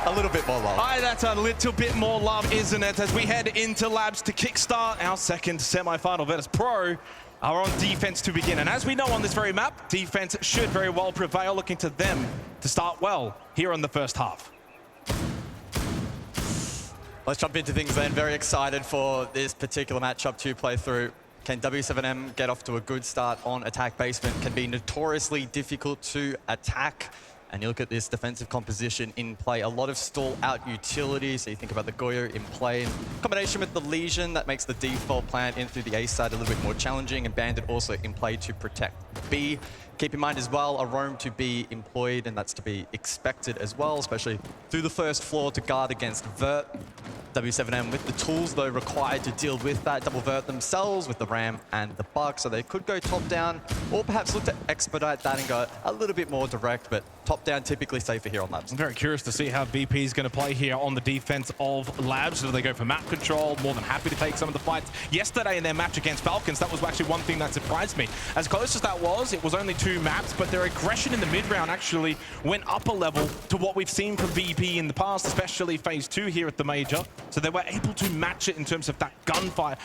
A little bit more love. That's a little bit more love, isn't it? As we head into labs to kickstart our second semi-final. Virtus.pro are on defense to begin. And as we know on this very map, defense should very well prevail, looking to them to start well here on the first half. Let's jump into things then. Very excited for this particular matchup to play through. Can w7m get off to a good start on attack basement? Can be notoriously difficult to attack. And you look at this defensive composition in play, a lot of stall out utility. So you think about the Goyo in play. In combination with the Legion, that makes the default plan in through the A side a little bit more challenging. And Bandit also in play to protect B. Keep in mind as well, a roam to be employed, and that's to be expected as well, especially through the first floor to guard against Vert. w7m with the tools, though, required to deal with that. Double Vert themselves with the Ram and the Bug, so they could go top down, or perhaps look to expedite that and go a little bit more direct, but top down typically safer here on Labs. I'm very curious to see how VP is going to play here on the defense of Labs. Do they go for map control? More than happy to take some of the fights. Yesterday in their match against Falcons, that was actually one thing that surprised me. As close as that was, it was only 2 maps, but their aggression in the mid-round actually went up a level to what we've seen from VP in the past, especially phase 2 here at the Major. So they were able to match it in terms of that gunfight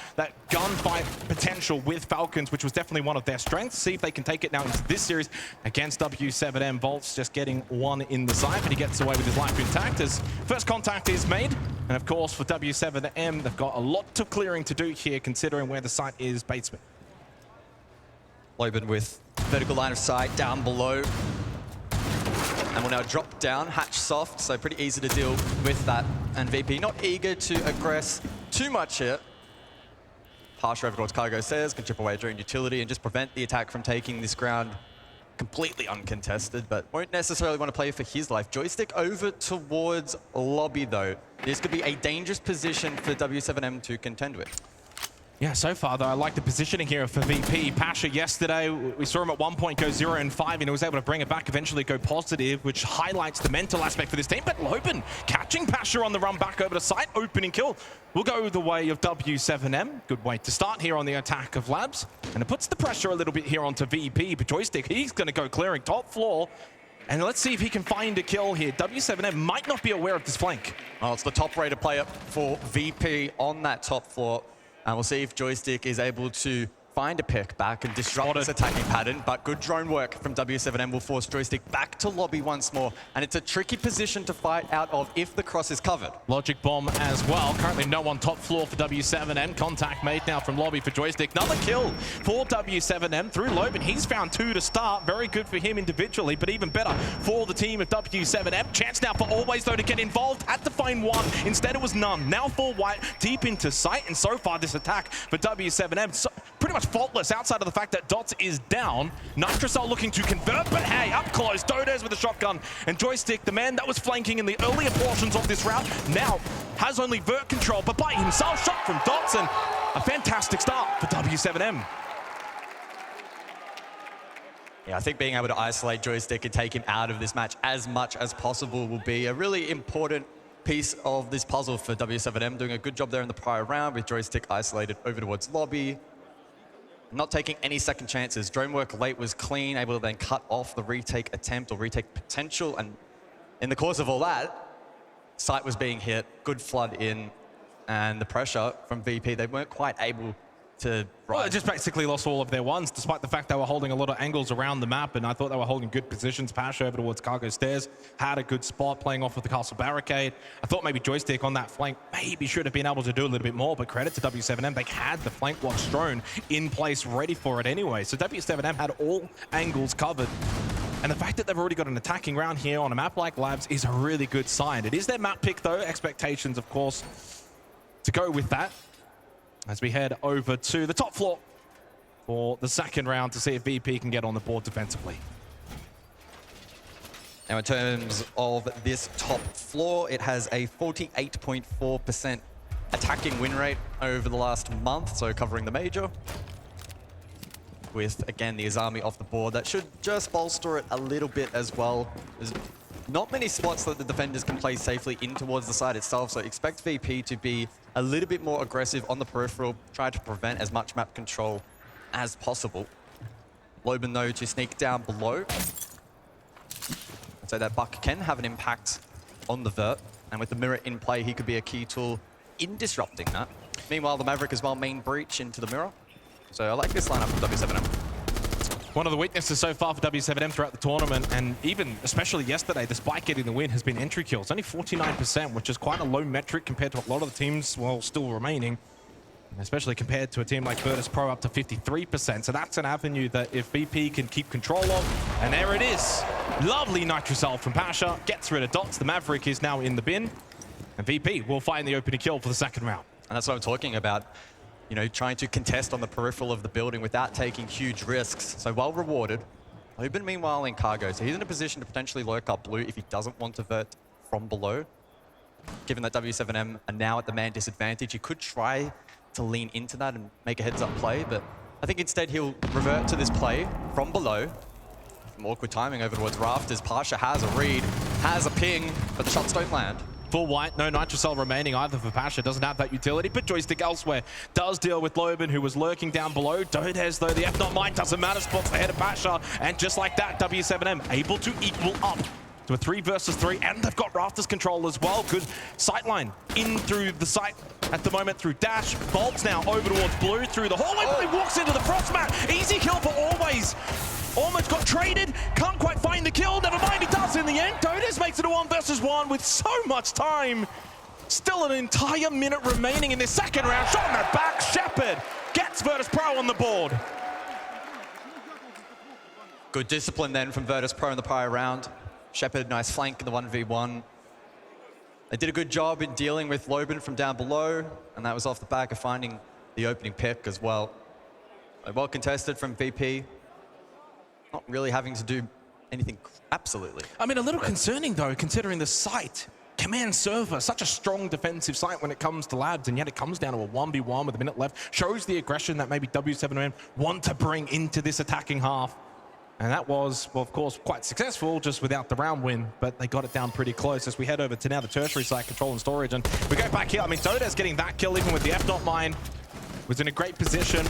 potential with Falcons, which was definitely one of their strengths. See if they can take it now into this series against w7m. Volts just getting one in the side, but he gets away with his life intact as first contact is made. And of course, for w7m, they've got a lot of clearing to do here, considering where the site is basement. Loben with vertical line of sight down below. And will now drop down, hatch soft, so pretty easy to deal with that. And VP not eager to aggress too much here. Harsher over towards Cargo says, can chip away during utility and just prevent the attack from taking this ground completely uncontested, but won't necessarily want to play for his life. Joystick over towards lobby, though. This could be a dangerous position for w7m to contend with. Yeah, so far, though, I like the positioning here for VP. Pasha yesterday, we saw him at one point go 0 and 5, and he was able to bring it back, eventually go positive, which highlights the mental aspect for this team. But Loben catching Pasha on the run back over to site, opening kill. Will go the way of w7m. Good way to start here on the attack of Labs. And it puts the pressure a little bit here onto VP. But Joystick, he's going to go clearing top floor. And let's see if he can find a kill here. w7m might not be aware of this flank. Well, it's the top-rated player for VP on that top floor. And we'll see if Joystick is able to find a pick back and disrupt this attacking pattern. But good drone work from w7m will force Joystick back to lobby once more. And it's a tricky position to fight out of if the cross is covered. Logic bomb as well. Currently no one top floor for w7m. Contact made now from lobby for Joystick. Another kill for w7m through Loben. He's found 2 to start. Very good for him individually, but even better for the team of w7m. Chance now for Always, though, to get involved. Had to find one. Instead it was none. Now for White deep into sight. And so far this attack for w7m pretty much faultless outside of the fact that Dots is down. Nitrocell looking to convert, but hey, up close, Dodes with a shotgun. And Joystick, the man that was flanking in the earlier portions of this round, now has only Vert control, but by himself, shot from Dots, and a fantastic start for w7m. Yeah, I think being able to isolate Joystick and take him out of this match as much as possible will be a really important piece of this puzzle for w7m, doing a good job there in the prior round with Joystick isolated over towards lobby. Not taking any second chances. Drone work late was clean, able to then cut off the retake attempt or retake potential. And in the course of all that, site was being hit, good flood in, and the pressure from VP, they weren't quite able to rise. Well, they just basically lost all of their ones, despite the fact they were holding a lot of angles around the map, and I thought they were holding good positions. Pasha over towards Cargo Stairs had a good spot, playing off of the Castle Barricade. I thought maybe Joystick on that flank maybe should have been able to do a little bit more, but credit to w7m, they had the flank watch drone in place, ready for it anyway. So w7m had all angles covered. And the fact that they've already got an attacking round here on a map like Labs is a really good sign. It is their map pick, though. Expectations, of course, to go with that, as we head over to the top floor for the second round to see if VP can get on the board defensively. Now, in terms of this top floor, it has a 48.4% attacking win rate over the last month, so covering the major. With, again, the Azami off the board, that should just bolster it a little bit as well. There's not many spots that the defenders can play safely in towards the side itself, so expect VP to be a little bit more aggressive on the peripheral, try to prevent as much map control as possible. Loben, though, to sneak down below. So that Buck can have an impact on the vert. And with the mirror in play, he could be a key tool in disrupting that. Meanwhile, the Maverick as well, main breach into the mirror. So I like this lineup from w7m. One of the weaknesses so far for w7m throughout the tournament, and even especially yesterday, despite getting the win, has been entry kills. Only 49%, which is quite a low metric compared to a lot of the teams, well, still remaining. Especially compared to a team like Virtus.pro up to 53%. So that's an avenue that if VP can keep control of. And there it is. Lovely Nitrocell from Pasha. Gets rid of Dots. The Maverick is now in the bin. And VP will find the opening kill for the second round. And that's what I'm talking about. You know, trying to contest on the peripheral of the building without taking huge risks. So well rewarded. Loben, meanwhile, in cargo. So he's in a position to potentially lurk up blue if he doesn't want to vert from below. Given that w7m are now at the man disadvantage, he could try to lean into that and make a heads-up play, but I think instead he'll revert to this play from below. Some awkward timing over towards Rafters. Pasha has a read, has a ping, but the shots don't land. Full white, no Nitrocell remaining either for Pasha. Doesn't have that utility, but joystick elsewhere. Does deal with Loben, who was lurking down below. Dodes, though, the F0 mine doesn't matter. Spots ahead of Pasha, and just like that, w7m able to equal up to a 3 versus 3, and they've got Rafters control as well. Good sightline in through the site at the moment through Dash. Bolts now over towards Blue through the hallway, but he walks into the frost mat. Easy kill for Always. Almost got traded, can't quite find the kill. Never mind, he does in the end. Dodes makes it a 1 versus 1 with so much time. Still an entire minute remaining in this second round. Shot in the back, Shepard gets Virtus.pro on the board. Good discipline then from Virtus.pro in the prior round. Shepard, nice flank in the 1v1. They did a good job in dealing with Loben from down below, and that was off the back of finding the opening pick as well. Well contested from VP. Not really having to do anything, absolutely. I mean, a little concerning though, considering the site. Command server, such a strong defensive site when it comes to labs, and yet it comes down to a 1v1 with a minute left. Shows the aggression that maybe w7m want to bring into this attacking half. And that was, well, of course, quite successful, just without the round win, but they got it down pretty close as we head over to now the tertiary site, control and storage. And we go back here. I mean, Dodes getting that kill, even with the F0 mine, was in a great position,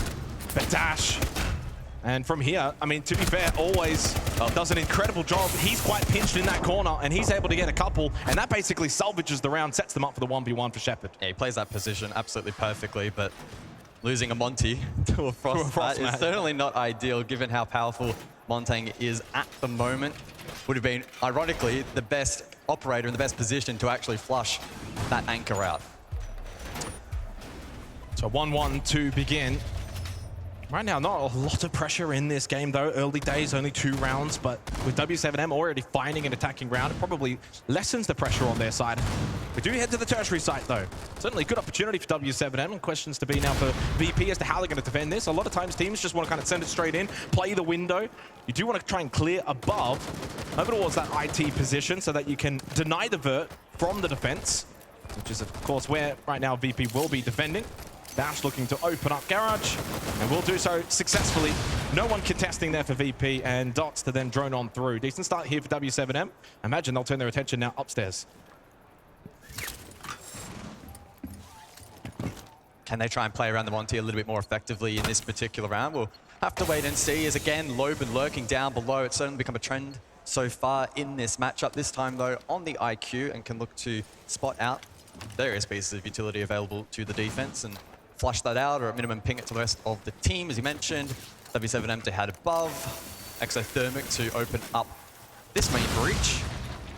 but Dash. And from here, I mean, to be fair, Always does an incredible job. He's quite pinched in that corner, and he's able to get a couple, and that basically salvages the round, sets them up for the 1v1 for Shepard. Yeah, he plays that position absolutely perfectly, but losing a Monty to a frost mat is certainly not ideal, given how powerful Montang is at the moment. Would have been, ironically, the best operator in the best position to actually flush that anchor out. So 1-1 to begin. Right now, not a lot of pressure in this game, though. Early days, only 2 rounds, but with w7m already finding an attacking round, it probably lessens the pressure on their side. We do head to the tertiary site, though. Certainly a good opportunity for w7m, and questions to be now for VP as to how they're going to defend this. A lot of times, teams just want to kind of send it straight in, play the window. You do want to try and clear above, over towards that IT position, so that you can deny the vert from the defense, which is, of course, where right now VP will be defending. Dash looking to open up Garage, and will do so successfully. No one contesting there for VP, and Dots to then drone on through. Decent start here for w7m. Imagine they'll turn their attention now upstairs. Can they try and play around the Monty a little bit more effectively in this particular round? We'll have to wait and see, as again, Loben lurking down below. It's certainly become a trend so far in this matchup. This time, though, on the IQ, and can look to spot out various pieces of utility available to the defense and flush that out, or at minimum ping it to the rest of the team. As you mentioned, w7m to head above, exothermic to open up this main breach,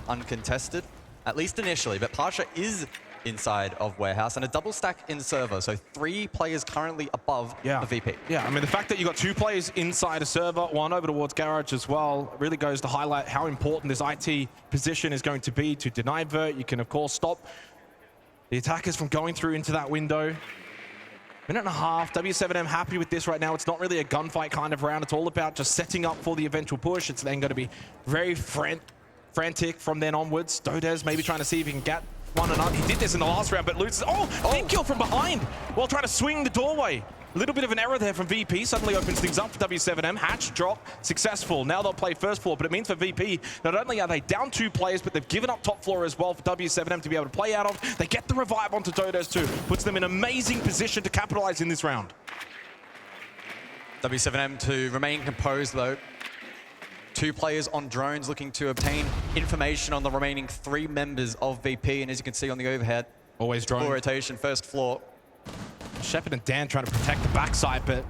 uncontested, at least initially, but Pasha is inside of warehouse, and a double stack in server, so 3 players currently above the VP. Yeah, I mean, the fact that you got 2 players inside a server, 1 over towards Garage as well, really goes to highlight how important this IT position is going to be to deny vert. You can, of course, stop the attackers from going through into that window. Minute and a half, w7m happy with this right now. It's not really a gunfight kind of round. It's all about just setting up for the eventual push. It's then going to be very frantic from then onwards. Dodes maybe trying to see if he can get one and up. He did this in the last round, but loses. Big kill from behind while trying to swing the doorway. A little bit of an error there from VP. Suddenly opens things up for w7m. Hatch drop successful. Now they'll play first floor, but it means for VP, not only are they down 2 players, but they've given up top floor as well for w7m to be able to play out of. They get the revive onto Dodes too. Puts them in an amazing position to capitalize in this round. w7m to remain composed, though. 2 players on drones looking to obtain information on the remaining 3 members of VP. And as you can see on the overhead, always drone. full rotation, first floor. Shepard and Dan trying to protect the backside, but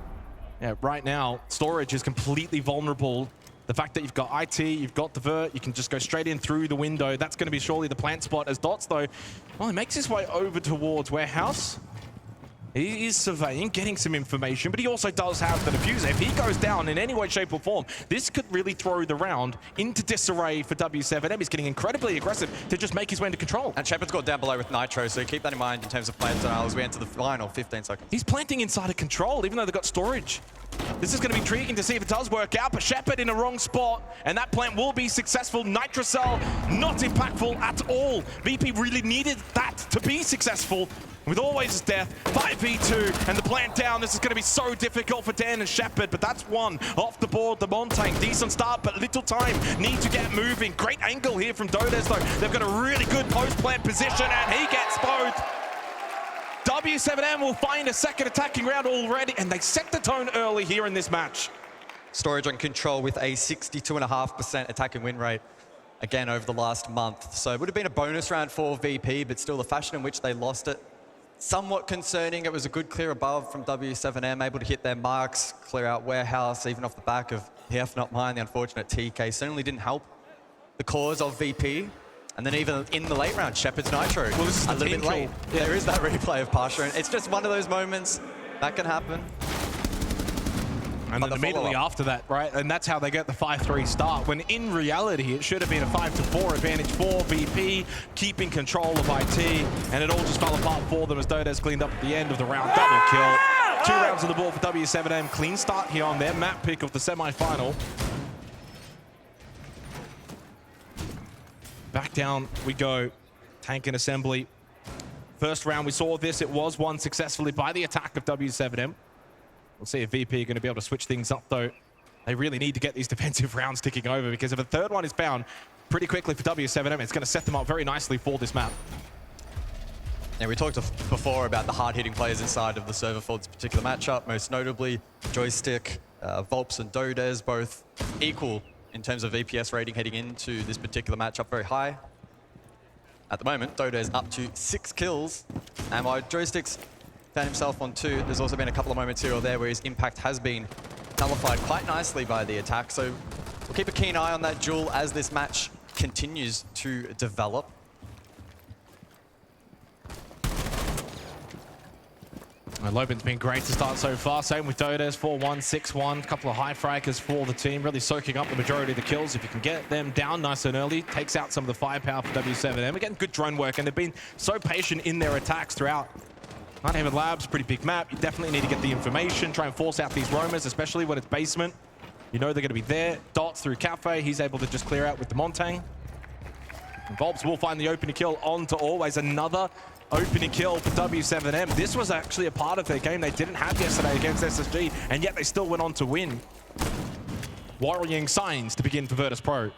yeah, right now, Storage is completely vulnerable. The fact that you've got IT, you've got Divert, you can just go straight in through the window. That's going to be surely the plant spot. As Dots, though, well, he makes his way over towards Warehouse. He is surveying, getting some information, but he also does have the diffuser. If he goes down in any way, shape, or form, this could really throw the round into disarray for w7m. He's getting incredibly aggressive to just make his way into control. And Shepard's got down below with Nitro, so keep that in mind in terms of plant denial as we enter the final 15 seconds. He's planting inside of control, even though they've got storage. This is going to be intriguing to see if it does work out, but Shepard in the wrong spot, and that plant will be successful. Nitrocell, not impactful at all. VP really needed that to be successful. With Always Is Death, 5v2, and the plant down. This is going to be so difficult for Dan and Shepard, but that's one off the board. The Montang, decent start, but little time. Need to get moving. Great angle here from Dodes, though. They've got a really good post-plant position, and he gets both. W7M will find a second attacking round already, and they set the tone early here in this match. Storage on control with a 62.5% attacking win rate, again, over the last month. So it would have been a bonus round for VP, but still the fashion in which they lost it, somewhat concerning. It was a good clear above from W7M, able to hit their marks, clear out Warehouse, even off the back of PF Not Mine. The unfortunate TK certainly didn't help the cause of VP. And then even in the late round, Shepard's Nitro, well, this is a little bit late. Yeah. There is that replay of Pasha, and it's just one of those moments that can happen. And then immediately after that, right? And that's how they get the 5-3 start, when in reality, it should have been a 5-4 advantage for VP, keeping control of IT, and it all just fell apart for them as Dodes cleaned up at the end of the round. Double kill. 2 rounds on the board for W7M. Clean start here on their map pick of the semi-final. Back down we go. Tank and assembly. First round we saw this. It was won successfully by the attack of W7M. We'll see if VP are going to be able to switch things up, though. They really need to get these defensive rounds ticking over, because if a third one is found pretty quickly for W7M, it's going to set them up very nicely for this map. Yeah, we talked before about the hard-hitting players inside of the server for this particular matchup, most notably Joystick, Volps and Dodes, both equal in terms of VPS rating heading into this particular matchup, very high. At the moment, Dodes up to 6 kills, and while Joystick's found himself on 2, there's also been a couple of moments here or there where his impact has been nullified quite nicely by the attack. So we'll keep a keen eye on that duel as this match continues to develop. Loban's been great to start so far. Same with Dodes, 4-1, 6-1. A couple of high fragers for the team, really soaking up the majority of the kills. If you can get them down nice and early, takes out some of the firepower for W7M. Again, good drone work, and they've been so patient in their attacks throughout. Nighthaven Labs, pretty big map. You definitely need to get the information, try and force out these roamers, especially when it's basement. You know they're going to be there. Dots through Kafe. He's able to just clear out with the Montang. And Volps will find the opening kill onto Always. Another opening kill for W7M. This was actually a part of their game they didn't have yesterday against SSG, and yet they still went on to win. Worrying signs to begin for Virtus.pro.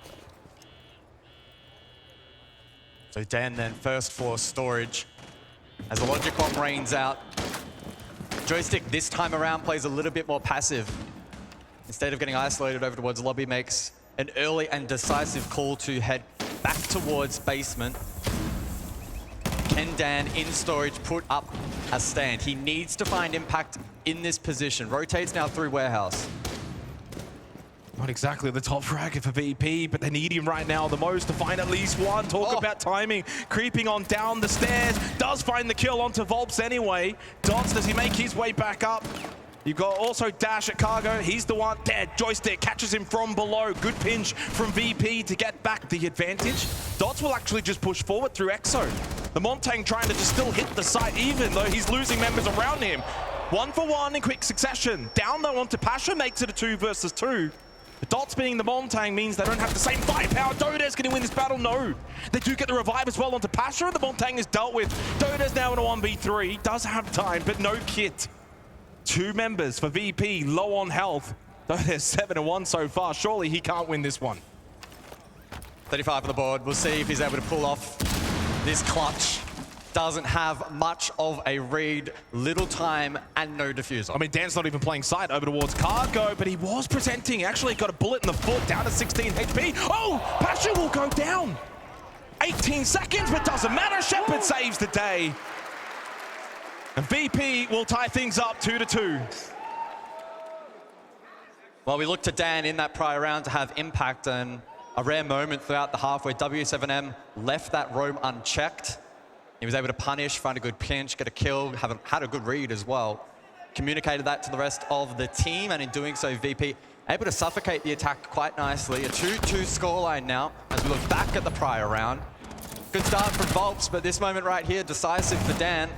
So Dan then first for Storage. As the logic bomb rains out, Joystick this time around plays a little bit more passive. Instead of getting isolated over towards lobby, makes an early and decisive call to head back towards basement. Can Dan in Storage put up a stand? He needs to find impact in this position. Rotates now through Warehouse. Not exactly the top fragger for VP, but they need him right now the most to find at least one. Talk about timing. Creeping on down the stairs. Does find the kill onto Volps anyway. Dots, does he make his way back up? You've got also Dash at Cargo. He's the one dead. Joystick catches him from below. Good pinch from VP to get back the advantage. Dots will actually just push forward through Exo. The Montang trying to just still hit the site even though he's losing members around him. 1-for-1 in quick succession. Down though onto Pasha, makes it a 2 versus 2. The Dots being the Montang means they don't have the same firepower. Dodes can he win this battle? No. They do get the revive as well onto Pasha, and the Montang is dealt with. Dodes now in a 1v3. Does have time, but no kit. 2 members for VP, low on health. Dodes 7-1 so far. Surely he can't win this one. 35 on the board. We'll see if he's able to pull off this clutch. doesn't have much of a read, little time, and no defusal. I mean, Dan's not even playing side over towards Cargo, but he was presenting. Actually got a bullet in the foot, down to 16 HP. Oh, Pasha will go down. 18 seconds, but doesn't matter. Shepard saves the day. And VP will tie things up 2-2. Well, we looked to Dan in that prior round to have impact, and a rare moment throughout the half where w7m left that roam unchecked. He was able to punish, find a good pinch, get a kill, had a good read as well. Communicated that to the rest of the team, and in doing so, VP able to suffocate the attack quite nicely. A 2-2 scoreline now as we look back at the prior round. Good start from Volps, but this moment right here, decisive for Dan.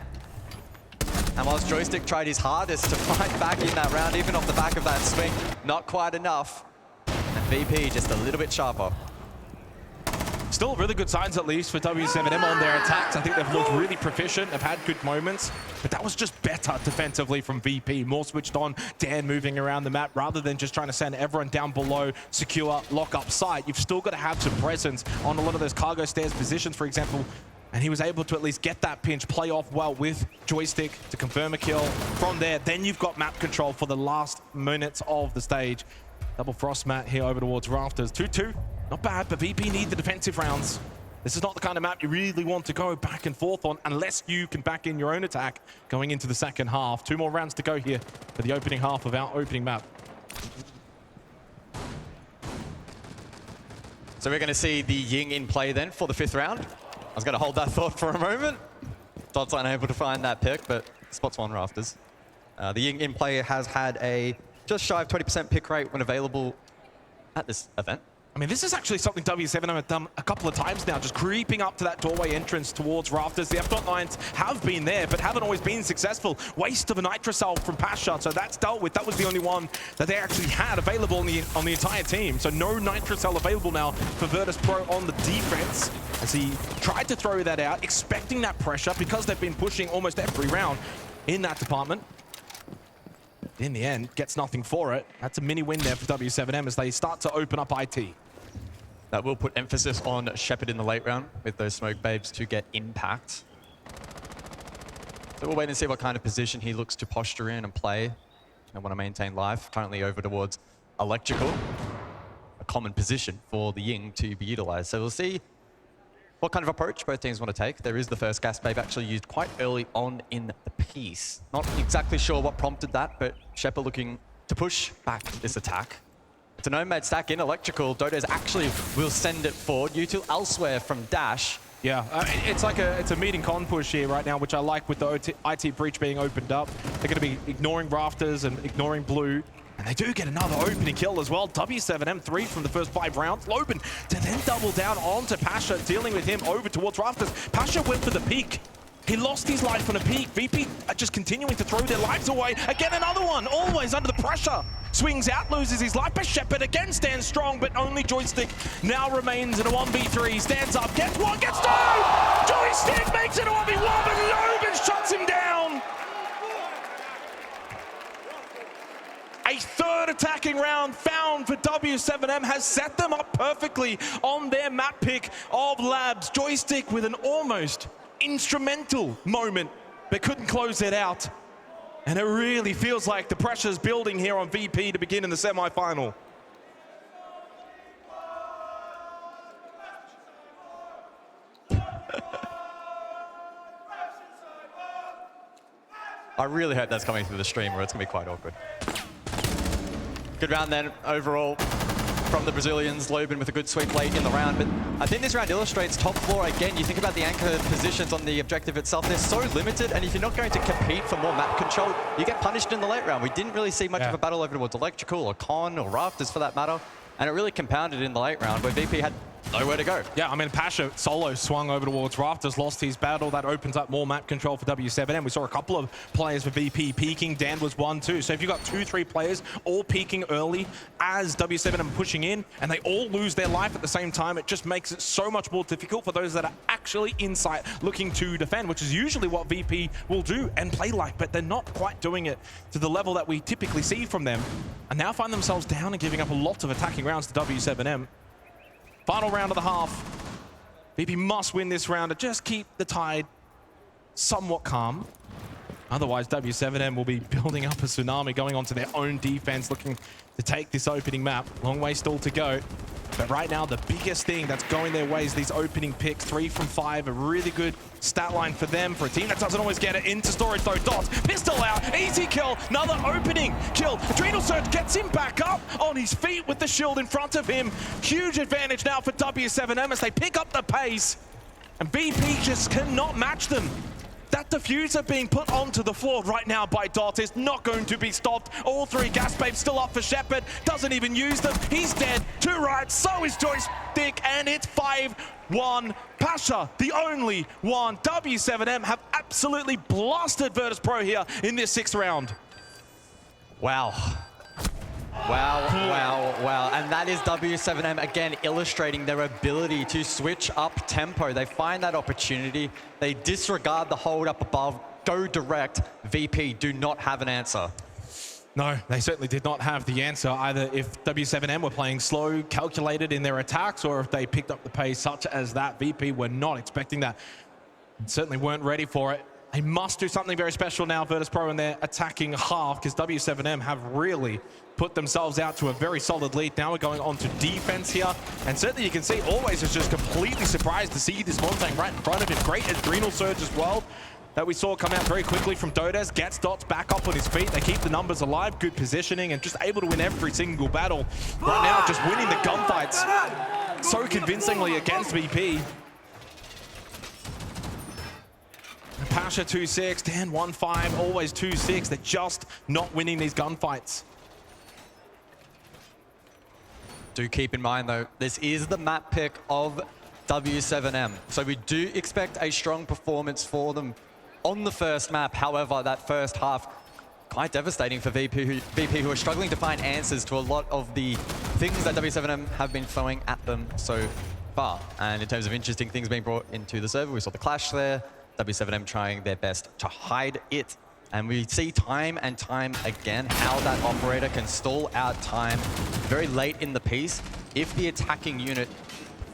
And whilst Joystick tried his hardest to fight back in that round, even off the back of that swing, not quite enough. And VP just a little bit sharper. Still really good signs, at least, for w7m on their attacks. I think they've looked really proficient, have had good moments, but that was just better defensively from VP. More switched on, Dan moving around the map, rather than just trying to send everyone down below, secure, lock up sight. You've still got to have some presence on a lot of those cargo stairs positions, for example, and he was able to at least get that pinch, play off well with Joystick to confirm a kill. From there, then you've got map control for the last minutes of the stage. Double frost mat here over towards Rafters. 2-2. Not bad, but VP need the defensive rounds. This is not the kind of map you really want to go back and forth on unless you can back in your own attack going into the second half. 2 more rounds to go here for the opening half of our opening map. So we're going to see the Ying in play then for the 5th round. I was going to hold that thought for a moment. Dot's unable to find that pick, but spots on Rafters. The Ying in play has had a just shy of 20% pick rate when available at this event. I mean, this is actually something w7m have done a couple of times now, just creeping up to that doorway entrance towards Rafters. The F.9s have been there, but haven't always been successful. Waste of a Nitrocell from Pasha, so that's dealt with. That was the only one that they actually had available on the entire team. So no Nitrocell available now for Virtus.pro on the defense, as he tried to throw that out, expecting that pressure because they've been pushing almost every round in that department. In the end, gets nothing for it. That's a mini win there for w7m as they start to open up IT. That will put emphasis on Shepard in the late round with those smoke babes to get impact. So we'll wait and see what kind of position he looks to posture in and play and want to maintain life. Currently over towards electrical, a common position for the Ying to be utilized. So we'll see what kind of approach both teams want to take. There is the first gas babe actually used quite early on in the piece. Not exactly sure what prompted that, but Shepard looking to push back this attack. It's a Nomad stack in electrical. Dodos actually will send it forward. U2 elsewhere from Dash. Yeah, it's a meeting con push here right now, which I like with the IT breach being opened up. They're going to be ignoring Rafters and ignoring Blue. And they do get another opening kill as well. w7m 3 from the first 5 rounds. Loban to then double down onto Pasha, dealing with him over towards Rafters. Pasha went for the peak. He lost his life on a peak. VP are just continuing to throw their lives away. Again, another one, always under the pressure. Swings out, loses his life, but Shepard again stands strong, but only Joystick now remains in a 1v3. Stands up, gets one, gets two! Joystick makes it a 1v1, but Logan shuts him down! A 3rd attacking round found for w7m has set them up perfectly on their map pick of Labs. Joystick with an almost instrumental moment, but couldn't close it out. And it really feels like the pressure's building here on VP to begin in the semi-final. I really hope that's coming through the stream or it's going to be quite awkward. Good round then overall from the Brazilians. Loban with a good sweep late in the round, but I think this round illustrates top 4 again. You think about the anchor positions on the objective itself, they're so limited, and if you're not going to compete for more map control, you get punished in the late round. We didn't really see much of a battle over towards electrical or con or Rafters for that matter, and it really compounded in the late round where VP had nowhere to go. Yeah, I mean, Pasha solo swung over towards Rafters, lost his battle. That opens up more map control for w7m. We saw a couple of players for VP peeking. Dan was 1-2. So if you've got 2-3 players all peeking early as w7m pushing in, and they all lose their life at the same time, it just makes it so much more difficult for those that are actually inside looking to defend, which is usually what VP will do and play like, but they're not quite doing it to the level that we typically see from them, and now find themselves down and giving up a lot of attacking rounds to w7m. Final round of the half. VP must win this round to just keep the tide somewhat calm. Otherwise, w7m will be building up a tsunami, going onto their own defense, looking to take this opening map. Long way still to go. But right now, the biggest thing that's going their way is these opening picks. 3 from 5, a really good stat line for them. For a team that doesn't always get it into storage, though. Dots, pistol out, easy kill, another opening kill. Adrenal Surge gets him back up on his feet with the shield in front of him. Huge advantage now for w7m as they pick up the pace. And VP just cannot match them. That diffuser being put onto the floor right now by Dot is not going to be stopped. All 3 gas babes still up for Shepard. Doesn't even use them. He's dead. 2 right. So is Joystick. And it's 5-1. Pasha, the only one. w7m have absolutely blasted Virtus.pro here in this 6th round. Wow. Wow. And that is w7m again illustrating their ability to switch up tempo. They find that opportunity. They disregard the hold up above, go direct. VP do not have an answer. No, they certainly did not have the answer, either if w7m were playing slow, calculated in their attacks, or if they picked up the pace such as that. VP were not expecting that. Certainly weren't ready for it. They must do something very special now, Virtus.pro, in their attacking half, because w7m have really put themselves out to a very solid lead. Now we're going on to defense here, and certainly you can see Always is just completely surprised to see this Montang right in front of him. Great Adrenal Surge as well that we saw come out very quickly from Dodes. Gets Dots back up on his feet. They keep the numbers alive, good positioning, and just able to win every single battle. Right now, just winning the gunfights so convincingly against VP. Pasha 2-6, Dan 1-5, Always 2-6. They're just not winning these gunfights. Do keep in mind, though, this is the map pick of w7m. So we do expect a strong performance for them on the first map. However, that first half, quite devastating for VP who are struggling to find answers to a lot of the things that w7m have been throwing at them so far. And in terms of interesting things being brought into the server, we saw the clash there. w7m trying their best to hide it. And we see time and time again how that operator can stall out time very late in the piece if the attacking unit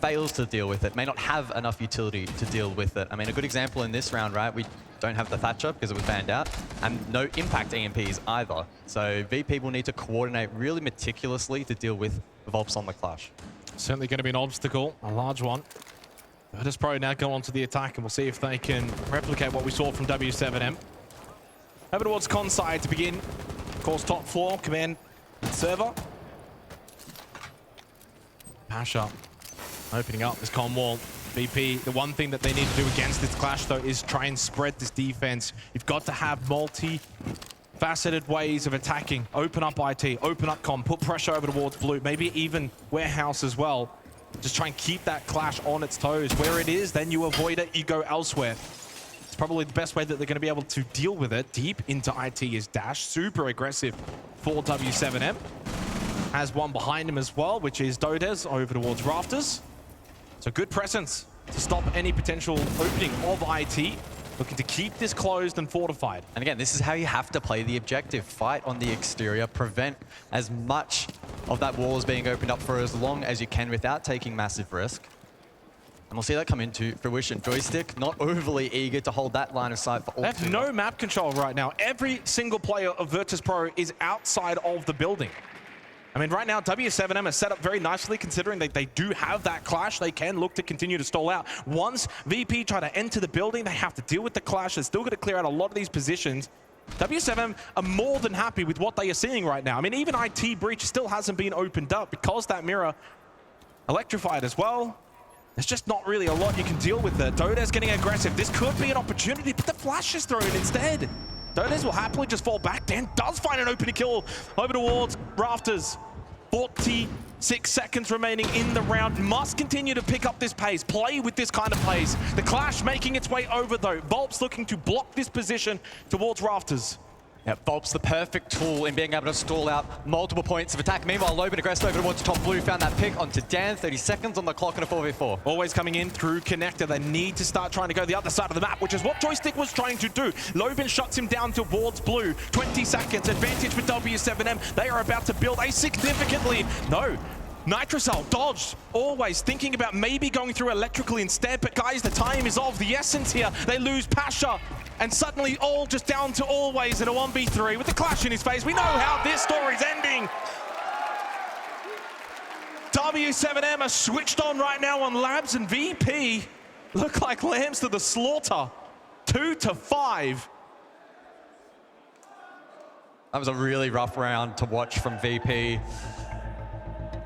fails to deal with it, may not have enough utility to deal with it. I mean, a good example in this round, right? We don't have the Thatcher because it was banned out, and no impact EMPs either. So VP will need to coordinate really meticulously to deal with Volps on the clash. Certainly going to be an obstacle, a large one. Virtus.pro now go on to the attack, and we'll see if they can replicate what we saw from w7m. Over towards con side to begin. Of course, top 4, command server. Pasha opening up this con wall. VP, the one thing that they need to do against this clash, though, is try and spread this defense. You've got to have multi-faceted ways of attacking. Open up IT, open up com, put pressure over towards blue, maybe even warehouse as well. Just try and keep that clash on its toes. Where it is, then you avoid it, you go elsewhere. It's probably the best way that they're going to be able to deal with it. Deep into IT is Dash, super aggressive for w7m. Has one behind him as well, which is Dodes over towards Rafters. So good presence to stop any potential opening of IT. Looking to keep this closed and fortified. And again, this is how you have to play the objective. Fight on the exterior, prevent as much of that wall as being opened up for as long as you can without taking massive risk. And we'll see that come into fruition. Joystick, not overly eager to hold that line of sight for all. They have no map control right now. Every single player of Virtus.pro is outside of the building. I mean, right now, w7m is set up very nicely, considering that they do have that clash. They can look to continue to stall out. Once VP try to enter the building, they have to deal with the clash. They're still going to clear out a lot of these positions. w7m are more than happy with what they are seeing right now. I mean, even IT Breach still hasn't been opened up because that mirror electrified as well. There's just not really a lot you can deal with there. Dodes getting aggressive. This could be an opportunity, but the flash is thrown instead. Dodes will happily just fall back. Dan does find an opening kill over towards Rafters. 46 seconds remaining in the round. Must continue to pick up this pace, play with this kind of pace. The clash making its way over though. Volps looking to block this position towards Rafters. Yeah, Volps, the perfect tool in being able to stall out multiple points of attack. Meanwhile, Logan aggressive over towards top blue, found that pick onto Dan. 30 seconds on the clock and a 4v4. Always coming in through connector. They need to start trying to go the other side of the map, which is what Joystick was trying to do. Logan shuts him down towards blue. 20 seconds, advantage for w7m. They are about to build a significantly, Nitrocell dodged, always thinking about maybe going through electrical instead, but guys, the time is of the essence here. They lose Pasha, and suddenly all just down to Always in a 1v3 with the clash in his face. We know how this story's ending. W7m are switched on right now on Labs, and VP look like lambs to the slaughter. 2-5. That was a really rough round to watch from VP.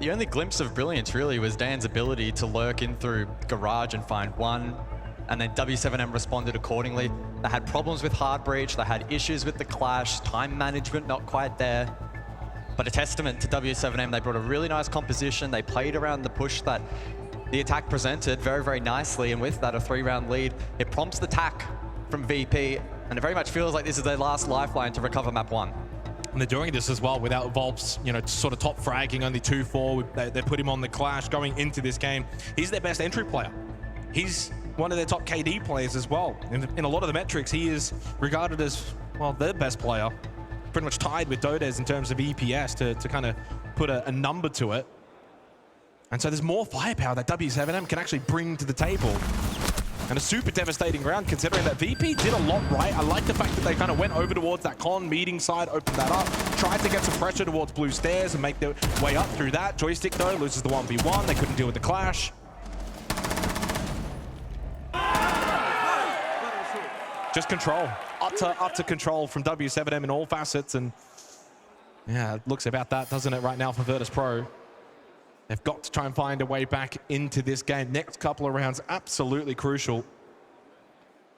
The only glimpse of brilliance really was Dan's ability to lurk in through Garage and find one, and then W7m responded accordingly. They had problems with hard breach, they had issues with the clash, time management not quite there. But a testament to W7m, they brought a really nice composition, they played around the push that the attack presented very, very nicely, and with that a 3-round lead, it prompts the attack from VP, and it very much feels like this is their last lifeline to recover map 1. And they're doing this as well without Volp's, sort of top fragging, only 2-4. They put him on the clash going into this game. He's their best entry player. He's one of their top KD players as well. In a lot of the metrics, he is regarded as, well, their best player. Pretty much tied with Dodez in terms of EPS to kind of put a number to it. And so there's more firepower that W7m can actually bring to the table. And a super devastating round, considering that VP did a lot right. I like the fact that they kind of went over towards that con meeting side, opened that up, tried to get some pressure towards blue stairs and make their way up through that. Joystick, though, loses the 1v1. They couldn't deal with the clash. Just control. Utter control from W7m in all facets. And yeah, it looks about that, doesn't it, right now for Virtus.pro. They've got to try and find a way back into this game. Next couple of rounds, absolutely crucial.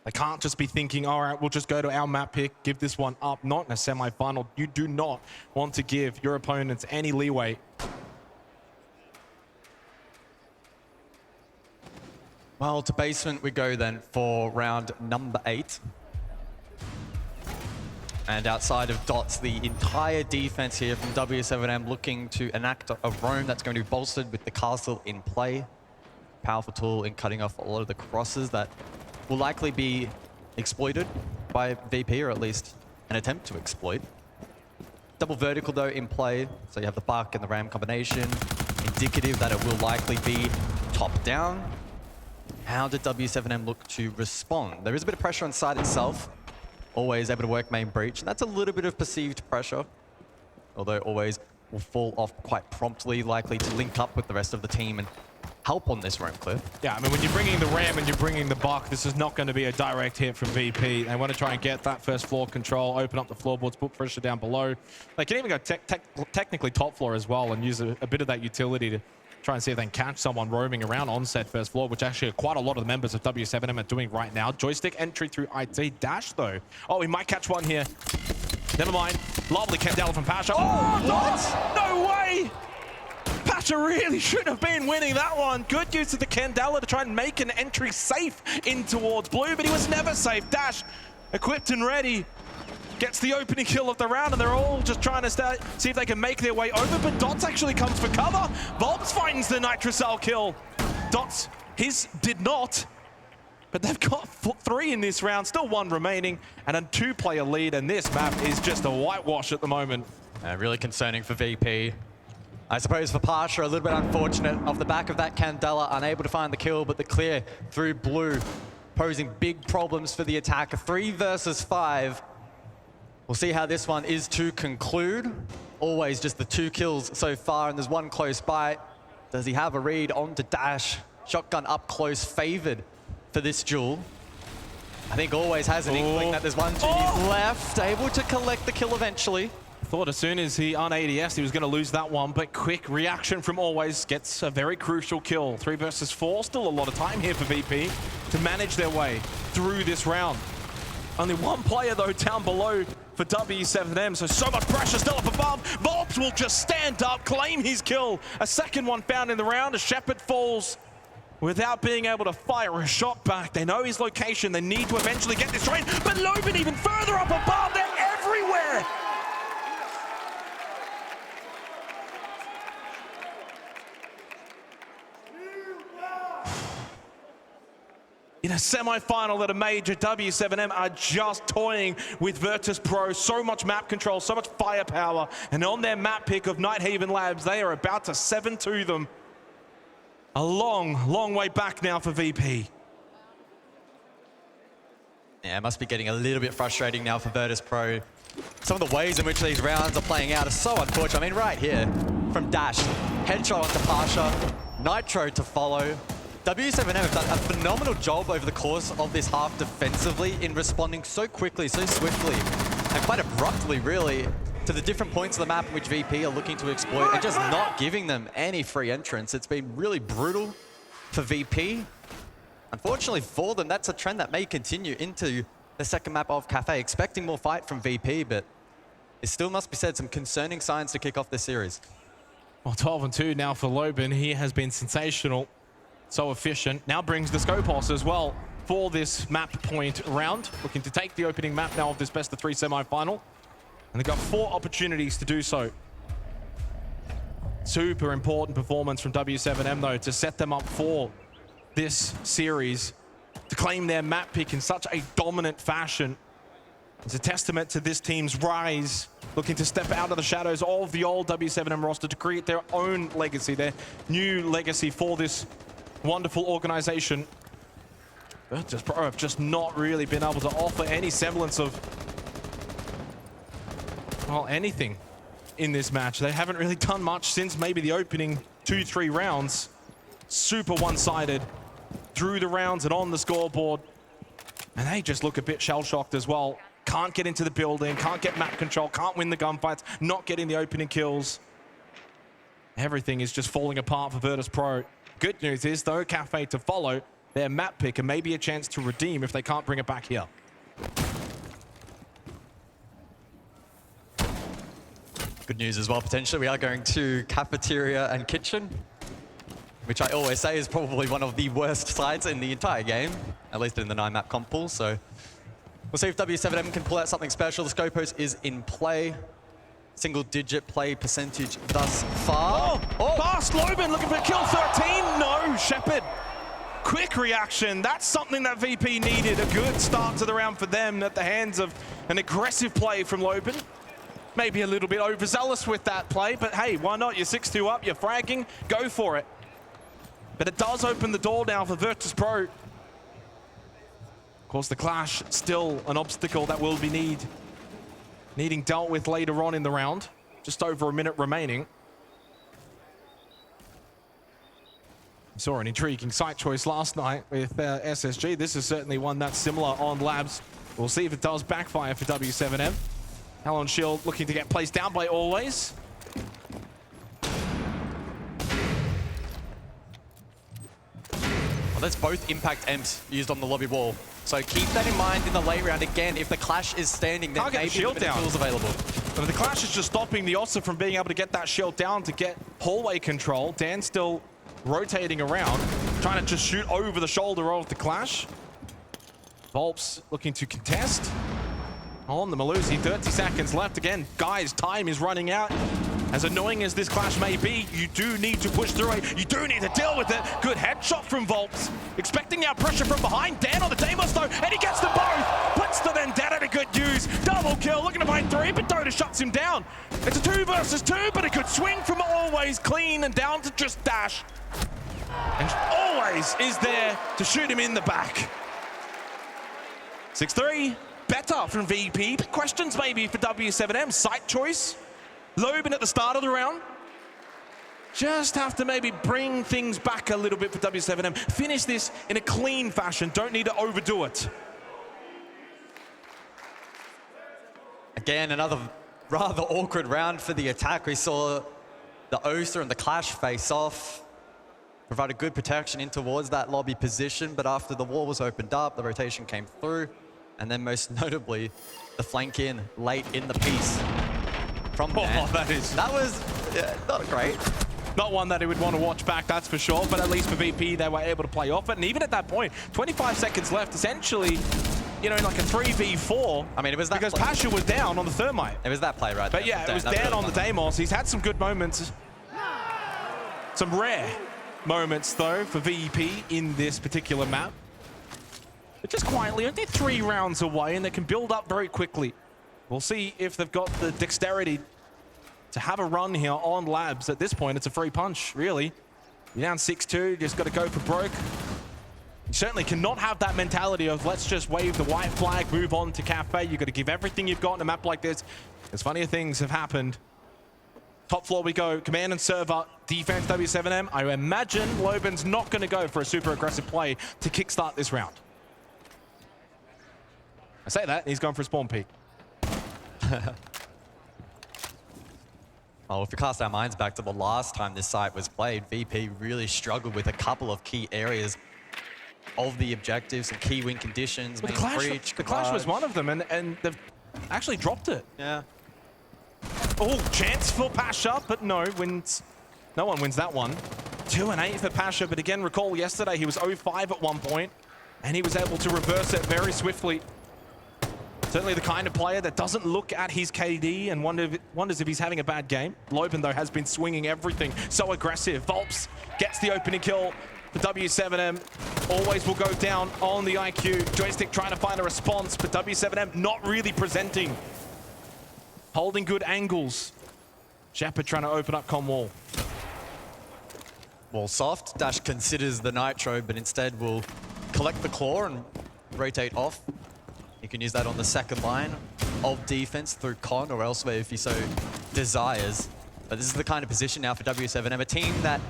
They can't just be thinking, all right, we'll just go to our map pick, give this one up. Not in a semi-final. You do not want to give your opponents any leeway. Well, to basement we go then for round number 8. And outside of Dots, the entire defense here from W7m looking to enact a roam that's going to be bolstered with the castle in play. Powerful tool in cutting off a lot of the crosses that will likely be exploited by VP, or at least an attempt to exploit. Double vertical though in play, so you have the Buck and the Ram combination, indicative that it will likely be top down. How did W7m look to respond? There is a bit of pressure on side itself. Always able to work main breach, and that's a little bit of perceived pressure. Although Always will fall off quite promptly, likely to link up with the rest of the team and help on this roam cliff. Yeah, I mean, when you're bringing the Ram and you're bringing the Buck, this is not going to be a direct hit from VP. They want to try and get that first floor control, open up the floorboards, put pressure down below. They can even go technically top floor as well and use a bit of that utility to try and see if they can catch someone roaming around on said first floor, which actually quite a lot of the members of W7m are doing right now. Joystick entry through IT. Dash, though. Oh, he might catch one here. Never mind. Lovely Candela from Pasha. Oh, what? No way! Pasha really should have been winning that one. Good use of the Candela to try and make an entry safe in towards blue, but he was never safe. Dash, equipped and ready. Gets the opening kill of the round, and they're all just trying to see if they can make their way over, but Dots actually comes for cover. Volps finds the Nitrocell kill. Dots, his did not, but they've got 3 in this round, still 1 remaining, and a 2-player lead, and this map is just a whitewash at the moment. Really concerning for VP. I suppose for Pasha, a little bit unfortunate off the back of that Candela, unable to find the kill, but the clear through blue, posing big problems for the attack. A 3 versus 5. We'll see how this one is to conclude. Always just the 2 kills so far, and there's 1 close by. Does he have a read onto Dash? Shotgun up close, favored for this duel. I think Always has an inkling that there's 1 2 left, able to collect the kill eventually. Thought as soon as he un-ADS, he was going to lose that one, but quick reaction from Always gets a very crucial kill. 3 versus 4, still a lot of time here for VP to manage their way through this round. Only 1 player, though, down below for W7m, so much pressure still up above. Volps will just stand up, claim his kill. A second one found in the round as Shepard falls without being able to fire a shot back. They know his location. They need to eventually get this range, but Loben even further up above. They're everywhere. in a semi-final at a major. W7M are just toying with Virtus.pro. So much map control, so much firepower. And on their map pick of Nighthaven Labs, they are about to 7-2 them. A long, long way back now for VP. Yeah, it must be getting a little bit frustrating now for Virtus.pro. Some of the ways in which these rounds are playing out are so unfortunate. I mean, right here, from Dash, headshot onto Pasha, Nitro to follow. W7M have done a phenomenal job over the course of this half defensively in responding so quickly, so swiftly, and quite abruptly, really, to the different points of the map in which VP are looking to exploit and just not giving them any free entrance. It's been really brutal for VP. Unfortunately for them, that's a trend that may continue into the second map of Kafe. Expecting more fight from VP, but it still must be said, some concerning signs to kick off this series. Well, 12-2 now for Loban. He has been sensational. So efficient. Now brings the Scopos as well for this map point round. Looking to take the opening map now of this best of 3 semi-final. And they've got 4 opportunities to do so. Super important performance from W7M though to set them up for this series, to claim their map pick in such a dominant fashion. It's a testament to this team's rise, looking to step out of the shadows of the old W7M roster to create their own legacy, their new legacy for this wonderful organization. Virtus.pro have just not really been able to offer any semblance of, well, anything in this match. They haven't really done much since maybe the opening 2-3 rounds. Super one-sided through the rounds and on the scoreboard. And they just look a bit shell-shocked as well. Can't get into the building, can't get map control, can't win the gunfights, not getting the opening kills. Everything is just falling apart for Virtus.pro. Good news is, though, Kafe to follow their map pick and maybe a chance to redeem if they can't bring it back here. Good news as well, potentially. We are going to Cafeteria and Kitchen, which I always say is probably one of the worst sides in the entire game, at least in the 9-map comp pool. So we'll see if W7M can pull out something special. The Scopos is in play. Single-digit play percentage thus far. Fast Loban looking for kill 13. No, Shepard. Quick reaction. That's something that VP needed. A good start to the round for them at the hands of an aggressive play from Loban. Maybe a little bit overzealous with that play, but hey, why not? You're 6-2 up, you're fragging, go for it. But it does open the door now for Virtus.pro. Of course, the clash still an obstacle that will be needing dealt with later on in the round. Just over a minute remaining. We saw an intriguing site choice last night with SSG. This is certainly one that's similar on Labs. We'll see if it does backfire for W7M. Hell Shield looking to get placed down by Always. Well, that's both impact Emps used on the lobby wall. So keep that in mind in the late round. Again, if the clash is standing, then maybe shield down. tools available. But the clash is just stopping the Ossa from being able to get that shield down to get hallway control. Dan still rotating around, trying to just shoot over the shoulder of the clash. Volps looking to contest on the Malusi. 30 seconds left. Again, guys, time is running out. As annoying as this clash may be, you do need to push through it. You do need to deal with it. Good headshot from Volps. Expecting now pressure from behind. Dan on the Deimos though, and he gets them both. Puts the Vendetta to good use. Double kill, looking to find 3, but Dota shuts him down. It's a 2 versus 2, but a good swing from Always. Clean and down to just Dash. And Always is there to shoot him in the back. 6-3, better from VP. Questions maybe for W7M. Site choice. Loban at the start of the round. Just have to maybe bring things back a little bit for W7M. Finish this in a clean fashion. Don't need to overdo it. Again, another rather awkward round for the attack. We saw the Osa and the Clash face off. Provided good protection in towards that lobby position, but after the wall was opened up, the rotation came through, and then most notably, the flank in late in the piece. From there. That was not great. Not one that he would want to watch back, that's for sure, but at least for VP, they were able to play off it. And even at that point, 25 seconds left, essentially, you know, like a 3v4. I mean, it was that because Pasha was down on the Thermite. It was that play right there. But yeah, it was Dan on the Deimos. He's had some good moments. Some rare moments, though, for VP in this particular map. But just quietly, they're 3 rounds away and they can build up very quickly. We'll see if they've got the dexterity to have a run here on Labs. At this point, it's a free punch, really. You're down 6-2, just got to go for broke. You certainly cannot have that mentality of let's just wave the white flag, move on to Kafe. You've got to give everything you've got in a map like this. As funnier things have happened. Top floor we go, command and server, defense W7M. I imagine Loban's not going to go for a super aggressive play to kickstart this round. I say that, he's going for a spawn peek. Oh, if we cast our minds back to the last time this site was played, VP really struggled with a couple of key areas of the objectives and key win conditions. Well, the clash was one of them, and they've actually dropped it. Yeah. Oh, chance for Pasha, but no one wins that one. 2-8 for Pasha, but again, recall yesterday he was 0-5 at one point, and he was able to reverse it very swiftly. Certainly the kind of player that doesn't look at his KD and wonders if he's having a bad game. Loban, though, has been swinging everything. So aggressive. Volps gets the opening kill. The W7M always will go down on the IQ. Joystick trying to find a response, but W7M not really presenting. Holding good angles. Shepard trying to open up com wall. Well, soft. Dash considers the nitro, but instead will collect the claw and rotate off. You can use that on the second line of defense through con or elsewhere if he so desires. But this is the kind of position now for W7M, a team that,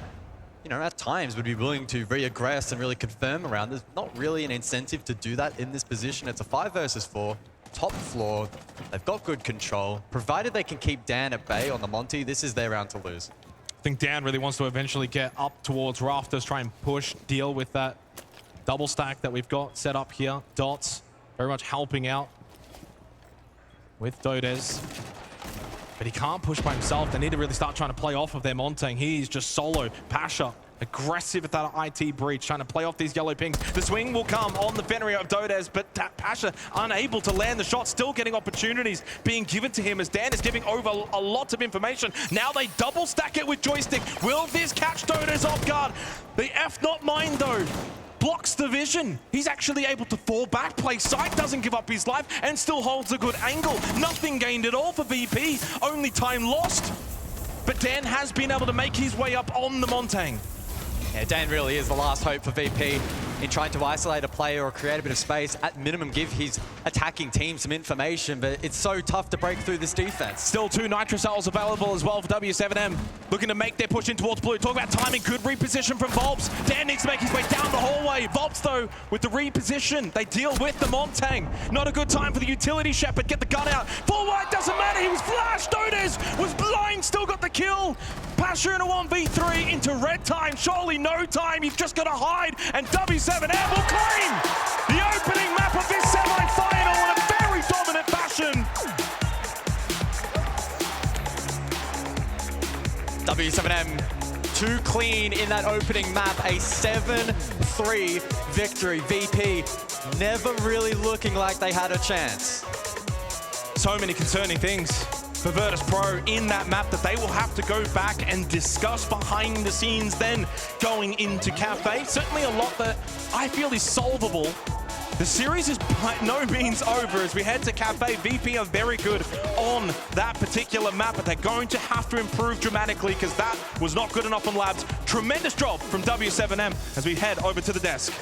you know, at times would be willing to re-aggress and really confirm around. There's not really an incentive to do that in this position. It's a 5 versus 4, top floor. They've got good control. Provided they can keep Dan at bay on the Monty, this is their round to lose. I think Dan really wants to eventually get up towards Rafters, try and push, deal with that double stack that we've got set up here. Dots very much helping out with Dodez. But he can't push by himself. They need to really start trying to play off of their Montang. He's just solo. Pasha, aggressive at that IT breach, trying to play off these yellow pings. The swing will come on the Fenrir of Dodez, but Pasha unable to land the shot, still getting opportunities being given to him as Dan is giving over a lot of information. Now they double stack it with Joystick. Will this catch Dodez off guard? The F not mine though. Blocks the vision. He's actually able to fall back, play sight, doesn't give up his life, and still holds a good angle. Nothing gained at all for VP, only time lost. But Dan has been able to make his way up on the Montang. Yeah, Dan really is the last hope for VP in trying to isolate a player or create a bit of space. At minimum, give his attacking team some information, but it's so tough to break through this defense. Still 2 Nitro Cells available as well for W7M. Looking to make their push in towards blue. Talk about timing, good reposition from Volps. Dan needs to make his way down the hallway. Volps, though, with the reposition, they deal with the Montang. Not a good time for the utility Shepard. Get the gun out. Full white, doesn't matter. He was flashed. Dodez was blind, still got the kill. Pasha in a 1v3 into red time. Surely no time. You've just got to hide. And W7M will claim the opening map of this semi-final in a very dominant fashion. W7M too clean in that opening map. A 7-3 victory. VP never really looking like they had a chance. So many concerning things for Virtus.pro in that map that they will have to go back and discuss behind the scenes then going into Kafe. Certainly a lot that I feel is solvable. The series is by no means over as we head to Kafe. VP are very good on that particular map, but they're going to have to improve dramatically because that was not good enough on Labs. Tremendous job from W7M as we head over to the desk.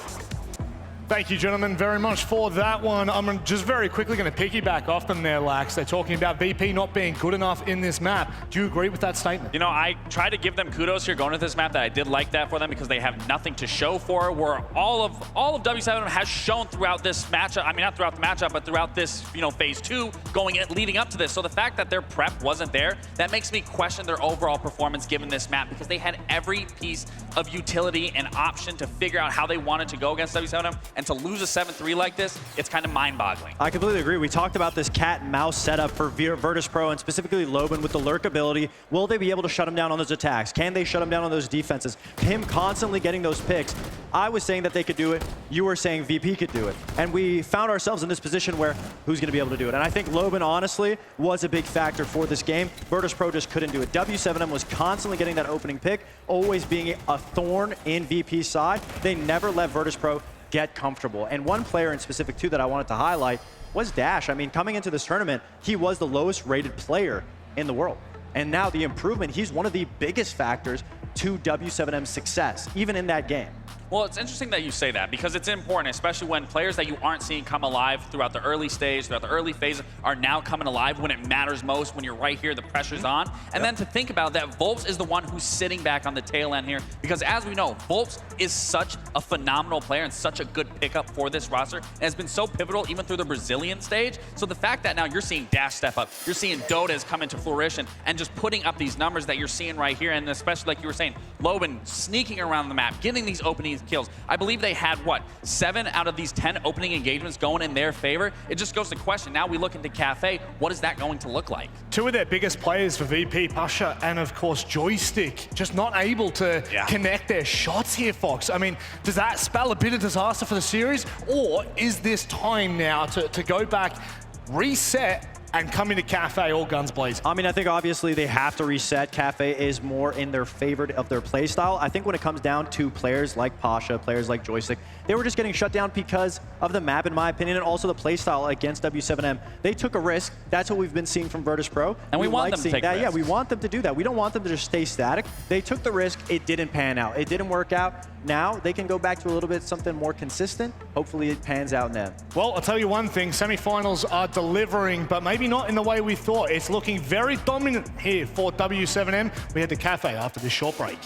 Thank you, gentlemen, very much for that one. I'm just very quickly going to piggyback off them there, Lax. They're talking about VP not being good enough in this map. Do you agree with that statement? You know, I try to give them kudos here going to this map, that I did like that for them because they have nothing to show for, where all of W7 has shown throughout this matchup. I mean, not throughout the matchup, but throughout this, you know, phase 2 leading up to this. So the fact that their prep wasn't there, that makes me question their overall performance given this map, because they had every piece of utility and option to figure out how they wanted to go against W7M. And to lose a 7-3 like this, it's kind of mind-boggling. I completely agree. We talked about this cat and mouse setup for Virtus.pro and specifically Loban with the lurk ability. Will they be able to shut him down on those attacks? Can they shut him down on those defenses? Him constantly getting those picks. I was saying that they could do it. You were saying VP could do it. And we found ourselves in this position where who's going to be able to do it? And I think Loban, honestly, was a big factor for this game. Virtus.pro just couldn't do it. W7M was constantly getting that opening pick, always being a thorn in VP's side. They never let Virtus.pro get comfortable. And one player in specific, too, that I wanted to highlight was Dash. I mean, coming into this tournament, he was the lowest rated player in the world. And now the improvement, he's one of the biggest factors to W7M's success, even in that game. Well, it's interesting that you say that because it's important, especially when players that you aren't seeing come alive throughout the early stage, throughout the early phase, are now coming alive when it matters most, when you're right here, the pressure's on. And then to think about that, Volps is the one who's sitting back on the tail end here because as we know, Volps is such a phenomenal player and such a good pickup for this roster and has been so pivotal even through the Brazilian stage. So the fact that now you're seeing Dash step up, you're seeing Dota's come into fruition and just putting up these numbers that you're seeing right here, and especially like you were saying, Loban sneaking around the map, getting these opening kills. I believe they had, what, 7 out of these 10 opening engagements going in their favor. It just goes to question. Now we look into Kafe. What is that going to look like? 2 of their biggest players for VP, Pasha and, of course, Joystick, just not able to connect their shots here, Fox. I mean, does that spell a bit of disaster for the series? Or is this time now to go back, reset, and come into Kafe all guns blazing? I mean, I think obviously they have to reset. Kafe is more in their favor of their play style. I think when it comes down to players like Pasha, players like Joystick, they were just getting shut down because of the map, in my opinion, and also the play style against W7M. They took a risk. That's what we've been seeing from Virtus.pro. And we want them to take that. risks. Yeah, we want them to do that. We don't want them to just stay static. They took the risk. It didn't pan out. It didn't work out. Now they can go back to a little bit something more consistent. Hopefully it pans out in them. Well, I'll tell you one thing, semifinals are delivering, but maybe not in the way we thought. It's looking very dominant here for W7M. We head to Kafe after this short break.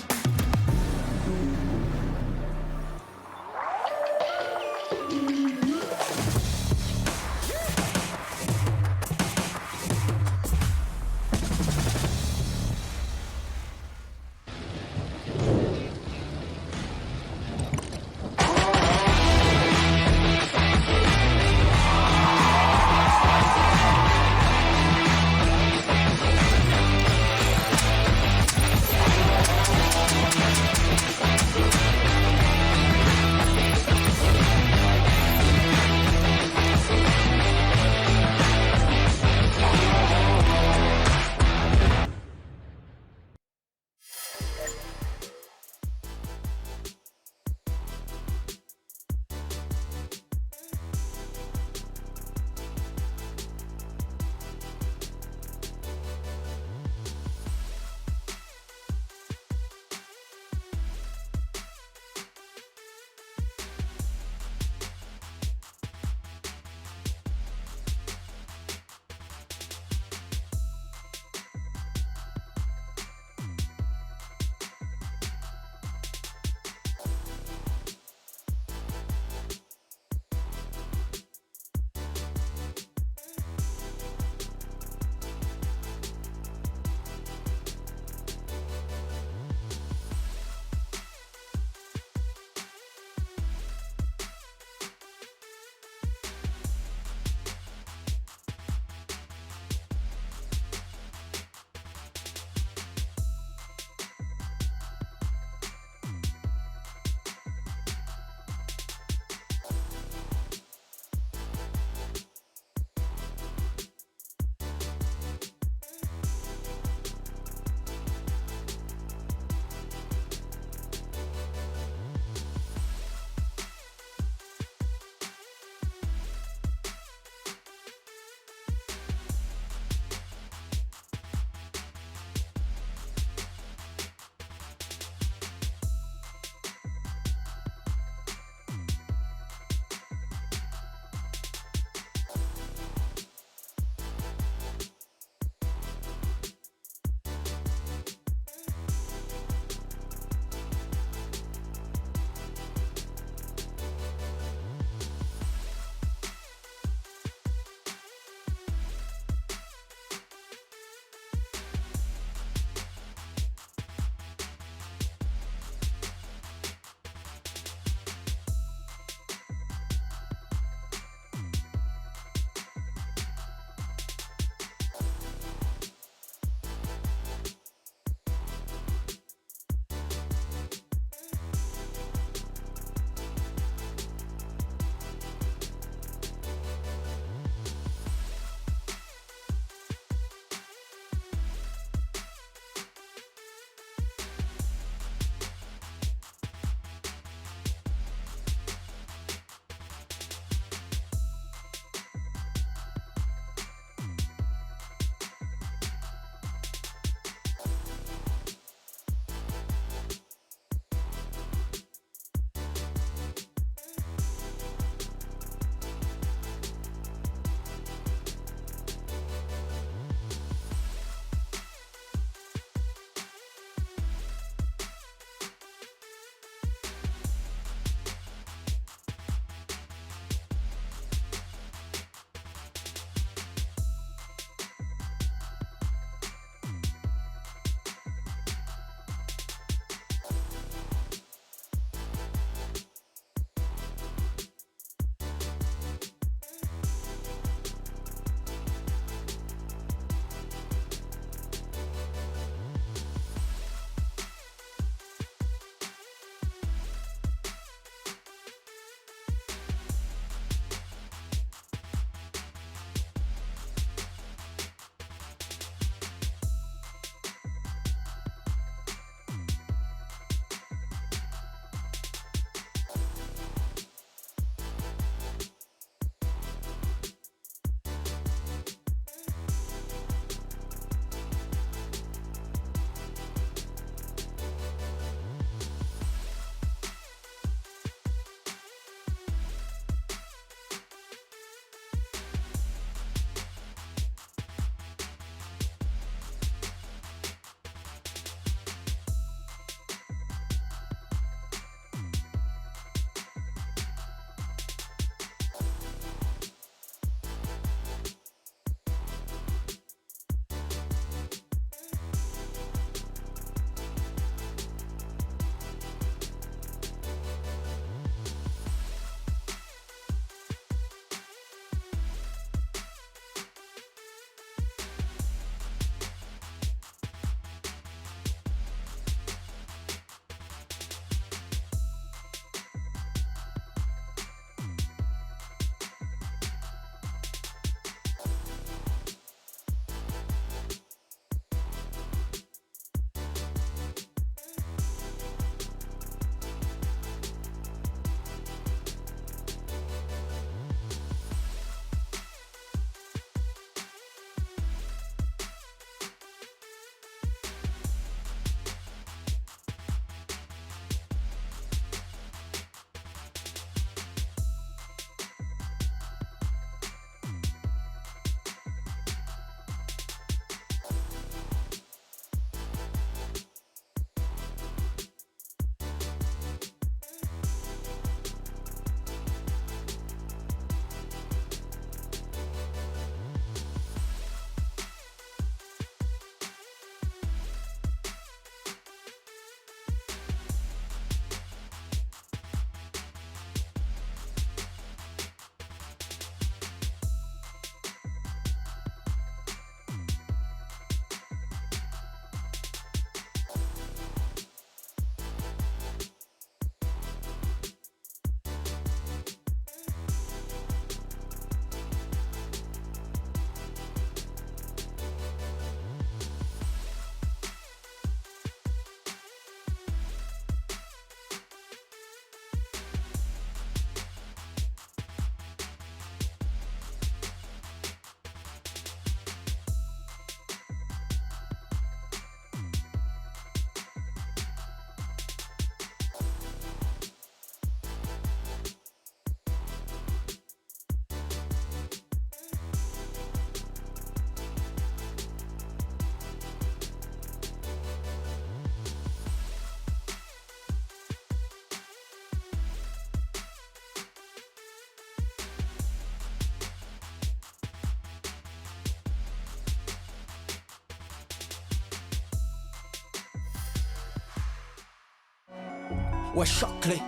ouais, choc-les.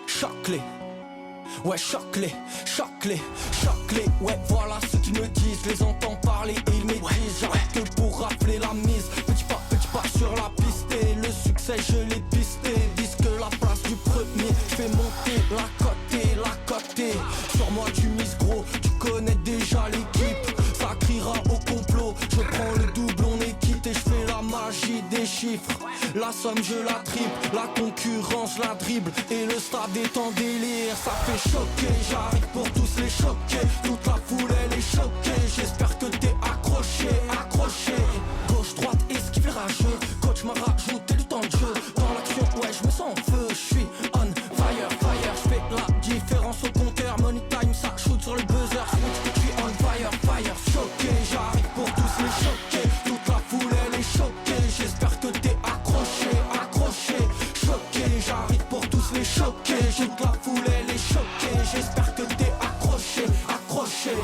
Choc-les. Ouais, choc-les, choc-les, choc-les. Ouais, voilà ce qu'ils me disent. Les entends parler et ils maîtrisent. J'arrête que pour rafler la mise. Petit pas sur la piste. Et le succès, je l'ai pisté. Disque la place du premier. Je fais monter la côté. Sur moi, tu mises gros. Tu connais déjà l'équipe. Ça criera au complot. Je prends le double, on est quitte. Et je fais la magie des chiffres. La somme, je la triple. La concurrence, la dribble. Et le stade est en délire. Ça fait choquer, j'arrive pour tous les choquer. Toute la foule elle est choquée. J'espère que t'es accroché. Gauche, droite, esquive les rageux. Coach m'a rajouté du temps de jeu. Dans l'action, ouais, je me sens en feu. Je suis on fire. Je fais la différence au compteur. Money time, ça shoot sur le buzzer. Je suis on fire. Choqué, j'arrive pour tous les choquer. Toute la foule elle est choquée. J'espère que t'es accroché. Choqué, j'arrive pour tous les choquer. Toute la foule elle est choquée. J'espère que t'es accroché.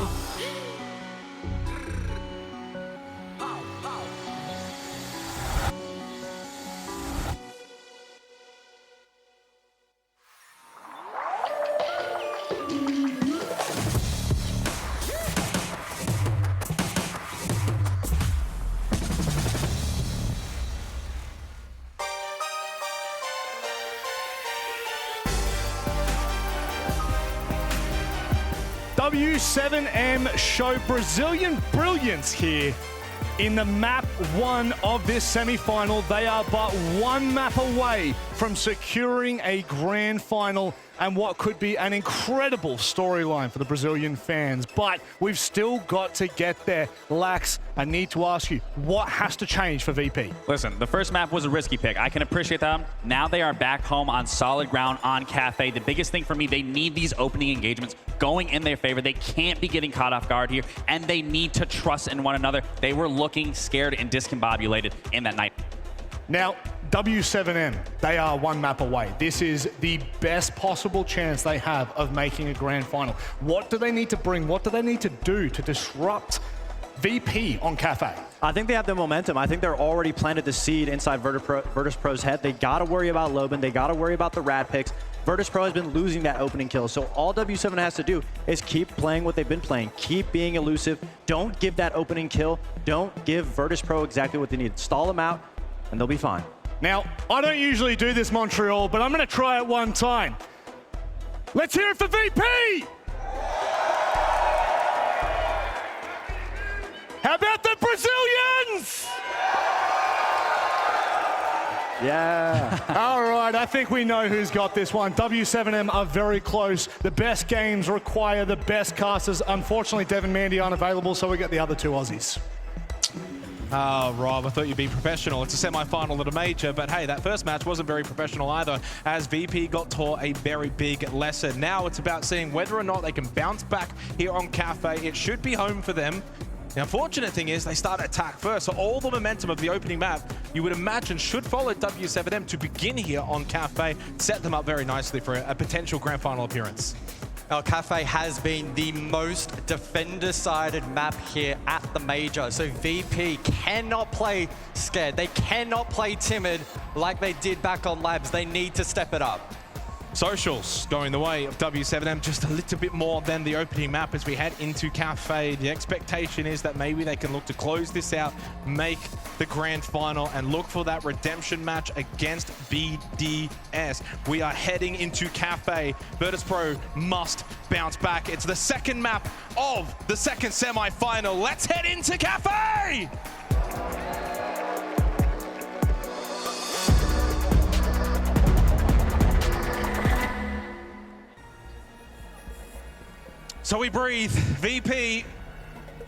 W7m show Brazilian brilliance here in the map 1 of this semi-final. They are but one map away from securing a grand final and what could be an incredible storyline for the Brazilian fans. But we've still got to get there. Lax, I need to ask you, what has to change for VP? Listen, the first map was a risky pick. I can appreciate that. Now they are back home on solid ground on Kafe. The biggest thing for me, they need these opening engagements going in their favor. They can't be getting caught off guard here, and they need to trust in one another. They were looking scared and discombobulated in that night. Now, W7m, they are one map away. This is the best possible chance they have of making a grand final. What do they need to bring? What do they need to do to disrupt VP on Kafe? I think they have the momentum. I think they're already planted the seed inside Virtus.pro's head. They got to worry about Loban. They got to worry about the rad picks. Virtus.pro has been losing that opening kill, so all W7 has to do is keep playing what they've been playing. Keep being elusive. Don't give that opening kill. Don't give Virtus.pro exactly what they need. Stall them out, and they'll be fine. Now, I don't usually do this, Montreal, but I'm going to try it one time. Let's hear it for VP! How about the Brazilians? Yeah. All right, I think we know who's got this one. W7m are very close. The best games require the best casters. Unfortunately, Devin Mandy aren't available, so we get the other two Aussies. Oh, Rob, I thought you'd be professional. It's a semi-final at a major, but hey, that first match wasn't very professional either, as VP got taught a very big lesson. Now it's about seeing whether or not they can bounce back here on Kafe. It should be home for them. The unfortunate thing is they start attack first, so all the momentum of the opening map, you would imagine, should follow W7m to begin here on Kafe, set them up very nicely for a potential grand final appearance. Now, Kafe has been the most defender-sided map here at the major, so VP cannot play scared. They cannot play timid like they did back on Labs. They need to step it up. Socials going the way of W7m just a little bit more than the opening map as we head into Kafe. The expectation is that maybe they can look to close this out, make the grand final, and look for that redemption match against BDS. We are heading into Kafe. Virtus.pro must bounce back. It's the second map of the second semi-final. Let's head into Kafe! So we breathe. VP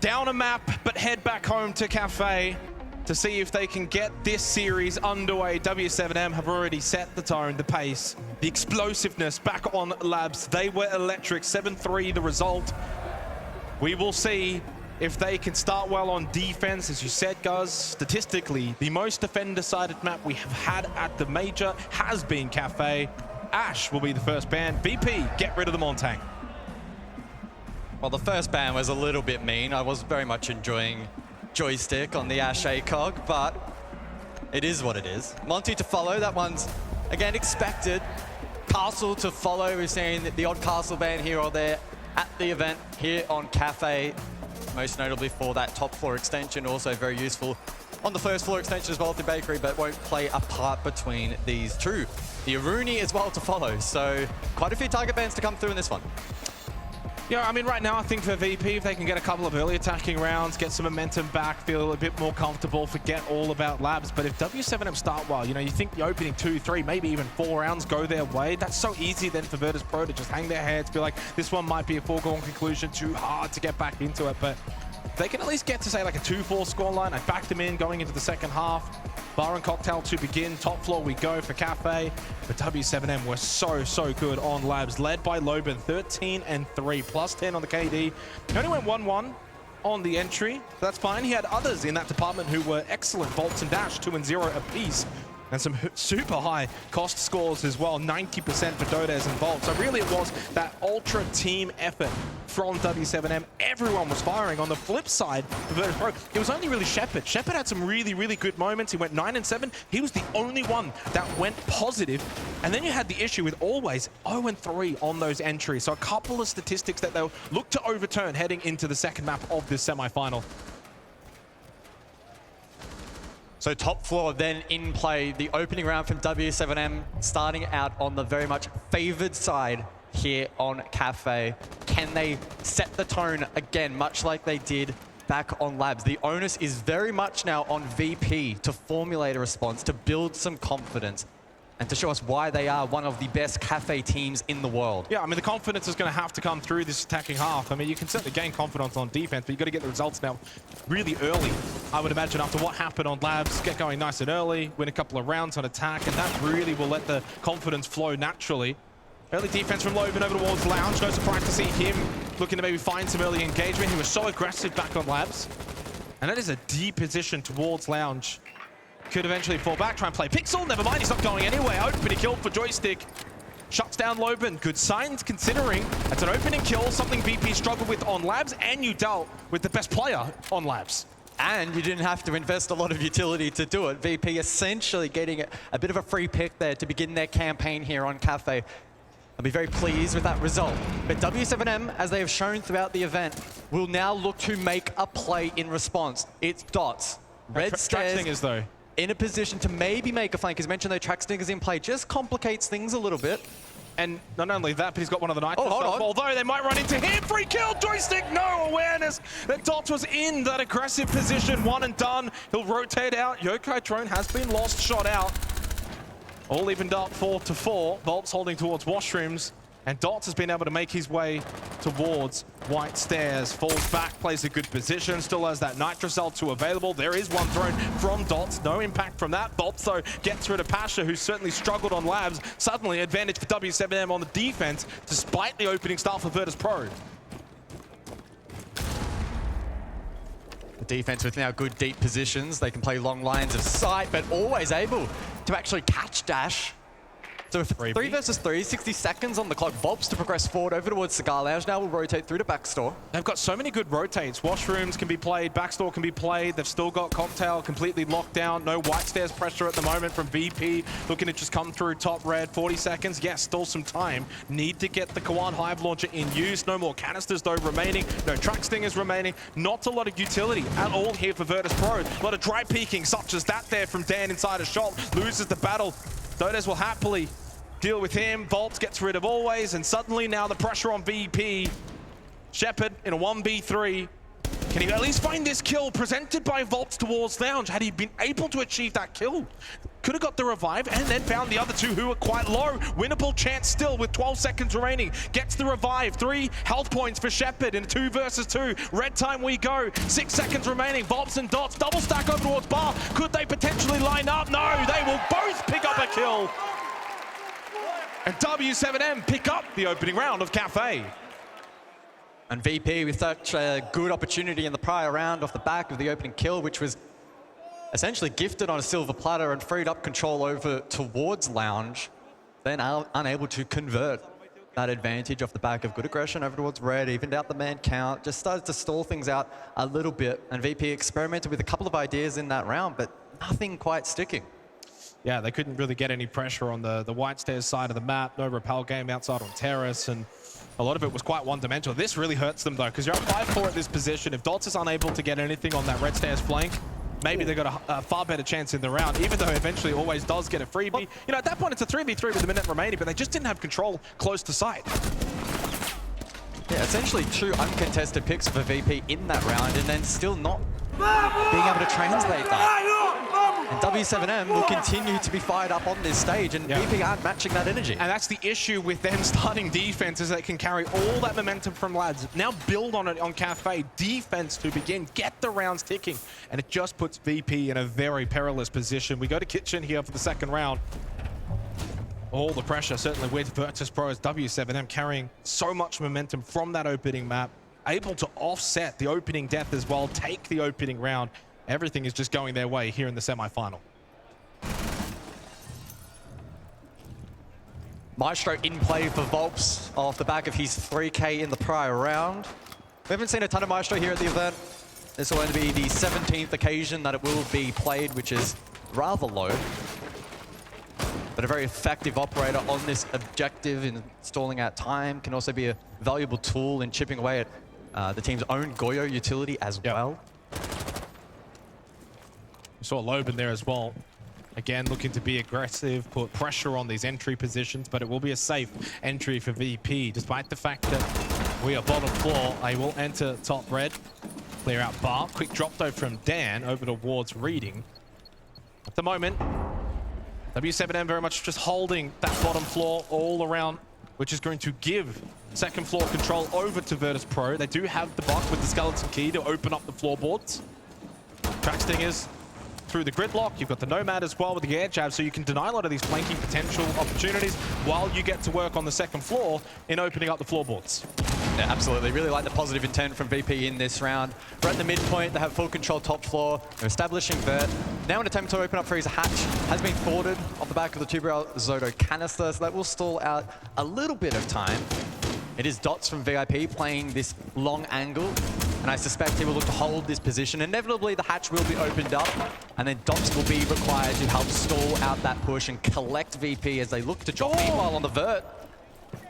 down a map, but head back home to Kafe to see if they can get this series underway. W7m have already set the tone, the pace, the explosiveness back on Labs. They were electric, 7-3 the result. We will see if they can start well on defense. As you said, Guz, statistically, the most defender-sided map we have had at the major has been Kafe. Ash will be the first ban. VP, get rid of the Montang. Well, the first ban was a little bit mean. I was very much enjoying joystick on the Ash ACOG, but it is what it is. Monty to follow, that one's again, expected. Castle to follow. We've seen the odd Castle ban here or there at the event here on Kafe, most notably for that top floor extension, also very useful on the first floor extension as well through Bakery, but won't play a part between these two. The Aruni as well to follow, so quite a few target bans to come through in this one. Yeah, I mean, right now, I think for VP, if they can get a couple of early attacking rounds, get some momentum back, feel a bit more comfortable, forget all about labs. But if w7m start well, you know, you think the opening 2, 3, maybe even 4 rounds go their way, that's so easy then for Virtus.pro to just hang their heads, be like, this one might be a foregone conclusion, too hard to get back into it. But they can at least get to, say, like a 2-4 scoreline. I backed them in going into the second half. Bar and cocktail to begin. Top floor we go for Kafe. But w7m were so good on labs, led by Loban, 13-3, +10 on the KD. He only went 1-1 on the entry. That's fine. He had others in that department who were excellent. Volts and Dash, 2-0 apiece. And some super high cost scores as well, 90% for Dodes and Volt. So really it was that ultra team effort from w7m. Everyone was firing. On the flip side for Virtus.pro, it was only really Shepard. Shepard had some really good moments. He went 9-7. He was the only one that went positive. And then you had the issue with always 0-3 on those entries. So a couple of statistics that they'll look to overturn heading into the second map of this semi-final. So top floor then in play, the opening round from w7m, starting out on the very much favored side here on Kafe. Can they set the tone again, much like they did back on labs? The onus is very much now on VP to formulate a response, to build some confidence, and to show us why they are one of the best Kafe teams in the world. Yeah, I mean, the confidence is going to have to come through this attacking half. I mean, you can certainly gain confidence on defense, but you've got to get the results now really early. I would imagine after what happened on labs, get going nice and early, win a couple of rounds on attack, and that really will let the confidence flow naturally. Early defense from Loban over towards Lounge. No surprise to see him looking to maybe find some early engagement. He was so aggressive back on labs. And that is a deep position towards Lounge. Could eventually fall back, try and play Pixel. Never mind, he's not going anywhere. Opening kill for Joystick. Shuts down Loban. Good signs considering it's an opening kill, something VP struggled with on labs, and you dealt with the best player on labs. And you didn't have to invest a lot of utility to do it. VP essentially getting a bit of a free pick there to begin their campaign here on Kafe. I'll be very pleased with that result. But w7m, as they have shown throughout the event, will now look to make a play in response. It's Dots. Red Stairs though in a position to maybe make a flank. As mentioned, though, Track Stingers in play just complicates things a little bit. And not only that, but he's got one of the Nitro. Oh, hold on. Although they might run into him. Free kill, Joystick, no awareness that Dots was in that aggressive position. One and done. He'll rotate out. Yokai Drone has been lost, shot out. All evened up 4-4. Volt's holding towards washrooms. And Dots has been able to make his way towards White Stairs. Falls back, plays a good position, still has that Nitro Cell 2 available. There is one thrown from Dots, no impact from that. Volts, though, gets rid of Pasha, who certainly struggled on labs. Suddenly, advantage for w7m on the defense, despite the opening start for Virtus.pro. The defense with now good deep positions. They can play long lines of sight, but always able to actually catch Dash. So 3 versus 3, 60 seconds on the clock. Volps to progress forward over towards Cigar Lounge. Now will rotate through to Backstore. They've got so many good rotates. Washrooms can be played, Backstore can be played. They've still got Cocktail completely locked down. No White Stairs pressure at the moment from VP. Looking to just come through top red. 40 seconds. Yes, still some time. Need to get the Kawan Hive Launcher in use. No more canisters though remaining. No Track Stingers remaining. Not a lot of utility at all here for Virtus.pro. A lot of dry peeking such as that there from Dan inside a shot. Loses the battle. Dodes will happily deal with him. Volts gets rid of always, and suddenly now the pressure on VP. Shepard in a 1v3. Can he at least find this kill presented by Volts towards Lounge? Had he been able to achieve that kill, could have got the revive and then found the other two who were quite low. Winnable chance still with 12 seconds remaining. Gets the revive. 3 health points for Shepard in a 2 versus 2. Red time we go. 6 seconds remaining. Volts and Dots double stack over towards Bar. Could they potentially line up? No, they will both pick up a kill. And w7m pick up the opening round of Kafe. And VP with such a good opportunity in the prior round off the back of the opening kill, which was essentially gifted on a silver platter and freed up control over towards Lounge, then unable to convert that advantage off the back of good aggression over towards red, evened out the man count, just started to stall things out a little bit. And VP experimented with a couple of ideas in that round, but nothing quite sticking. yeah, they couldn't really get any pressure on the white stairs side of the map. No rappel game outside on terrace, and a lot of it was quite one-dimensional. This really hurts them, though, because you're at 5-4 at this position. If Dots is unable to get anything on that red stairs flank, maybe they've got a far better chance in the round, even though eventually always does get a freebie. You know, at that point, it's a 3v3 with a minute remaining, but they just didn't have control close to sight. Yeah, essentially 2 uncontested picks for VP in that round, and then still not being able to translate that. And w7m will continue to be fired up on this stage, and VP aren't matching that energy. And that's the issue with them starting defense, is they can carry all that momentum from lads, now build on it on Kafe, defense to begin, get the rounds ticking, and it just puts VP in a very perilous position. We go to Kitchen here for the second round. All the pressure, certainly with Virtus.pro, as w7m carrying so much momentum from that opening map, able to offset the opening death as well, take the opening round. Everything is just going their way here in the semi-final. Maestro in play for Volps off the back of his 3K in the prior round. We haven't seen a ton of Maestro here at the event. This will only be the 17th occasion that it will be played, which is rather low. But a very effective operator on this objective in stalling out time. Can also be a valuable tool in chipping away at the team's own Goyo utility as well. We saw Loban there as well. Again, looking to be aggressive, put pressure on these entry positions, but it will be a safe entry for VP, despite the fact that we are bottom floor. They will enter top red, clear out bar. Quick drop though from Dan over towards Reading. At the moment, w7m very much just holding that bottom floor all around, which is going to give second floor control over to Virtus.pro. They do have the buck with the skeleton key to open up the floorboards. Track Stingers through the gridlock. You've got the Nomad as well with the air jab, so you can deny a lot of these flanking potential opportunities while you get to work on the second floor in opening up the floorboards. Yeah, absolutely. Really like the positive intent from VP in this round. We're at the midpoint. They have full control top floor. They're establishing Vert. Now an attempt to open up Freezer hatch has been thwarted off the back of the Tuberel Zoto canister, so that will stall out a little bit of time. It is Dots from VIP playing this long angle, and I suspect he will look to hold this position. Inevitably, the hatch will be opened up, and then Dots will be required to help stall out that push and collect VP as they look to drop. Meanwhile, on the Vert,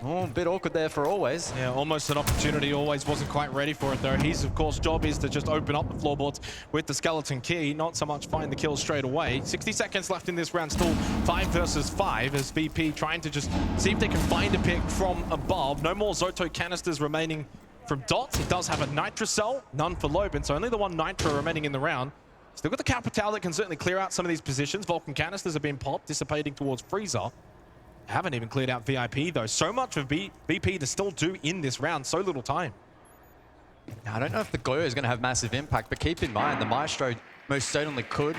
a bit awkward there for Always. Yeah, almost an opportunity. Always wasn't quite ready for it, though. His, of course, job is to just open up the floorboards with the skeleton key, not so much find the kill straight away. 60 seconds left in this round, still 5 versus 5, as VP trying to just see if they can find a pick from above. No more Zoto canisters remaining from Dots. He does have a Nitro cell, none for Loban, so only the one Nitro remaining in the round. Still got the Capital that can certainly clear out some of these positions. Vulcan canisters have been popped, dissipating towards Freezer. Haven't even cleared out VIP, though. So much for VP to still do in this round, so little time. Now, I don't know if the Goyo is going to have massive impact, but keep in mind, the Maestro most certainly could.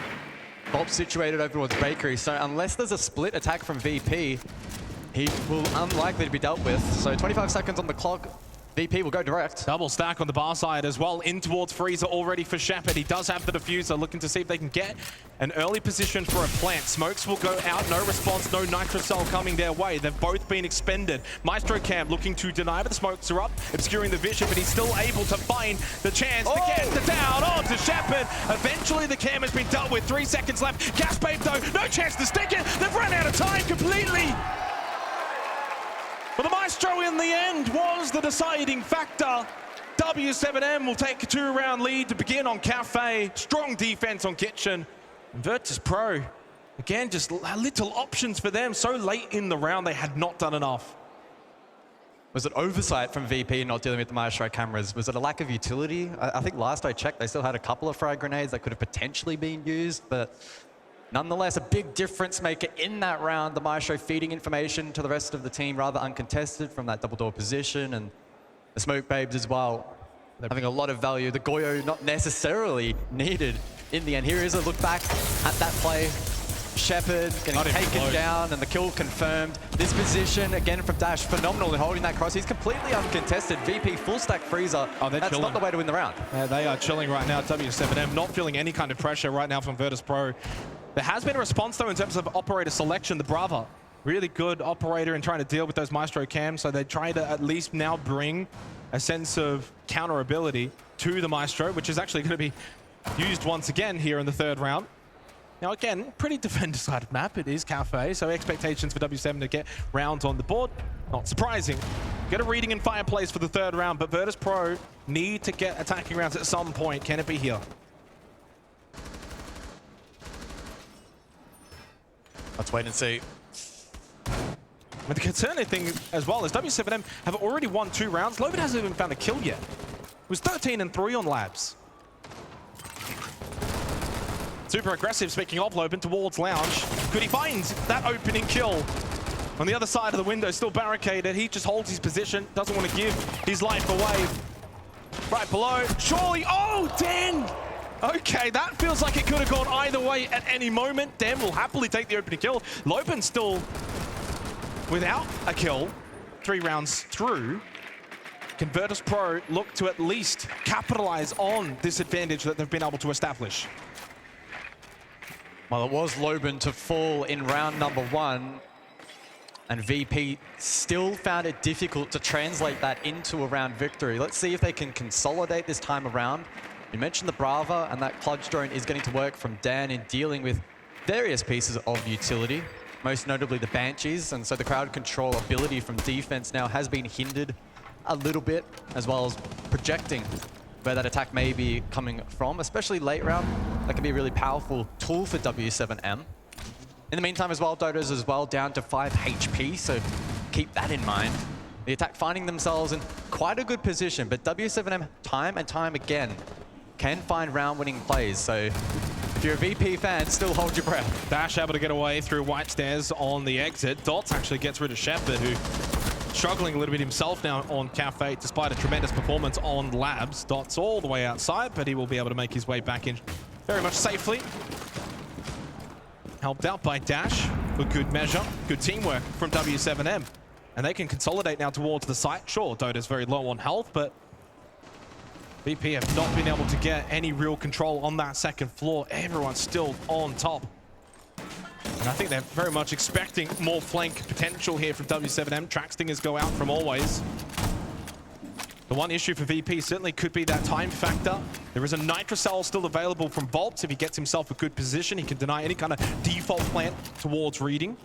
Bob situated over towards Bakery, so unless there's a split attack from VP, he will unlikely to be dealt with. So 25 seconds on the clock. VP will go direct. Double stack on the bar side as well, in towards Freezer already for Shepard. He does have the diffuser, looking to see if they can get an early position for a plant. Smokes will go out, no response, no Nitro cell coming their way. They've both been expended. Maestro Cam looking to deny, but the smokes are up, obscuring the vision, but he's still able to find the chance to get the down onto Shepard. Eventually the Cam has been dealt with, 3 seconds left. Gas Babe though, no chance to stick it. They've run out of time completely. But the Maestro in the end was the deciding factor. w7m will take a 2-round lead to begin on Kafe. Strong defense on Kitchen. And Virtus.pro, again, just little options for them. So late in the round, they had not done enough. Was it oversight from VP not dealing with the Maestro cameras? Was it a lack of utility? I think last I checked, they still had a couple of frag grenades that could have potentially been used, but nonetheless, a big difference maker in that round. The Maestro feeding information to the rest of the team rather uncontested from that double door position, and the Smoke Babes as well, having a lot of value. The Goyo not necessarily needed in the end. Here is a look back at that play. Shepard getting taken down and the kill confirmed. This position, again from Dash, phenomenal in holding that cross. He's completely uncontested. VP full stack Freezer. That's chilling. Not the way to win the round. Yeah, they are chilling right now. w7m not feeling any kind of pressure right now from Virtus.pro. There has been a response, though, in terms of operator selection. The Brava, really good operator in trying to deal with those Maestro cams, so they try to at least now bring a sense of counter ability to the Maestro, which is actually going to be used once again here in the third round. Now again, pretty defender-sided map. It is Kafe, so expectations for w7m to get rounds on the board. Not surprising. Get a reading in Fireplace for the third round, but Virtus.pro need to get attacking rounds at some point. Can it be here? Let's wait and see. But the concerning thing as well is w7m have already won 2 rounds. w7m hasn't even found a kill yet. It was 13-3 on Labs. Super aggressive, speaking of w7m, towards Lounge. Could he find that opening kill? On the other side of the window, still barricaded. He just holds his position, doesn't want to give his life away. Right below, surely, oh, Dan! Okay, that feels like it could have gone either way at any moment. Dan will happily take the opening kill. w7m still without a kill, 3 rounds through. Can Virtus.pro look to at least capitalize on this advantage that they've been able to establish? Well, it was w7m to fall in round number 1, and VP still found it difficult to translate that into a round victory. Let's see if they can consolidate this time around. You mentioned the Brava, and that clutch drone is getting to work from Dan in dealing with various pieces of utility, most notably the Banshees, and so the crowd control ability from defense now has been hindered a little bit, as well as projecting where that attack may be coming from, especially late round. That can be a really powerful tool for w7m. In the meantime as well, Dota's as well down to 5 HP, so keep that in mind. The attack finding themselves in quite a good position, but w7m time and time again can find round-winning plays, so if you're a VP fan, still hold your breath. Dash able to get away through white stairs on the exit. Dots actually gets rid of Shepard, who struggling a little bit himself now on Kafe, despite a tremendous performance on Labs. Dots all the way outside, but he will be able to make his way back in very much safely. Helped out by Dash for good measure. Good teamwork from w7m. And they can consolidate now towards the site. Sure, Dota's very low on health, but VP have not been able to get any real control on that second floor. Everyone's still on top. And I think they're very much expecting more flank potential here from w7m. Trackstingers go out from always. The one issue for VP certainly could be that time factor. There is a Nitrocell still available from Volts. If he gets himself a good position, he can deny any kind of default plant towards reading.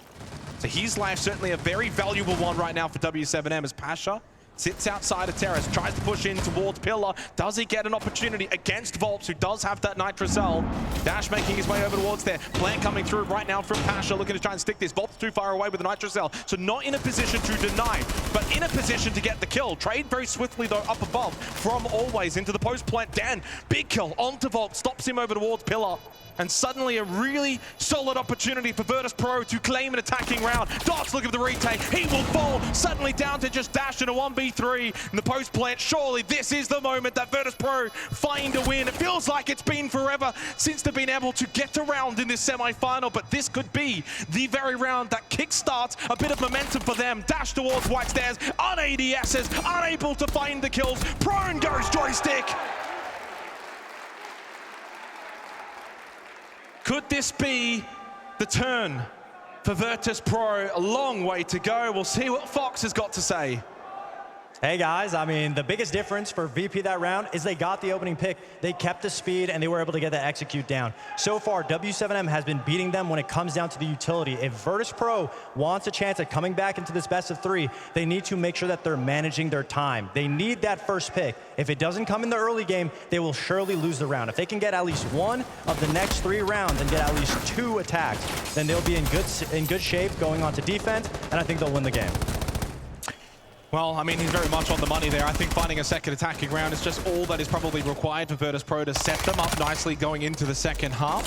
So his life certainly a very valuable one right now for w7m as Pasha sits outside of Terrace, tries to push in towards Pillar. Does he get an opportunity against Volts, who does have that Nitrocell? Dash making his way over towards there. Plan coming through right now from Pasha, looking to try and stick this. Volts too far away with the Nitrocell, so not in a position to deny, but in a position to get the kill. Trade very swiftly though up above from Always into the post plant. Dan, big kill onto Volts, stops him over towards Pillar. And suddenly a really solid opportunity for Virtus.pro to claim an attacking round. Dots looking for the retake. He will fall. Suddenly down to just Dash in a 1v3 in the post plant. Surely this is the moment that Virtus.pro find a win. It feels like it's been forever since they've been able to get around in this semi-final, but this could be the very round that kickstarts a bit of momentum for them. Dash towards white stairs. Un-ADSs, unable to find the kills. Prone goes Joystick. Could this be the turn for Virtus.pro? A long way to go. We'll see what Fox has got to say. Hey guys, I mean, the biggest difference for VP that round is they got the opening pick, they kept the speed, and they were able to get the execute down. So far, w7m has been beating them when it comes down to the utility. If Virtus.pro wants a chance at coming back into this best of 3, they need to make sure that they're managing their time. They need that first pick. If it doesn't come in the early game, they will surely lose the round. If they can get at least 1 of the next 3 rounds and get at least 2 attacks, then they'll be in good shape going on to defense, and I think they'll win the game. Well, I mean, he's very much on the money there. I think finding a second attacking round is just all that is probably required for Virtus.pro to set them up nicely going into the second half.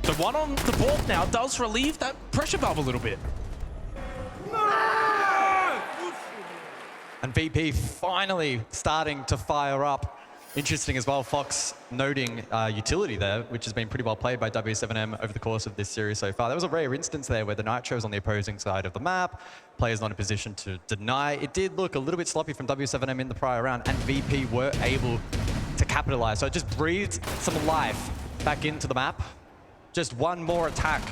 So 1 on the board now does relieve that pressure valve a little bit. And VP finally starting to fire up. Interesting as well, Fox noting utility there, which has been pretty well played by w7m over the course of this series so far. There was a rare instance there where the Nitro was on the opposing side of the map. Players not in a position to deny. It did look a little bit sloppy from w7m in the prior round, and VP were able to capitalize. So it just breathed some life back into the map. Just one more attack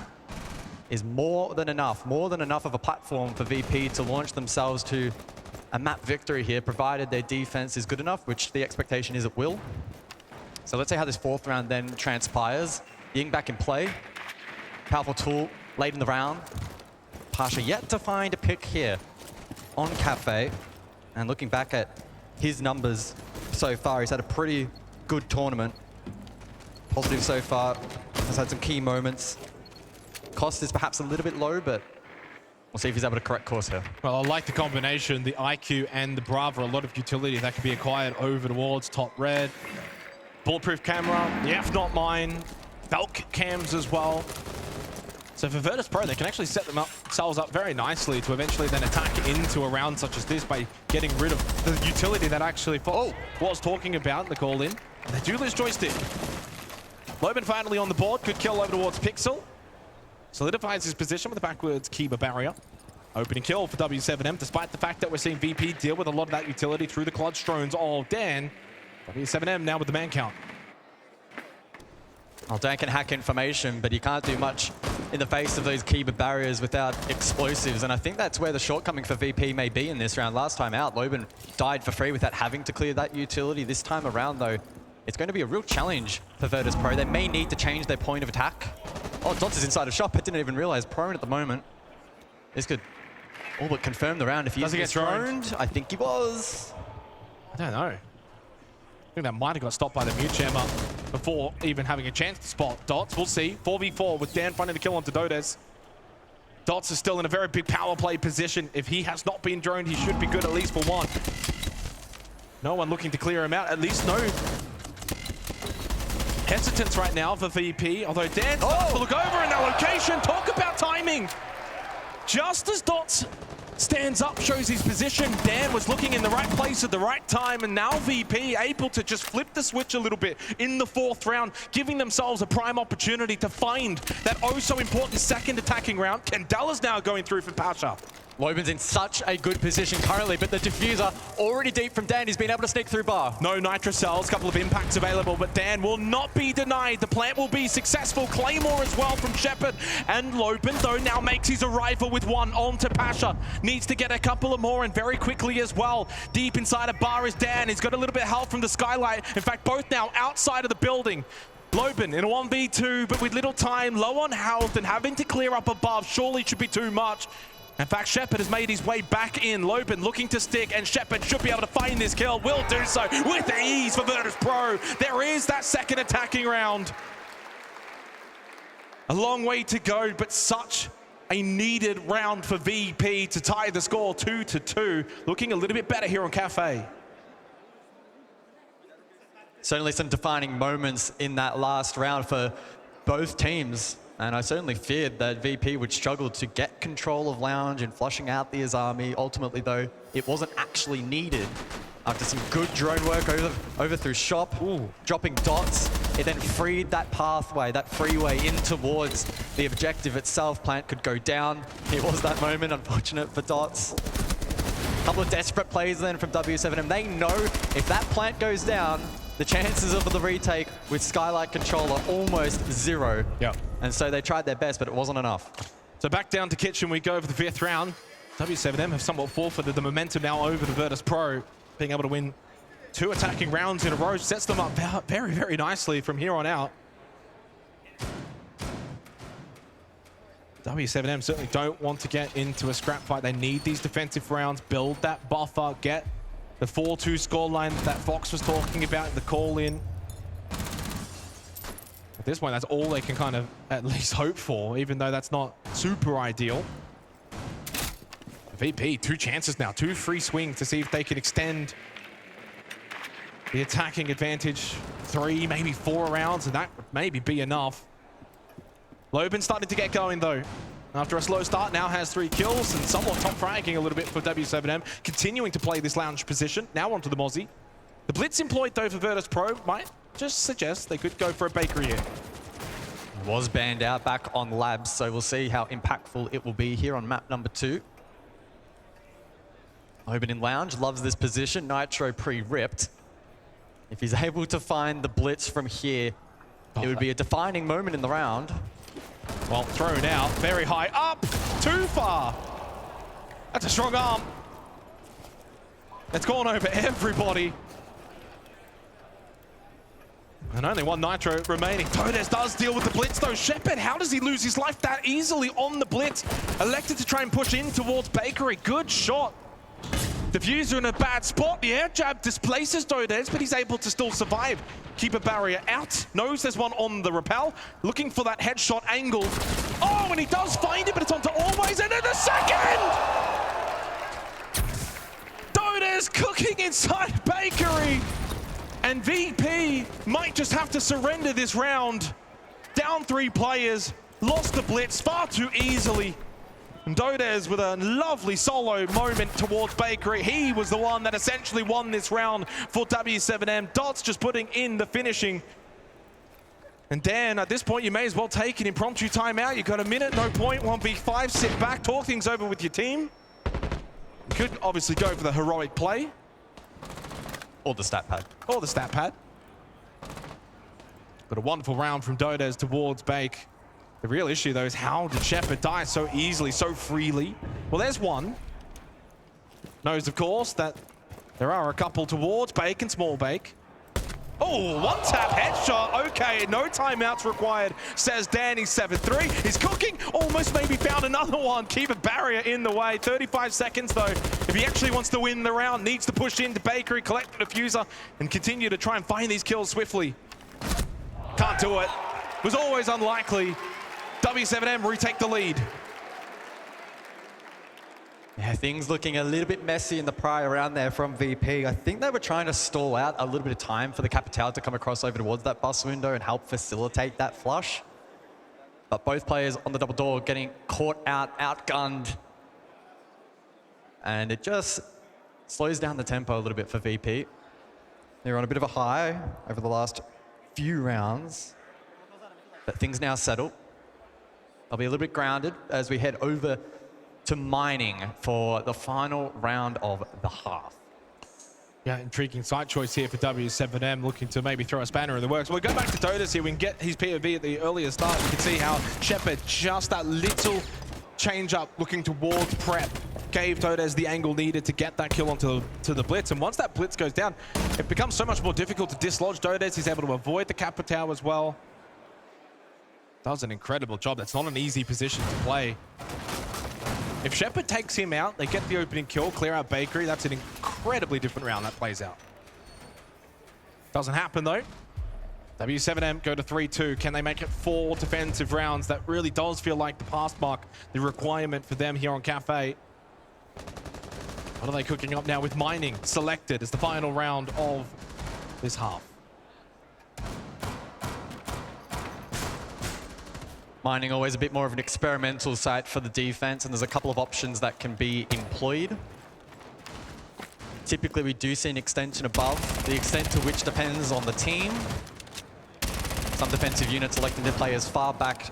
is more than enough of a platform for VP to launch themselves to a map victory here, provided their defense is good enough, which the expectation is it will. So let's see how this 4th round then transpires. Ying back in play. powerful tool late in the round. Pasha yet to find a pick here on Kafe. And looking back at his numbers so far, he's had a pretty good tournament. Positive so far, has had some key moments. Cost is perhaps a little bit low, but we'll see if he's able to correct course here. Well, I like the combination, the IQ and the Brava, a lot of utility that can be acquired over towards top red. Bulletproof camera, the F not mine, Valk cams as well. So for Virtus.pro, they can actually set themselves up very nicely to eventually then attack into a round such as this by getting rid of the utility that actually Fox was talking about in the call in. And they do lose joystick. Loban finally on the board, good kill over towards Pixel. Solidifies his position with the backwards Kiba barrier. Opening kill for w7m, despite the fact that we're seeing VP deal with a lot of that utility through the Clutch drones of Dan. w7m now with the man count. Well, Dan can hack information, but he can't do much in the face of those Kiba barriers without explosives. And I think that's where the shortcoming for VP may be in this round. Last time out, Loban died for free without having to clear that utility. This time around, though, it's going to be a real challenge for Virtus.pro. They may need to change their point of attack. Oh, Dots is inside of shop. I didn't even realize. Prone at the moment. This could all but confirm the round if he is droned. I think he was. I don't know. I think that might have got stopped by the mute jammer before even having a chance to spot Dots. We'll see. 4v4 with Dan finding the kill onto Dodes. Dots is still in a very big power play position. If he has not been droned, he should be good at least for one. No one looking to clear him out. At least no hesitance right now for VP. Although Dan starts to look over in that location. Talk about timing. Just as Dots stands up, shows his position, Dan was looking in the right place at the right time, and now VP able to just flip the switch a little bit in the 4th round, giving themselves a prime opportunity to find that oh-so-important second attacking round. Kendala's now going through for Pasha. Loban's in such a good position currently, but the diffuser already deep from Dan. He's been able to sneak through bar. No nitro cells, couple of impacts available, but Dan will not be denied. The plant will be successful. Claymore as well from Shepard. And Loban, though, now makes his arrival with one onto Pasha. Needs to get a couple of more and very quickly as well. Deep inside a bar is Dan. He's got a little bit of help from the skylight. In fact, both now outside of the building. Loban in a 1v2, but with little time, low on health, and having to clear up above surely should be too much. In fact, Shepard has made his way back in. Loban looking to stick, and Shepard should be able to find this kill. Will do so with ease for Virtus.pro. There is that second attacking round. A long way to go, but such a needed round for VP to tie the score 2-2. Looking a little bit better here on Kafe. Certainly some defining moments in that last round for both teams. And I certainly feared that VP would struggle to get control of Lounge and flushing out the Azami. Ultimately, though, it wasn't actually needed. After some good drone work over through shop, dropping Dots, it then freed that pathway, that freeway in towards the objective itself. Plant could go down. It was that moment, unfortunate for Dots. Couple of desperate plays then from w7m. They know if that plant goes down, the chances of the retake with Skylight control are almost zero. Yep. And so they tried their best, but it wasn't enough. So back down to kitchen we go for the 5th round. w7m have somewhat forfeited the momentum now over the Virtus.pro. Being able to win 2 attacking rounds in a row sets them up very, very nicely from here on out. w7m certainly don't want to get into a scrap fight. They need these defensive rounds, build that buffer, get the 4-2 scoreline that Fox was talking about in the call-in. At this point, that's all they can kind of at least hope for, even though that's not super ideal. VP, 2 chances now, 2 free swings to see if they can extend the attacking advantage. 3, maybe 4 rounds, and that would maybe be enough. Loban starting to get going, though. After a slow start, now has 3 kills and somewhat top fragging a little bit for w7m, continuing to play this lounge position. Now onto the Mozzie. The blitz employed, though, for Virtus.pro might just suggest they could go for a bakery here. Was banned out back on labs, so we'll see how impactful it will be here on map number 2. Loban in lounge, loves this position. Nitro pre-ripped. If he's able to find the blitz from here, it would be a defining moment in the round. Well, thrown out, very high up, too far. That's a strong arm. It's gone over everybody. And only one nitro remaining. Todes does deal with the blitz though. Shepard, how does he lose his life that easily on the blitz? Elected to try and push in towards Bakery. Good shot. Diffuser in a bad spot. The air jab displaces Todes, but he's able to still survive. Keep a barrier out. Knows there's one on the rappel. Looking for that headshot angle. Oh, and he does find it, but it's onto Always. And then the second! Todes cooking inside Bakery. And VP might just have to surrender this round. Down 3 players, lost the blitz far too easily. And Todes with a lovely solo moment towards Bakery. He was the one that essentially won this round for W7M. Dots just putting in the finishing. And Dan, at this point, you may as well take an impromptu timeout. You've got a minute, no point, 1v5, sit back, talk things over with your team. You could obviously go for the heroic play. Or the stat pad. Or the stat pad. But a wonderful round from Todes towards Bake. The real issue, though, is how did Shepard die so easily, so freely? Well, there's one. Knows, of course, that there are a couple towards Bake and Small Bake. Oh, one-tap headshot. Okay, no timeouts required, says Danny 7-3. He's cooking. Almost maybe found another one. Keep a barrier in the way. 35 seconds, though. If he actually wants to win the round, needs to push into Bakery, collect the diffuser, and continue to try and find these kills swiftly. Can't do it. Was always unlikely. W7M retake the lead. Yeah, things looking a little bit messy in the prior round there from VP. I think they were trying to stall out a little bit of time for the Capital to come across over towards that bus window and help facilitate that flush. But both players on the double door getting caught out, outgunned. And it just slows down the tempo a little bit for VP. They're on a bit of a high over the last few rounds. But things now settle. They'll be a little bit grounded as we head over to mining for the final round of the half. Yeah, intriguing site choice here for W7M, looking to maybe throw a spanner in the works. We'll go back to Todes here. We can get his POV at the earlier start. You can see how Shepard, just that little change up, looking towards prep, gave Todes the angle needed to get that kill onto the blitz. And once that blitz goes down, it becomes so much more difficult to dislodge Todes. He's able to avoid the Capital as well. Does an incredible job. That's not an easy position to play. If Shepard takes him out, they get the opening kill, clear out Bakery. That's an incredibly different round that plays out. Doesn't happen though. W7M go to 3-2. Can they make it 4 defensive rounds? That really does feel like the past mark, the requirement for them here on Kafe. What are they cooking up now with mining selected as the final round of this half? Mining always a bit more of an experimental site for the defense, and there's a couple of options that can be employed. Typically, we do see an extension above, the extent to which depends on the team. Some defensive units electing to play as far back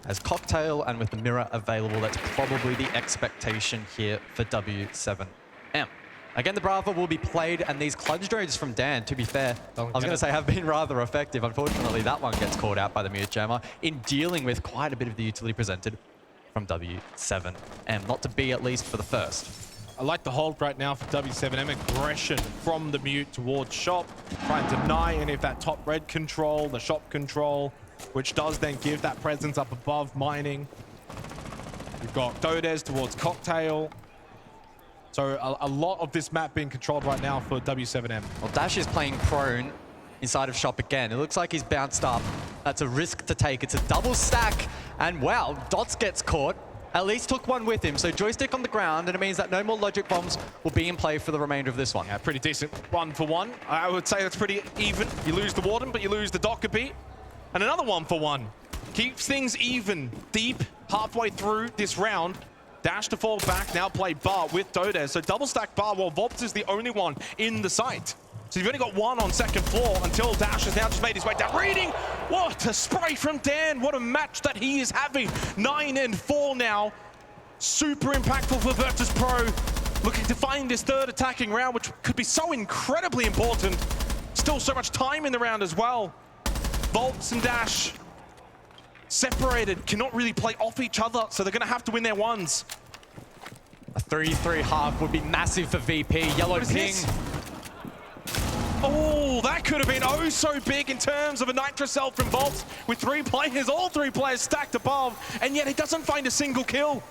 as Cocktail, and with the mirror available, that's probably the expectation here for W7M. Again, the Bravo will be played, and these clutch drones from Dan, to be fair, I was going to say have been rather effective. Unfortunately, that one gets called out by the mute jammer in dealing with quite a bit of the utility presented from W7M. Not to be, at least for the first. I like the hold right now for W7M. Aggression from the mute towards shop. Trying to deny any of that top red control, the shop control, which does then give that presence up above mining. We've got Todes towards Cocktail. So a lot of this map being controlled right now for W7M. Well, Dash is playing prone inside of shop again. It looks like he's bounced up. That's a risk to take. It's a double stack. And wow, Dots gets caught. At least took one with him. So joystick on the ground, and it means that no more logic bombs will be in play for the remainder of this one. Yeah, pretty decent 1-for-1. I would say that's pretty even. You lose the Warden, but you lose the Dockerbee. And another 1-for-1. Keeps things even. Deep, halfway through this round. Dash to fall back, now play Bar with Todes. So double stack Bar while Volps is the only one in the site. So you've only got one on second floor until Dash has now just made his way down. Reading, what a spray from Dan. What a match that he is having. 9-4 now. Super impactful for Virtus.pro. Looking to find this third attacking round, which could be so incredibly important. Still so much time in the round as well. Volps and Dash separated, cannot really play off each other, so they're going to have to win their ones. A 3-3 half would be massive for VP. Yellow ping. Oh, that could have been oh so big in terms of a Nitro cell from Volps with 3 players, all 3 players stacked above, and yet he doesn't find a single kill.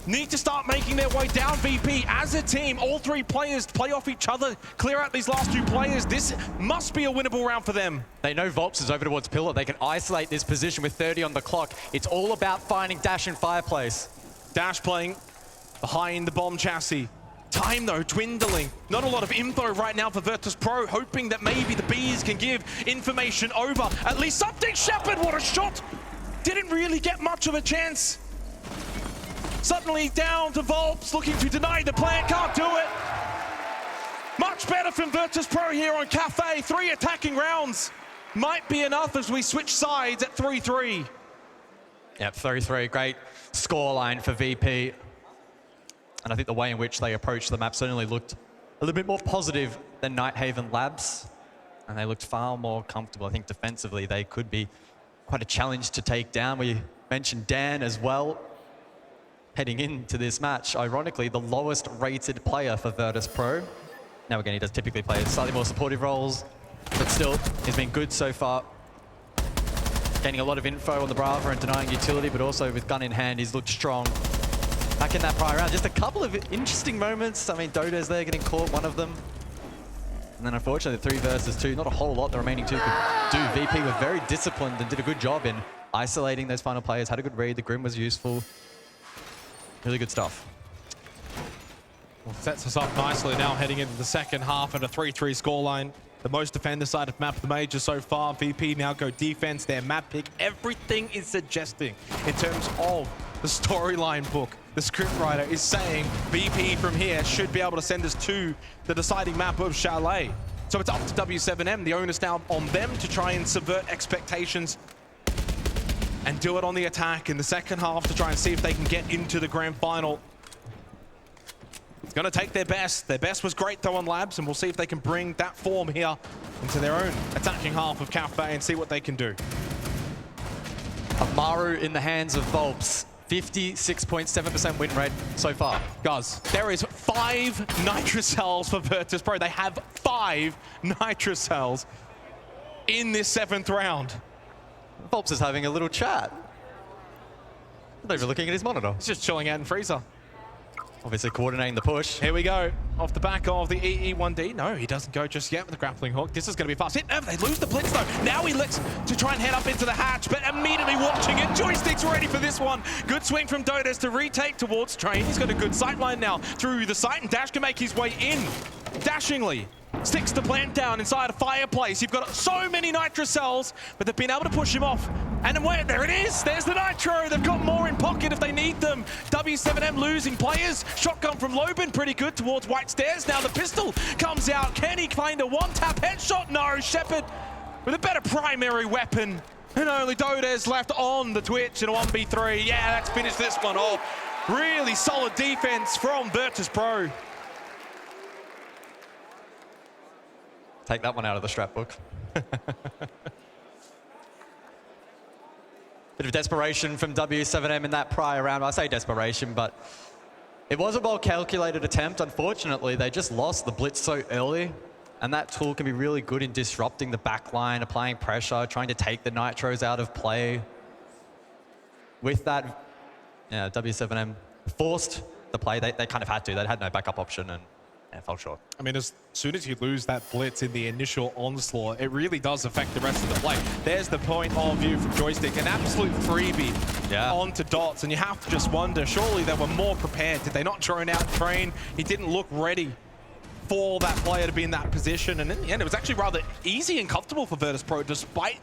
Need to start making their way down, VP. As a team, all 3 players play off each other, clear out these last 2 players. This must be a winnable round for them. They know Volps is over towards Pillar. They can isolate this position with 30 on the clock. It's all about finding Dash in Fireplace. Dash playing behind the bomb chassis. Time though, dwindling. Not a lot of info right now for Virtus.pro, hoping that maybe the Bees can give information over. At least something. Shepard, what a shot! Didn't really get much of a chance. Suddenly down to Volps, looking to deny the plant, can't do it. Much better from Virtus.pro here on Kafe. 3 attacking rounds might be enough as we switch sides at 3-3. Yep, 3-3, great scoreline for VP. And I think the way in which they approached the map certainly looked a little bit more positive than Nighthaven Labs. And they looked far more comfortable. I think defensively they could be quite a challenge to take down. We mentioned Dan as well. Heading into this match, ironically, the lowest rated player for Virtus.pro. Now again, he does typically play slightly more supportive roles, but still, he's been good so far. Gaining a lot of info on the Brava and denying utility, but also with gun in hand, he's looked strong. Back in that prior round, just a couple of interesting moments. I mean, Dodo's there getting caught, one of them. And then unfortunately, 3 versus 2, not a whole lot the remaining 2 could do. VP were very disciplined and did a good job in isolating those final players, had a good read, the Grim was useful. Really good stuff. Well, sets us up nicely now heading into the second half at a 3-3 scoreline. The most defender side of map of the major so far. VP now go defense, their map pick. Everything is suggesting in terms of the storyline book. The scriptwriter is saying VP from here should be able to send us to the deciding map of Chalet. So it's up to w7m. The onus now on them to try and subvert expectations and do it on the attack in the second half to try and see if they can get into the grand final. It's going to take their best. Their best was great though on Labs, and we'll see if they can bring that form here into their own attacking half of Kafe and see what they can do. Amaru in the hands of Volps. 56.7% win rate so far. Guys, there is 5 Nitro cells for Virtus.pro. They have 5 Nitro cells in this 7th round. Volps is having a little chat. Not even looking at his monitor. He's just chilling out in freezer. Obviously coordinating the push. Here we go. Off the back of the EE1D. No, he doesn't go just yet with the grappling hook. This is going to be fast. Hit. No, they lose the blitz though. Now he looks to try and head up into the hatch, but immediately watching it. Joystick's ready for this one. Good swing from Dodes to retake towards Train. He's got a good sight line now through the site, and Dash can make his way in. Dashingly sticks the plant down inside a fireplace. You've got so many Nitro cells, but they've been able to push him off. And then there it is. There's the Nitro. They've got more in pocket if they need them. w7m losing players. Shotgun from Loban, pretty good towards White Stairs. Now the pistol comes out. Can he find a one-tap headshot? No, Shepard with a better primary weapon. And only Dodes left on the Twitch in a 1v3. Yeah, let's finish this one off. Really solid defense from Virtus.pro. Take that one out of the strap book. Bit of desperation from w7m in that prior round. I say desperation, but it was a well-calculated attempt. Unfortunately, they just lost the blitz so early, and that tool can be really good in disrupting the backline, applying pressure, trying to take the Nitros out of play. With that, yeah, w7m forced the play. They kind of had to. They had no backup option, and yeah, fell short. I mean, as soon as you lose that blitz in the initial onslaught, it really does affect the rest of the play. There's the point of view from Joystick, an absolute freebie onto Dots, and you have to just wonder, surely they were more prepared. Did they not drone out Train? He didn't look ready for that player to be in that position, and in the end, it was actually rather easy and comfortable for Virtus.pro, despite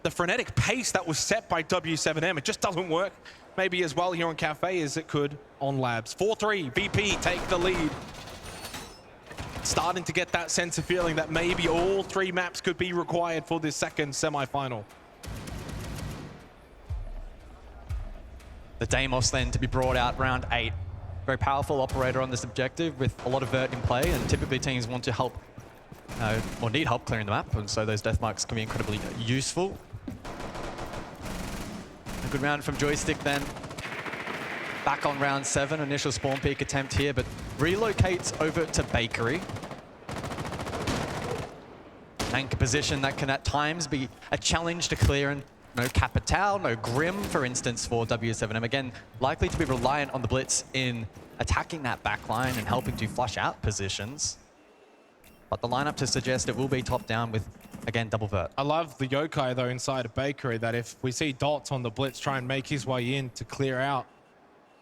the frenetic pace that was set by w7m. It just doesn't work maybe as well here on Kafe as it could on Labs. 4-3, VP take the lead. Starting to get that sense of feeling that maybe all 3 maps could be required for this second semi-final. The Deimos then to be brought out round 8. Very powerful operator on this objective with a lot of vert in play, and typically teams want to help, or need help clearing the map, and so those death marks can be incredibly useful. A good round from Joystick then. Back on round 7, initial spawn peek attempt here, but relocates over to Bakery. Anchor position that can at times be a challenge to clear, and no Capital, no Grim, for instance, for W7M. Again, likely to be reliant on the Blitz in attacking that backline and helping to flush out positions. But the lineup to suggest it will be top down with, again, double vert. I love the yokai, though, inside of Bakery, that if we see Dots on the Blitz try and make his way in to clear out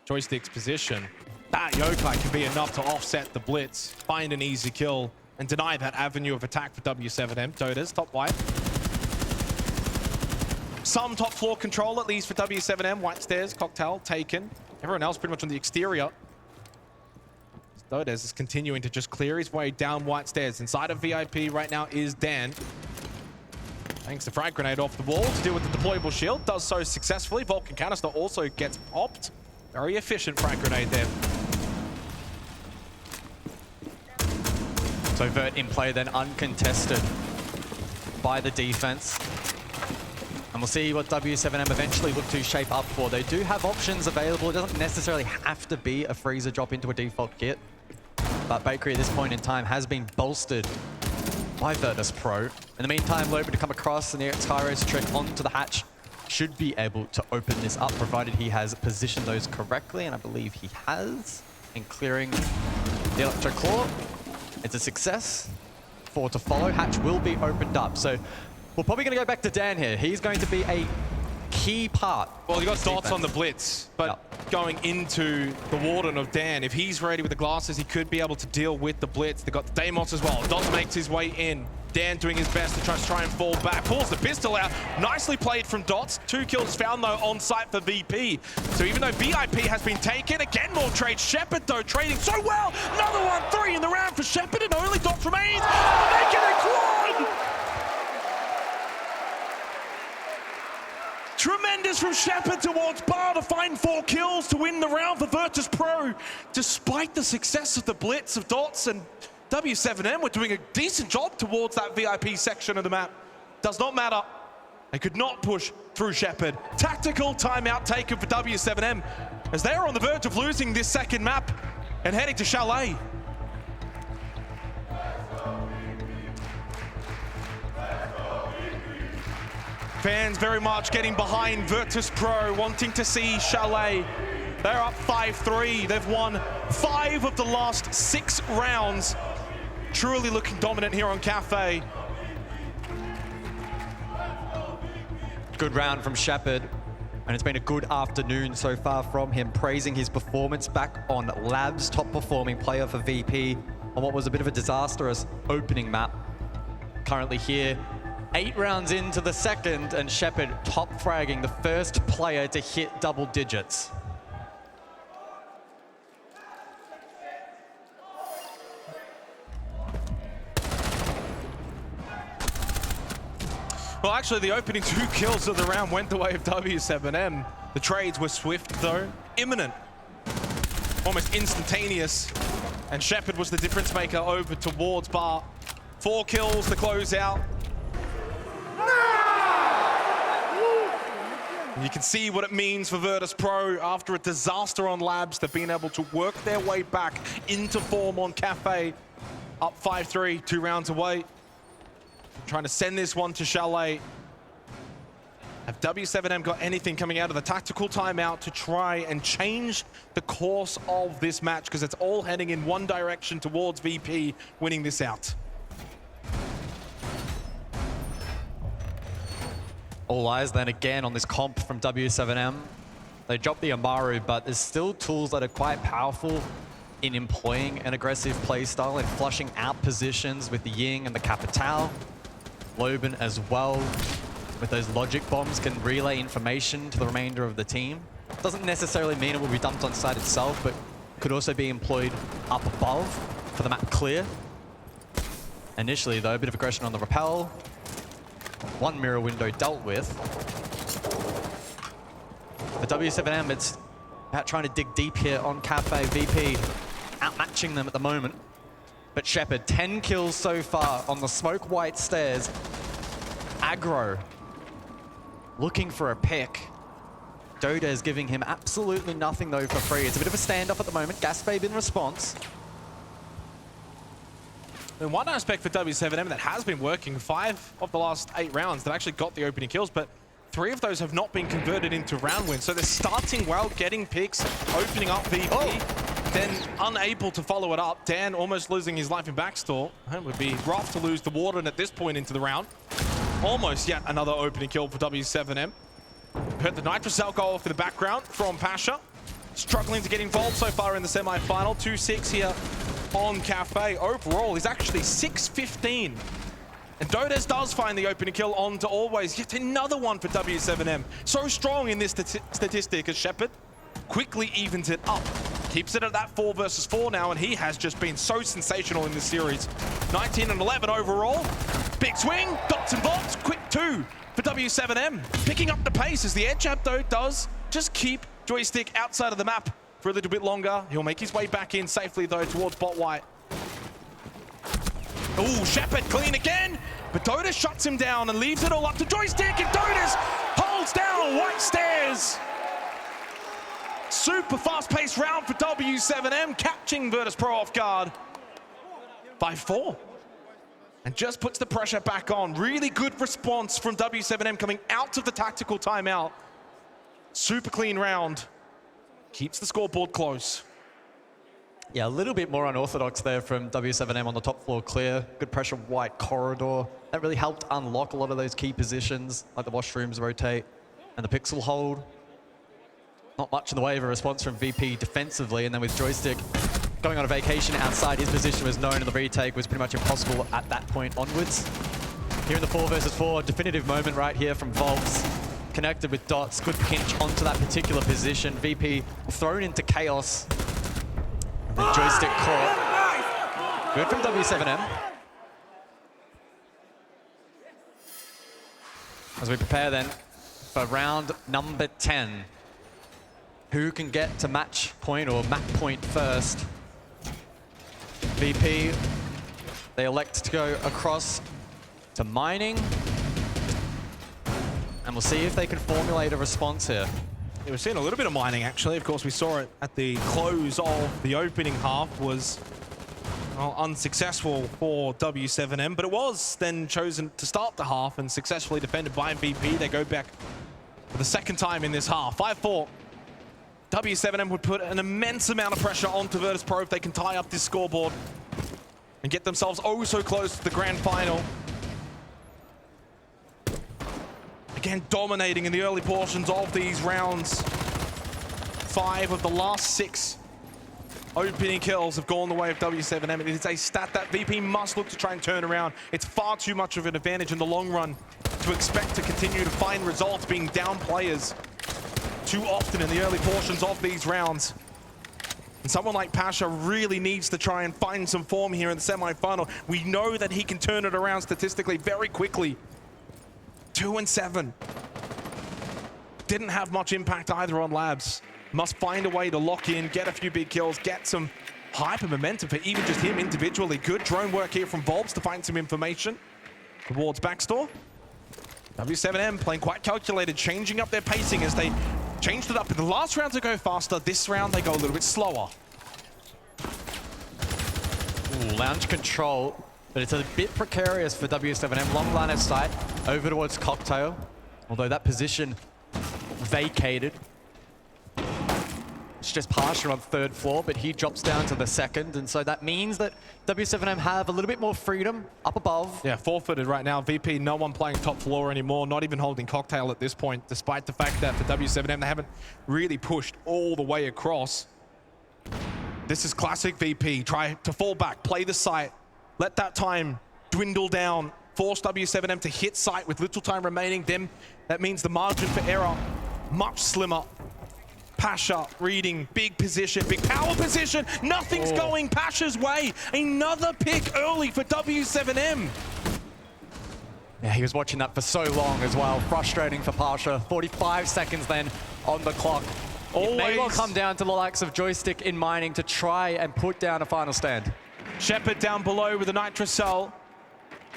Joystick's position, that yokai can be enough to offset the Blitz, find an easy kill, and deny that avenue of attack for W7M. Dodas, top white. Some top floor control, at least for W7M. White stairs, cocktail, taken. Everyone else pretty much on the exterior. Dodas is continuing to just clear his way down white stairs. Inside of VIP right now is Dan. Thanks to frag grenade off the wall to deal with the deployable shield. Does so successfully. Vulcan canister also gets popped. Very efficient frag grenade there. So vert in play then uncontested by the defense. And we'll see what W7M eventually look to shape up for. They do have options available. It doesn't necessarily have to be a freezer drop into a default kit. But Bakery at this point in time has been bolstered by Virtus.pro. In the meantime, Logan to come across and the Skyros trick onto the hatch should be able to open this up, provided he has positioned those correctly, and I believe he has. In clearing the Electro Claw, it's a success. 4 to follow. Hatch will be opened up. So we're probably going to go back to Dan here. He's going to be a key part. Well, you got Dots on the Blitz, but going into the Warden of Dan, if he's ready with the glasses, he could be able to deal with the Blitz. They got the Deimos as well. Dots makes his way in. Dan doing his best to try and fall back. Pulls the pistol out. Nicely played from Dots. 2 kills found, though, on site for VP. So even though VIP has been taken, again, more trade. Shepard, though, trading so well. Another 1-3 in the round for Shepard, and only Dots remains. Making it quad! Tremendous from Shepard towards Bar to find 4 kills to win the round for Virtus.pro. Despite the success of the Blitz of Dots, and W7M were doing a decent job towards that VIP section of the map. Does not matter. They could not push through Shepard. Tactical timeout taken for W7M as they are on the verge of losing this second map and heading to Chalet. Fans very much getting behind Virtus.pro, wanting to see Chalet. They're up 5-3. They've won 5 of the last 6 rounds. Truly looking dominant here on Kafe. Good round from Shepard, and it's been a good afternoon so far from him, praising his performance back on Labs, top performing player for VP on what was a bit of a disastrous opening map. Currently here, 8 rounds into the second, and Shepard top fragging, the first player to hit double digits. Well, actually, the opening 2 kills of the round went the way of W7M. The trades were swift, though, imminent, almost instantaneous. And Shepard was the difference maker over towards Bar. 4 kills to close out. And you can see what it means for Virtus.pro after a disaster on Labs. They've been able to work their way back into form on Kafe. Up 5-3, 2 rounds away. Trying to send this one to Chalet. Have W7M got anything coming out of the tactical timeout to try and change the course of this match? Because it's all heading in one direction towards VP winning this out. All eyes then again on this comp from W7M. They dropped the Amaru, but there's still tools that are quite powerful in employing an aggressive playstyle and flushing out positions with the Ying and the Capital. Loban as well, with those logic bombs, can relay information to the remainder of the team. Doesn't necessarily mean it will be dumped on site itself, but could also be employed up above for the map clear. Initially though, a bit of aggression on the rappel. 1 mirror window dealt with. For W7M, it's about trying to dig deep here on Kafe. VP outmatching them at the moment. But Shepard, 10 kills so far on the smoke white stairs. Aggro, looking for a pick. Doda is giving him absolutely nothing though for free. It's a bit of a standoff at the moment. Gasbabe in response. And one aspect for w7m that has been working, 5 of the last 8 rounds, they've actually got the opening kills, but 3 of those have not been converted into round wins. So they're starting well, getting picks, opening up VP, then unable to follow it up. Dan almost losing his life in backstore. It would be rough to lose the Warden at this point into the round. Almost yet another opening kill for w7m. Heard the Nitrocell go off in the background from Pasha. Struggling to get involved so far in the semi-final. 2-6 here on Kafe. Overall, he's actually 6-15. And Dodes does find the opening kill on to Always. Yet another one for w7m. So strong in this statistic as Shepard quickly evens it up. Keeps it at that 4 versus 4 now, and he has just been so sensational in this series. 19 and 11 overall. Big swing, dots and bolts, quick 2 for w7m. Picking up the pace as the edge jab, though, does just keep Joystick outside of the map for a little bit longer. He'll make his way back in safely, though, towards bot white. Ooh, Shepard clean again, but Dodes shuts him down and leaves it all up to Joystick, and Dodes holds down White Stairs. Super fast-paced round for w7m, catching Virtus.pro off guard by 4. And just puts the pressure back on. Really good response from w7m coming out of the tactical timeout. Super clean round. Keeps the scoreboard close. Yeah, a little bit more unorthodox there from w7m on the top floor clear. Good pressure, white corridor. That really helped unlock a lot of those key positions, like the washrooms rotate and the pixel hold. Not much in the way of a response from VP defensively, and then with Joystick going on a vacation outside, his position was known and the retake was pretty much impossible at that point onwards. Here in the 4 versus 4, definitive moment right here from Volts. Connected with Dots, good pinch onto that particular position. VP thrown into chaos. And then Joystick caught. Good from w7m. As we prepare then for round number 10. Who can get to match point or map point first? VP, they elect to go across to mining. And we'll see if they can formulate a response here. Yeah, we're seeing a little bit of mining, actually. Of course, we saw it at the close of the opening half was unsuccessful for w7m, but it was then chosen to start the half and successfully defended by VP. They go back for the second time in this half. 5-4. w7m would put an immense amount of pressure onto Virtus.pro if they can tie up this scoreboard and get themselves oh so close to the grand final. Again, dominating in the early portions of these rounds. 5 of the last 6 opening kills have gone the way of w7m. It is a stat that VP must look to try and turn around. It's far too much of an advantage in the long run to expect to continue to find results being down players too often in the early portions of these rounds. And someone like Pasha really needs to try and find some form here in the semi-final. We know that he can turn it around statistically very quickly. 2 and 7. Didn't have much impact either on Labs. Must find a way to lock in, get a few big kills, get some hyper momentum for even just him individually. Good drone work here from Volbs to find some information towards backstore. w7m playing quite calculated, changing up their pacing as they changed it up in the last round to go faster. This round, they go a little bit slower. Ooh, lounge control, but it's a bit precarious for w7m. Long line of sight over towards Cocktail, although that position vacated. It's just partial on 3rd floor, but he drops down to the 2nd, and so that means that w7m have a little bit more freedom up above. Yeah, forfeited right now. VP, no one playing top floor anymore, not even holding Cocktail at this point, despite the fact that for w7m, they haven't really pushed all the way across. This is classic VP. Try to fall back, play the site, let that time dwindle down, force w7m to hit site with little time remaining. Then that means the margin for error much slimmer. Pasha reading, big position, big power position. Nothing's going Pasha's way. Another pick early for w7m. Yeah, he was watching that for so long as well. Frustrating for Pasha. 45 seconds then on the clock. It may well come down to the likes of Joystick in mining to try and put down a final stand. Shepard down below with a Nitrocell.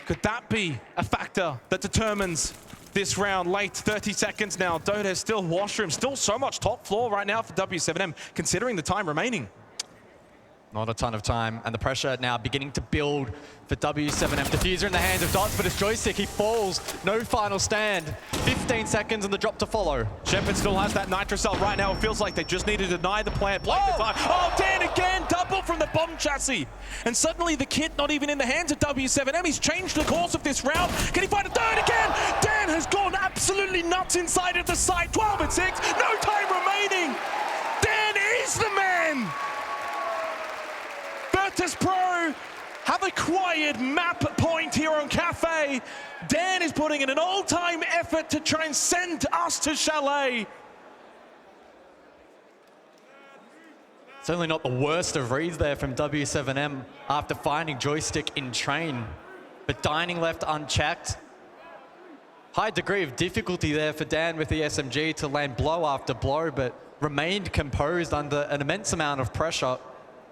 Could that be a factor that determines this round? Late 30 seconds now. Dodes still washroom, still so much top floor right now for w7m, considering the time remaining. Not a ton of time, and the pressure now beginning to build for w7m. Diffuser in the hands of Dots, but it's Joystick. He falls. No final stand. 15 seconds and the drop to follow. Shepard still has that Nitro Cell right now. It feels like they just need to deny the plant. Oh, Dan again, double from the bomb chassis. And suddenly the kit not even in the hands of w7m. He's changed the course of this round. Can he find a third again? Dan has gone absolutely nuts inside of the site. 12 and 6, no time remaining. Dan is the man. Virtus.pro have acquired map point here on Kafe. Dan is putting in an all-time effort to try and send us to Chalet. Certainly not the worst of reads there from w7m after finding Joystick in train, but dining left unchecked. High degree of difficulty there for Dan with the SMG to land blow after blow, but remained composed under an immense amount of pressure.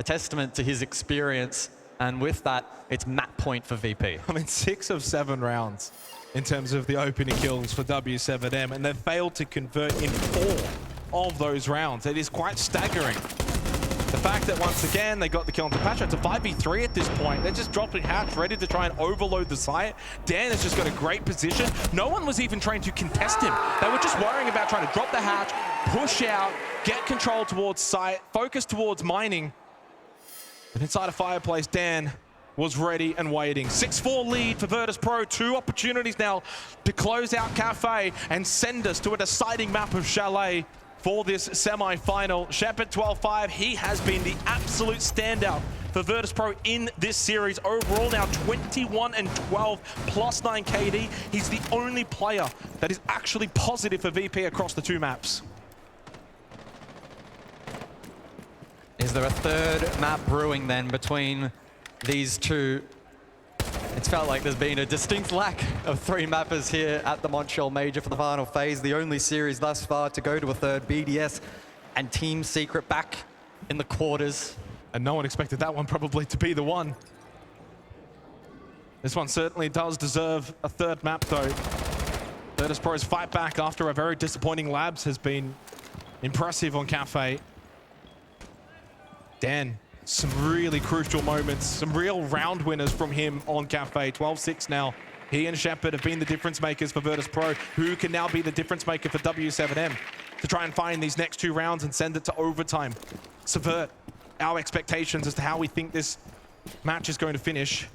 A testament to his experience, and with that, it's map point for VP. I mean, 6 of 7 rounds in terms of the opening kills for w7m, and they've failed to convert in 4 of those rounds. It is quite staggering. The fact that once again they got the kill on Pasha. It's a 5v3 at this point. They're just dropping hatch, ready to try and overload the site. Dan has just got a great position. No one was even trying to contest him. They were just worrying about trying to drop the hatch, push out, get control towards site, focus towards mining. And inside a fireplace, Dan was ready and waiting. 6-4 lead for Virtus.pro. 2 opportunities now to close out Kafe and send us to a deciding map of Chalet for this semi-final. Shepard 12-5, he has been the absolute standout for Virtus.pro in this series. Overall now 21 and 12, plus 9 KD. He's the only player that is actually positive for VP across the 2 maps. Is there a third map brewing then between these two? It's felt like there's been a distinct lack of 3 mappers here at the Montreal Major for the final phase. The only series thus far to go to a third. BDS and Team Secret back in the quarters. And no one expected that one probably to be the one. This one certainly does deserve a third map though. Virtus.pro's fight back after a very disappointing labs has been impressive on Kafe. Dan, some really crucial moments, some real round winners from him on Kafe. 12-6 now. He and Shepard have been the difference makers for Virtus.pro, who can now be the difference maker for w7m to try and find these next 2 rounds and send it to overtime. Subvert our expectations as to how we think this match is going to finish.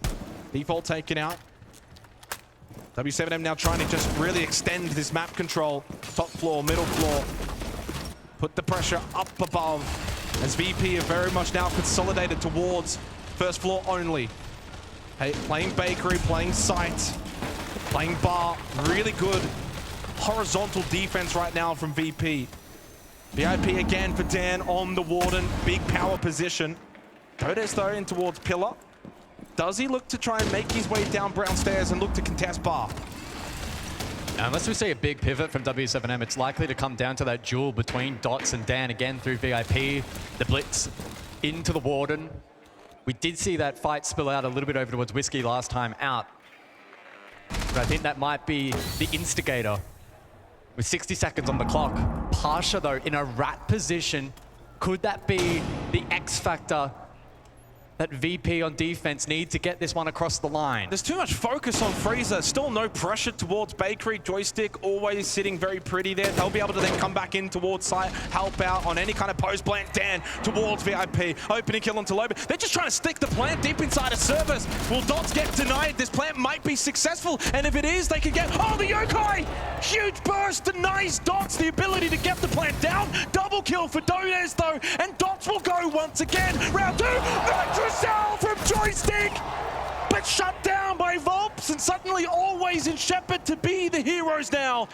Default taken out. w7m now trying to just really extend this map control. Top floor, middle floor. Put the pressure up above. As VP are very much now consolidated towards first floor only. Hey, playing bakery, playing site, playing bar. Really good horizontal defense right now from VP. VIP again for Dan on the Warden. Big power position. Dodes though in towards pillar. Does he look to try and make his way down brown stairs and look to contest bar? Unless we see a big pivot from w7m, it's likely to come down to that duel between Dots and Dan again through VIP. The blitz into the Warden. We did see that fight spill out a little bit over towards Whiskey last time out. But I think that might be the instigator. With 60 seconds on the clock. Pasha though in a rat position. Could that be the X factor that VP on defense need to get this one across the line? There's too much focus on Freezer. Still no pressure towards Bakery. Joystick always sitting very pretty there. They'll be able to then come back in towards site, help out on any kind of post plant. Dan towards VIP. Opening kill onto Loban. They're just trying to stick the plant deep inside a service. Will Dots get denied? This plant might be successful. And if it is, they could get... Oh, the Yokai! Huge burst denies Dots the ability to get the plant down. Double kill for Dodes though. And Dots will go once again. Round 2. Nitro Cell from Joystick, but shut down by Volps, and suddenly always in Shepard to be the heroes now.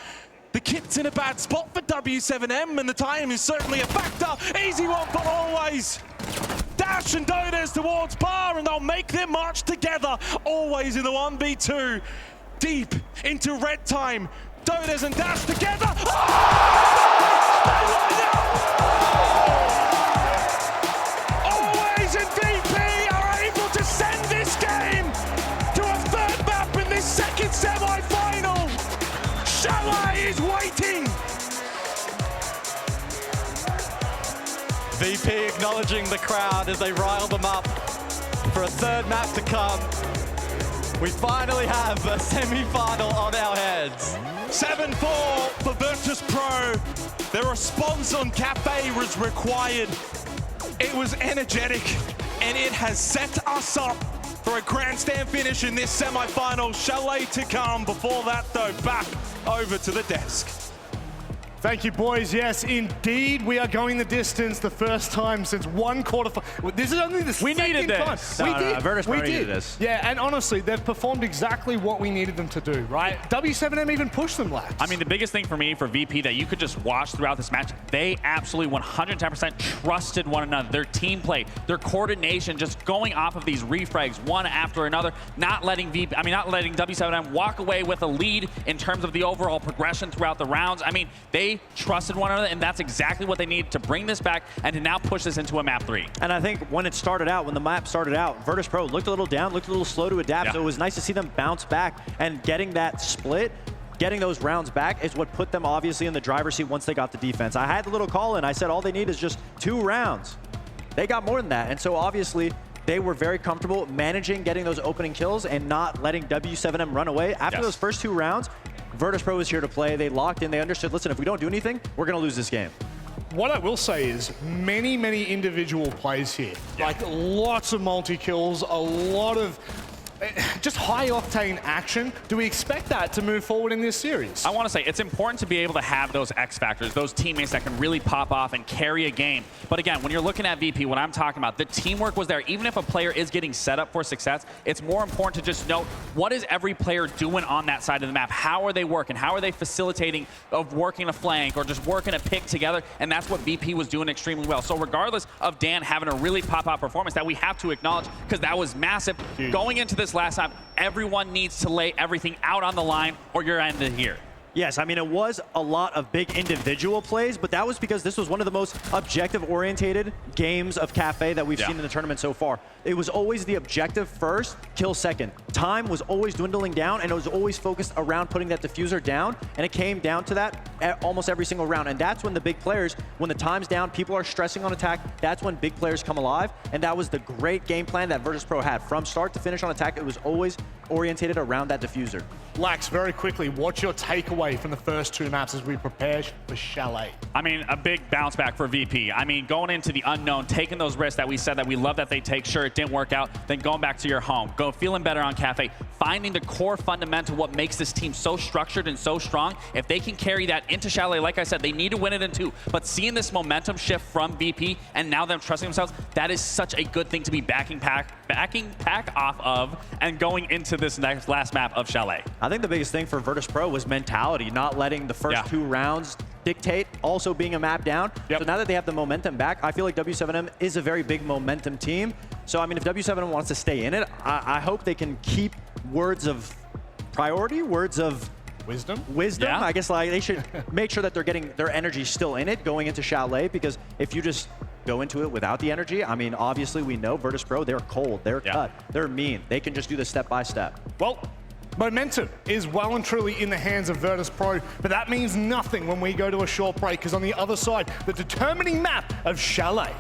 The kit's in a bad spot for w7m, and the time is certainly a factor. Easy one for always. Dash and Dodes towards bar, and they'll make their march together, always in the 1v2. Deep into red time. Dodes and Dash together. Always in VP are able to send this game to a third map in this second semi-final. Chalet is waiting. VP acknowledging the crowd as they rile them up for a third map to come. We finally have a semi-final on our heads. 7-4 for Virtus.pro. The response on Kafe was required. It was energetic, and it has set us up for a grandstand finish in this semi-final. Chalet to come. Before that, though, back over to the desk. Thank you, boys. Yes, indeed, we are going the distance the first time since one quarterfinal. This is only the second time. needed this. We did. Virtus.pro needed this. Yeah, and honestly, they've performed exactly what we needed them to do, right? W7m even pushed them laps. I mean, the biggest thing for me for VP that you could just watch throughout this match, they absolutely 110% trusted one another. Their team play, their coordination, just going off of these refrags one after another, not letting W7m walk away with a lead in terms of the overall progression throughout the rounds. I mean, they trusted one another, and that's exactly what they need to bring this back and to now push this into a map 3. And I think when the map started out, Virtus.pro looked a little down, looked a little slow to adapt, so it was nice to see them bounce back, and getting that split, getting those rounds back is what put them obviously in the driver's seat once they got the defense. I had the little call in, I said all they need is just 2 rounds. They got more than that, and so obviously they were very comfortable managing getting those opening kills and not letting W7m run away. After those first 2 rounds, Virtus.pro was here to play. They locked in. They understood, listen, if we don't do anything, we're going to lose this game. What I will say is many individual plays here. Like lots of multi-kills, a lot of just high-octane action. Do we expect that to move forward in this series? I want to say it's important to be able to have those X factors, those teammates that can really pop off and carry a game. But again, when you're looking at VP, what I'm talking about, the teamwork was there. Even if a player is getting set up for success, it's more important to just note what is every player doing on that side of the map? How are they working? How are they facilitating of working a flank or just working a pick together? And that's what VP was doing extremely well. So regardless of Dan having a really pop-out performance that we have to acknowledge, because that was massive, going into this last time, everyone needs to lay everything out on the line or you're ended here. Yes, I mean, it was a lot of big individual plays, but that was because this was one of the most objective-oriented games of Kafe that we've seen in the tournament so far. It was always the objective first, kill second. Time was always dwindling down, and it was always focused around putting that diffuser down, and it came down to that almost every single round. And that's when the big players, when the time's down, people are stressing on attack, that's when big players come alive, and that was the great game plan that Virtus.pro had. From start to finish on attack, it was always orientated around that diffuser. Lax, very quickly, what's your takeaway from the first 2 maps as we prepare for Chalet? I mean, a big bounce back for VP. I mean, going into the unknown, taking those risks that we said that we love that they take. Sure, it didn't work out. Then going back to your home, feeling better on Kafe, finding the core fundamental, what makes this team so structured and so strong. If they can carry that into Chalet, like I said, they need to win it in 2. But seeing this momentum shift from VP and now them trusting themselves, that is such a good thing to be backing pack off of and going into this last map of Chalet. I think the biggest thing for Virtus.pro was mentality, not letting the first 2 rounds dictate, also being a map down. So now that they have the momentum back, I feel like W7m is a very big momentum team. So I mean, if W7m wants to stay in it, I hope they can keep words of priority, words of wisdom. Yeah. I guess like they should make sure that they're getting their energy still in it going into Chalet, because if you just go into it without the energy, I mean, obviously we know Virtus.pro, they're cold, they're cut, they're mean. They can just do this step by step. Well, momentum is well and truly in the hands of Virtus.pro, but that means nothing when we go to a short break, because on the other side, the determining map of Chalet.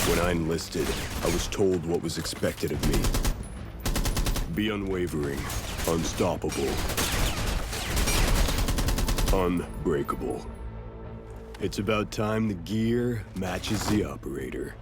When I enlisted, I was told what was expected of me. Be unwavering, unstoppable, unbreakable. It's about time the gear matches the operator.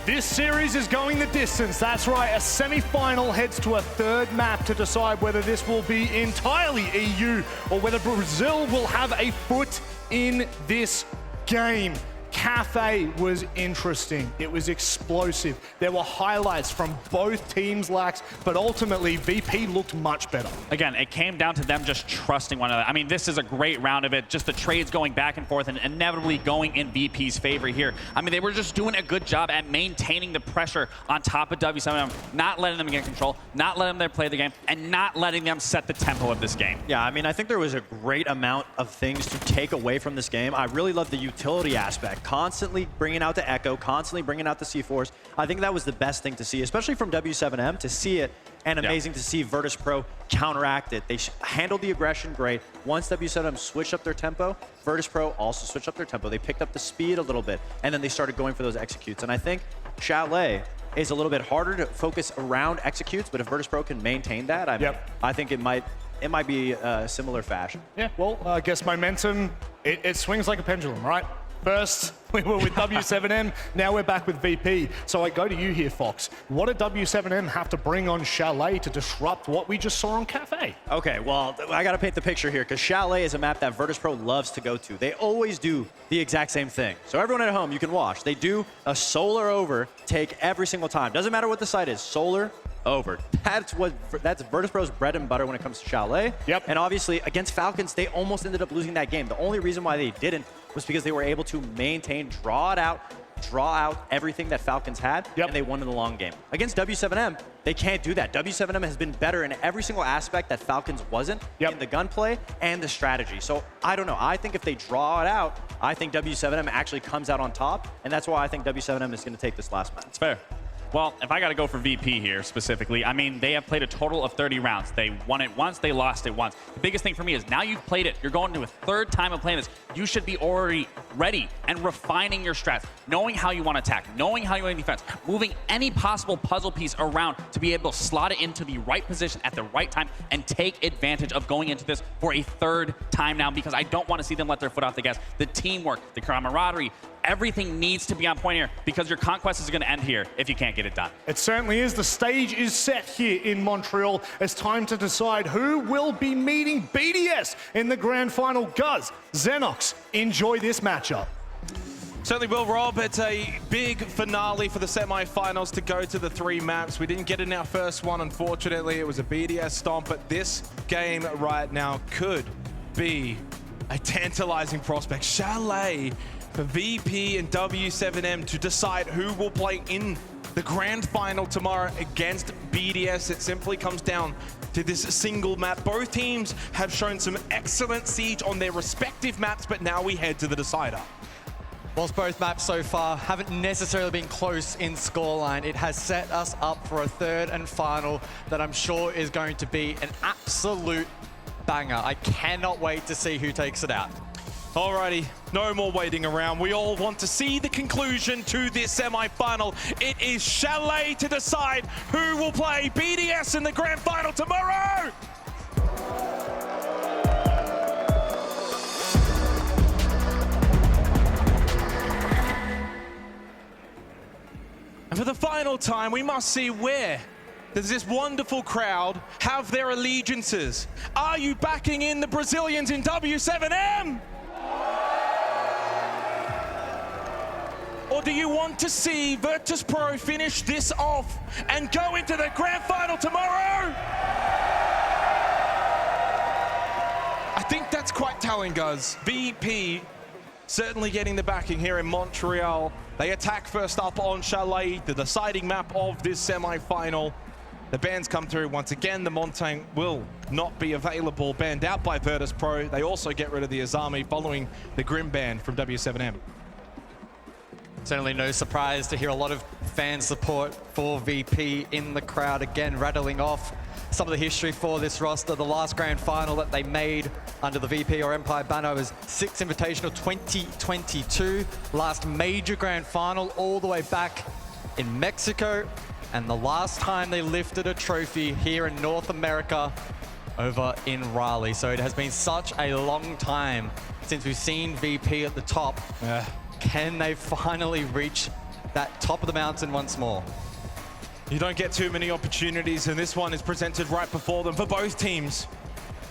This series is going the distance. That's right, a semi-final heads to a third map to decide whether this will be entirely EU or whether Brazil will have a foot in this game. Kafe was interesting. It was explosive. There were highlights from both teams, Lax, but ultimately VP looked much better. Again, it came down to them just trusting one another. I mean, this is a great round of it. Just the trades going back and forth and inevitably going in VP's favor here. I mean, they were just doing a good job at maintaining the pressure on top of w7m, not letting them get control, not letting them play the game, and not letting them set the tempo of this game. Yeah, I mean, I think there was a great amount of things to take away from this game. I really love the utility aspect. Constantly bringing out the Echo, constantly bringing out the C4s. I think that was the best thing to see, especially from w7m, to see it, and amazing to see Virtus.pro counteract it. They handled the aggression great. Once w7m switched up their tempo, Virtus.pro also switched up their tempo. They picked up the speed a little bit, and then they started going for those executes. And I think Chalet is a little bit harder to focus around executes, but if Virtus.pro can maintain that, I think it might be a similar fashion. Yeah, well, I guess momentum, it swings like a pendulum, right? First, we were with w7m, now we're back with VP. So I go to you here, Fox. What did w7m have to bring on Chalet to disrupt what we just saw on Kafe? Okay, well, I gotta paint the picture here, because Chalet is a map that Virtus.pro loves to go to. They always do the exact same thing. So everyone at home, you can watch. They do a solar over take every single time. Doesn't matter what the site is, solar over. That's Virtus.pro's bread and butter when it comes to Chalet. Yep. And obviously, against Falcons, they almost ended up losing that game. The only reason why they didn't was because they were able to maintain, draw out everything that Falcons had, and they won in the long game. Against w7m, they can't do that. w7m has been better in every single aspect that Falcons wasn't, in the gunplay and the strategy. So I don't know. I think if they draw it out, I think w7m actually comes out on top, and that's why I think w7m is going to take this last match. It's fair. Well, if I got to go for VP here specifically, I mean, they have played a total of 30 rounds. They won it once, they lost it once. The biggest thing for me is now you've played it. You're going to a third time of playing this. You should be already ready and refining your strats, knowing how you want to attack, knowing how you want to defense, moving any possible puzzle piece around to be able to slot it into the right position at the right time and take advantage of going into this for a third time now, because I don't want to see them let their foot off the gas. The teamwork, the camaraderie, everything needs to be on point here, because your conquest is going to end here if you can't get it done. It certainly is. The stage is set here in Montreal. It's time to decide who will be meeting BDS in the grand final. Guz, Xenox, enjoy this matchup. Certainly will, Rob. It's a big finale for the semi-finals to go to the 3 maps. We didn't get in our first one, unfortunately. It was a BDS stomp, but this game right now could be a tantalizing prospect. Chalet for VP and w7m to decide who will play in the grand final tomorrow against BDS. It simply comes down to this single map. Both teams have shown some excellent siege on their respective maps, but now we head to the decider. Whilst both maps so far haven't necessarily been close in scoreline, it has set us up for a third and final that I'm sure is going to be an absolute banger. I cannot wait to see who takes it out. Alrighty, no more waiting around. We all want to see the conclusion to this semi-final. It is Chalet to decide who will play BDS in the grand final tomorrow! And for the final time, we must see where does this wonderful crowd have their allegiances. Are you backing in the Brazilians in w7m? Or do you want to see Virtus.pro finish this off and go into the grand final tomorrow? I think that's quite telling, Guz. VP certainly getting the backing here in Montreal. They attack first up on Chalet, the deciding map of this semi-final. The bans come through once again. The Montang will not be available, banned out by Virtus.pro. They also get rid of the Azami following the Grim ban from w7m. Certainly no surprise to hear a lot of fan support for VP in the crowd. Again, rattling off some of the history for this roster. The last grand final that they made under the VP or Empire banner was 6 Invitational 2022. Last major grand final all the way back in Mexico. And the last time they lifted a trophy here in North America over in Raleigh. So it has been such a long time since we've seen VP at the top. Can they finally reach that top of the mountain once more? You don't get too many opportunities, and this one is presented right before them for both teams.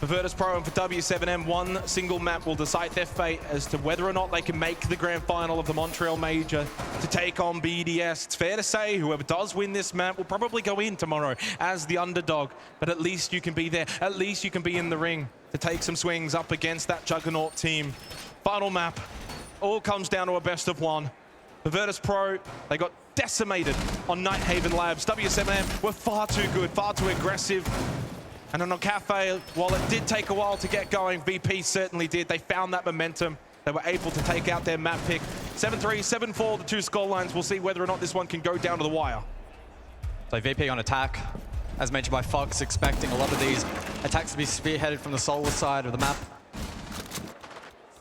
For Virtus.pro and for w7m, one single map will decide their fate as to whether or not they can make the grand final of the Montreal Major to take on BDS. It's fair to say whoever does win this map will probably go in tomorrow as the underdog, but at least you can be there. At least you can be in the ring to take some swings up against that juggernaut team. Final map. All comes down to a best of one. For Virtus.pro, they got decimated on Nighthaven Labs. w7m were far too good, far too aggressive. And on Kafe, while it did take a while to get going, VP certainly did. They found that momentum. They were able to take out their map pick. 7-3, 7-4, the two scorelines. We'll see whether or not this one can go down to the wire. So VP on attack, as mentioned by Fox, expecting a lot of these attacks to be spearheaded from the solar side of the map.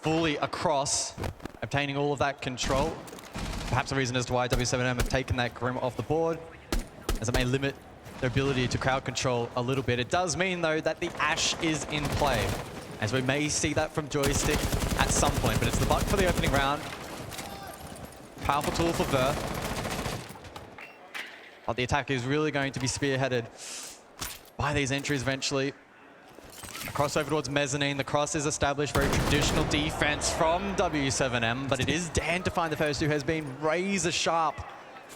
Fully across, obtaining all of that control. Perhaps the reason as to why w7m have taken that Grim off the board, as it may limit their ability to crowd control a little bit. It does mean, though, that the Ash is in play, as we may see that from Joystick at some point, but it's the buck for the opening round. Powerful tool for Ver. But the attack is really going to be spearheaded by these entries eventually. Crossover towards Mezzanine. The cross is established. Very traditional defense from w7m, but it is Dan to find the first, who has been razor sharp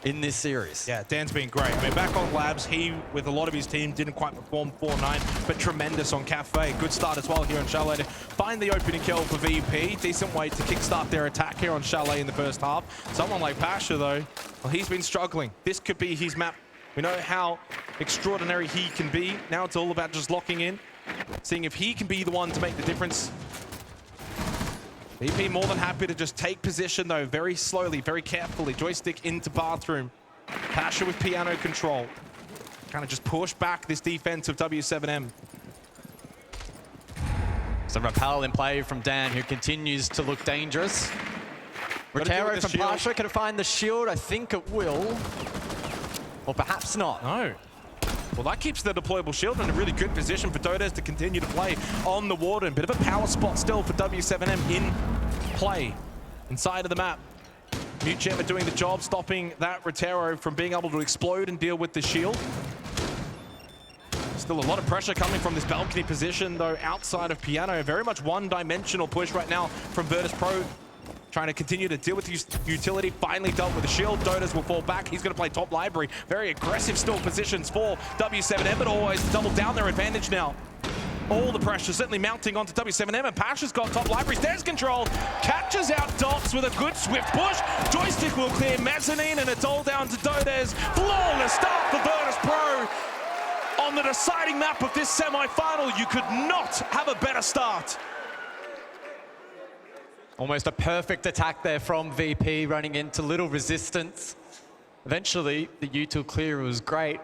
in this series. Yeah, Dan's been great. I mean, back on Labs, he, with a lot of his team, didn't quite perform 4-9, but tremendous on Kafe. Good start as well here on Chalet. Find the opening kill for VP. Decent way to kickstart their attack here on Chalet in the first half. Someone like Pasha, though, well, he's been struggling. This could be his map. We know how extraordinary he can be. Now it's all about just locking in, seeing if he can be the one to make the difference. VP more than happy to just take position, though, very slowly, very carefully. Joystick into bathroom. Pasha with piano control. Kind of just push back this defense of w7m. So Rappel in play from Dan, who continues to look dangerous. Rotero from Pasha, can it find the shield? I think it will. Or perhaps not. No. Well, that keeps the deployable shield in a really good position for Dodes to continue to play on the Warden. Bit of a power spot still for w7m in play inside of the map. Muchem are doing the job, stopping that Rotero from being able to explode and deal with the shield. Still a lot of pressure coming from this balcony position, though, outside of Piano. Very much one-dimensional push right now from Virtus.pro. Trying to continue to deal with utility. Finally dealt with the shield. Dodes will fall back. He's going to play top library. Very aggressive still positions for w7m, but always double down their advantage now. All the pressure certainly mounting onto w7m, and Pasha's got top library. There's control. Catches out Dots with a good swift push. Joystick will clear Mezzanine, and it's all down to Dodes. Flawless start for Virtus.pro. On the deciding map of this semi-final, you could not have a better start. Almost a perfect attack there from VP, running into little resistance. Eventually, the util clear was great.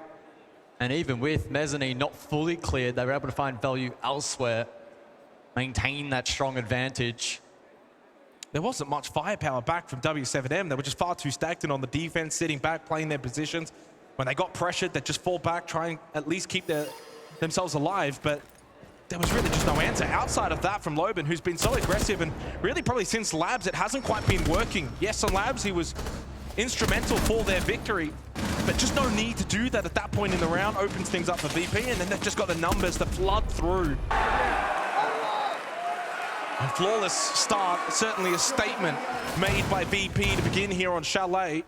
And even with Mezzanine not fully cleared, they were able to find value elsewhere, maintain that strong advantage. There wasn't much firepower back from w7m. They were just far too stagnant on the defense, sitting back, playing their positions. When they got pressured, they'd just fall back, try and at least keep themselves alive. But there was really just no answer outside of that from Loban, who's been so aggressive, and really probably since Labs, it hasn't quite been working. Yes, on Labs, he was instrumental for their victory, but just no need to do that at that point in the round. Opens things up for VP, and then they've just got the numbers to flood through. A flawless start, certainly a statement made by VP to begin here on Chalet.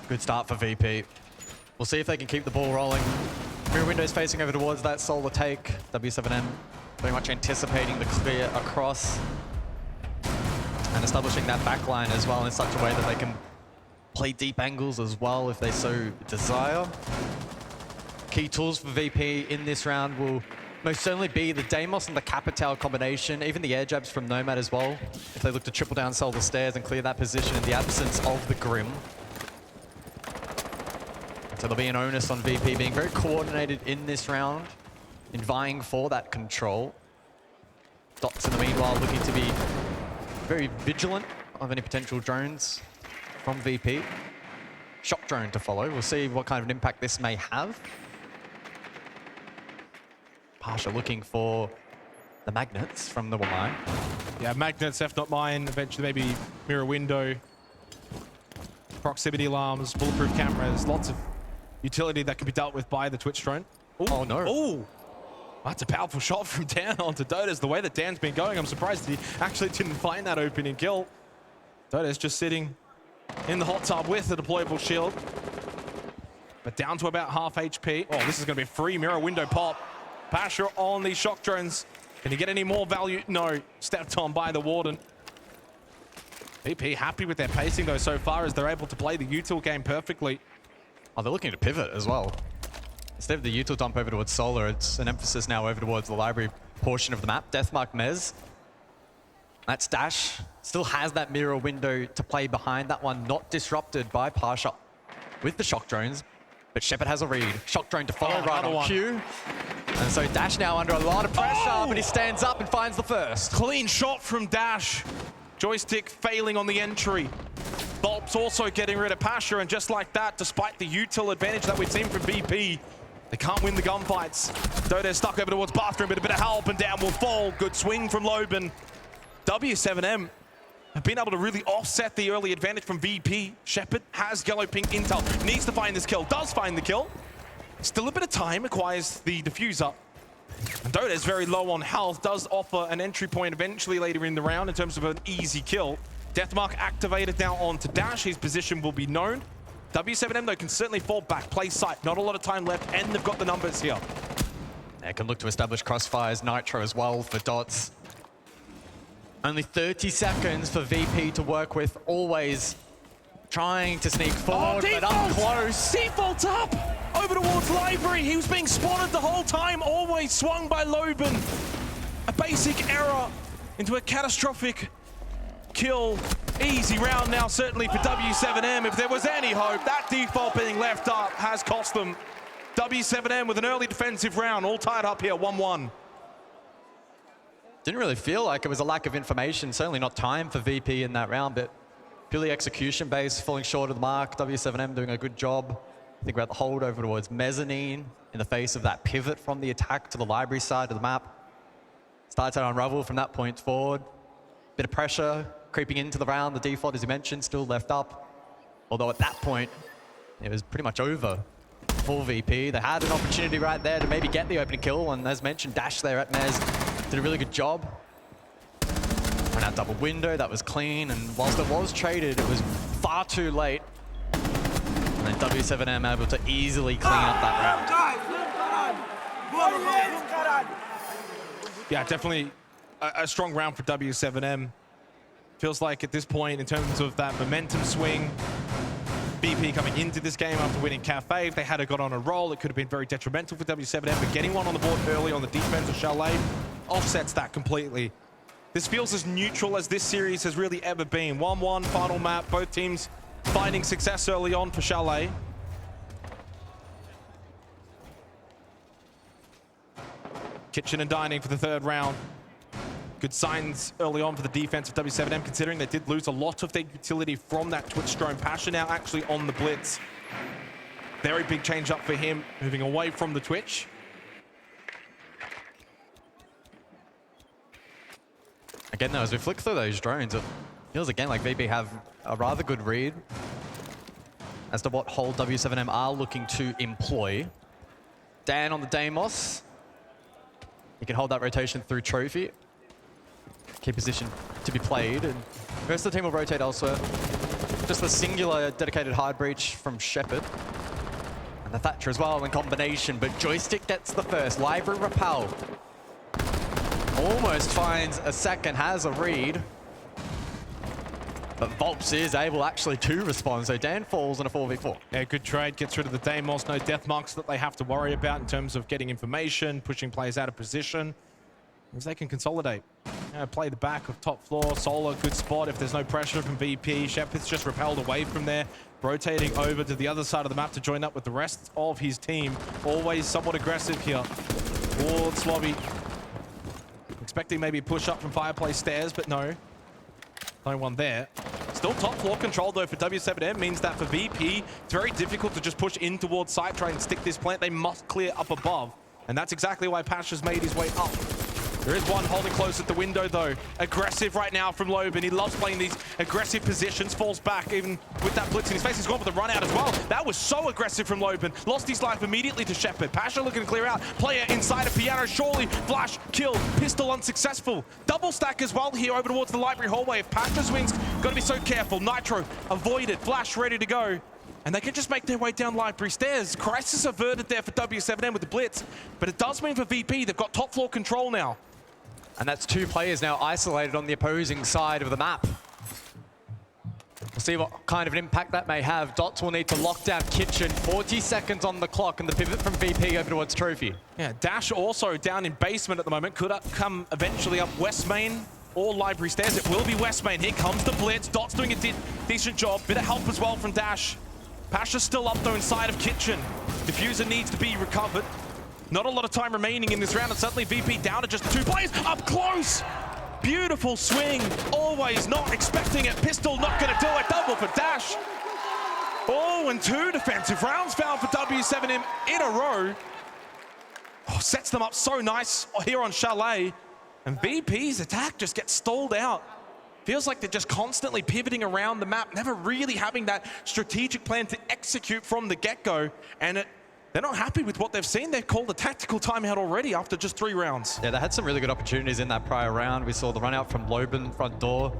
Good start for VP. We'll see if they can keep the ball rolling. Rear windows facing over towards that solar take. w7m very much anticipating the clear across. And establishing that backline as well in such a way that they can play deep angles as well if they so desire. Key tools for VP in this round will most certainly be the Deimos and the Capitao combination, even the air jabs from Nomad as well, if they look to triple down sell the stairs and clear that position in the absence of the Grim. So there'll be an onus on VP being very coordinated in this round, in vying for that control. Dots in the meanwhile looking to be very vigilant of any potential drones from VP. Shock drone to follow. We'll see what kind of an impact this may have. Pasha looking for the magnets from the Wamai. Yeah, magnets, if not mine. Eventually maybe mirror window, proximity alarms, bulletproof cameras, lots of utility that can be dealt with by the Twitch drone. Ooh. Oh no. Oh, that's a powerful shot from Dan onto Dotas. The way that Dan's been going, I'm surprised he actually didn't find that opening kill. Dotas just sitting in the hot tub with the deployable shield. But down to about half HP. Oh, this is going to be a free mirror window pop. Pasha on these shock drones. Can he get any more value? No. Stepped on by the Warden. VP happy with their pacing though so far as they're able to play the util game perfectly. Oh, they're looking to pivot as well. Instead of the util dump over towards Solar, it's an emphasis now over towards the library portion of the map. Deathmark Mez. That's Dash. Still has that mirror window to play behind that one, not disrupted by Pasha with the shock drones. But Shepard has a read. Shock drone to follow right on cue. And so Dash now under a lot of pressure, but he stands up and finds the first. Clean shot from Dash. Joystick failing on the entry. Bulb's also getting rid of Pasha, and just like that, despite the util advantage that we've seen from VP, they can't win the gunfights. Dota's stuck over towards bathroom, but a bit of help and down will fall. Good swing from Loban. W7m have been able to really offset the early advantage from VP. Shepard has yellow pink intel, needs to find this kill, does find the kill. Still a bit of time, acquires the diffuser. And Dota is very low on health, does offer an entry point eventually later in the round in terms of an easy kill. Deathmark activated now onto Dash, his position will be known. W7m though can certainly fall back, play sight, not a lot of time left, and they've got the numbers here. They can look to establish crossfires, Nitro as well for Dots. Only 30 seconds for VP to work with, always trying to sneak forward, but up close. Default's up! Over towards Library, he was being spotted the whole time, always swung by Loban. A basic error into a catastrophic kill. Easy round now, certainly for W7m. If there was any hope, that default being left up has cost them. W7m with an early defensive round, all tied up here, 1-1. Didn't really feel like it was a lack of information, certainly not time for VP in that round, but purely execution based, falling short of the mark. W7m doing a good job. Think about the hold over towards Mezzanine in the face of that pivot from the attack to the library side of the map. Starts to unravel from that point forward. Bit of pressure creeping into the round. The default, as you mentioned, still left up. Although at that point, it was pretty much over for VP. They had an opportunity right there to maybe get the opening kill, and as mentioned, Dash there at Mez did a really good job. Ran out double window, that was clean, and whilst it was traded, it was far too late. And then W7m able to easily clean up that round. Yeah, definitely a strong round for W7m. Feels like at this point, in terms of that momentum swing, VP coming into this game after winning Kafe, if they had got on a roll, it could have been very detrimental for W7m, but getting one on the board early on the defense of Chalet offsets that completely. This feels as neutral as this series has really ever been. 1-1 final map, both teams finding success early on for Chalet. Kitchen and dining for the third round. Good signs early on for the defense of W7m, considering they did lose a lot of their utility from that Twitch drone. Pasha now actually on the blitz. Very big change up for him, moving away from the Twitch. Again though, as we flick through those drones, it feels again like VP have a rather good read as to what hold W7m are looking to employ. Dan on the Deimos. He can hold that rotation through Trophy. Key position to be played, and the rest of the team will rotate elsewhere. Just the singular dedicated hard breach from Shepard. And the Thatcher as well in combination, but Joystick gets the first. Library Repel. Almost finds a second, has a read. But Volps is able actually to respond, so Dan falls on a 4v4. Yeah, good trade, gets rid of the Deimos, no death marks that they have to worry about in terms of getting information, pushing players out of position. As they can consolidate. Play the back of top floor, Solar, good spot if there's no pressure from VP. Shepard's just repelled away from there, rotating over to the other side of the map to join up with the rest of his team. Always somewhat aggressive here towards lobby. Expecting maybe a push up from Fireplace stairs, but no. No one there. Still top floor control though for W7M means that for VP, it's very difficult to just push in towards site, try and stick this plant. They must clear up above. And that's exactly why Pasha's made his way up. There is one holding close at the window though. Aggressive right now from Loban. He loves playing these aggressive positions, falls back even with that blitz in his face. He's gone for the run out as well. That was so aggressive from Loban. Lost his life immediately to Shepard. Pasha looking to clear out. Player inside of Piano, surely flash, kill, pistol unsuccessful. Double stack as well here over towards the library hallway. If Pasha swings, gotta be so careful. Nitro avoided, flash ready to go. And they can just make their way down library stairs. Crisis averted there for W7M with the blitz. But it does mean for VP, they've got top floor control now. And that's 2 players now isolated on the opposing side of the map. We'll see what kind of an impact that may have. Dots will need to lock down Kitchen. 40 seconds on the clock, and the pivot from VP over towards Trophy. Yeah, Dash also down in basement at the moment. Could come eventually up West Main or library stairs. It will be West Main. Here comes the blitz. Dot's doing a decent job. Bit of help as well from Dash. Pasha's still up though inside of Kitchen. Diffuser needs to be recovered. Not a lot of time remaining in this round, and suddenly VP down to just 2 players up close. Beautiful swing, always not expecting it. Pistol not gonna do it, double for Dash. Oh, and 2 defensive rounds found for W7M in a row. Oh, sets them up so nice here on Chalet. And VP's attack just gets stalled out. Feels like they're just constantly pivoting around the map, never really having that strategic plan to execute from the get-go. And they're not happy with what they've seen. They've called a tactical timeout already after just 3 rounds. Yeah, they had some really good opportunities in that prior round. We saw the run out from Loban, front door,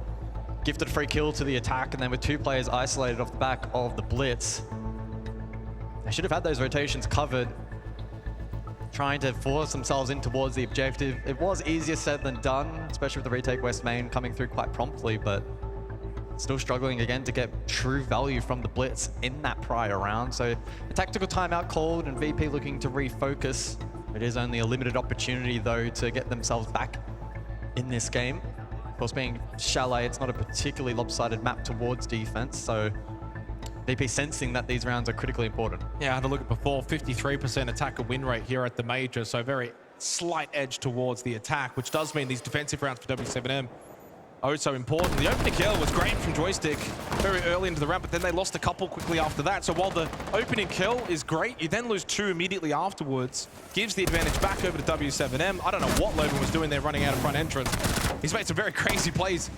gifted a free kill to the attack, and then with 2 players isolated off the back of the blitz. They should have had those rotations covered, trying to force themselves in towards the objective. It was easier said than done, especially with the retake West Main coming through quite promptly, but still struggling again to get true value from the blitz in that prior round. So a tactical timeout called and VP looking to refocus. It is only a limited opportunity though to get themselves back in this game. Of course, being Chalet, it's not a particularly lopsided map towards defense, so VP sensing that these rounds are critically important. Yeah, I had a look at before, 53% attacker win rate here at the major, so very slight edge towards the attack, which does mean these defensive rounds for W7M oh so important. The opening kill was great from Joystick very early into the round, but then they lost a couple quickly after that. So while the opening kill is great, you then lose 2 immediately afterwards. Gives the advantage back over to W7M. I don't know what Logan was doing there running out of front entrance. He's made some very crazy plays.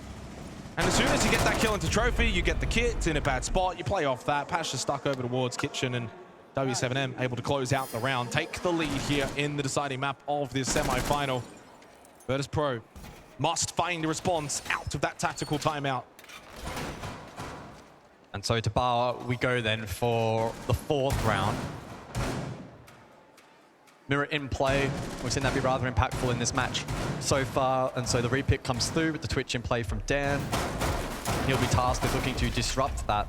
And as soon as you get that kill into Trophy, you get the kit, it's in a bad spot, you play off that. Pasha stuck over towards Kitchen, and W7M able to close out the round, take the lead here in the deciding map of this semi-final. Virtus.pro must find a response out of that tactical timeout. And so to Bar, we go then for the 4th round. Mirror in play. We've seen that be rather impactful in this match so far. And so the repick comes through with the Twitch in play from Dan. He'll be tasked with looking to disrupt that.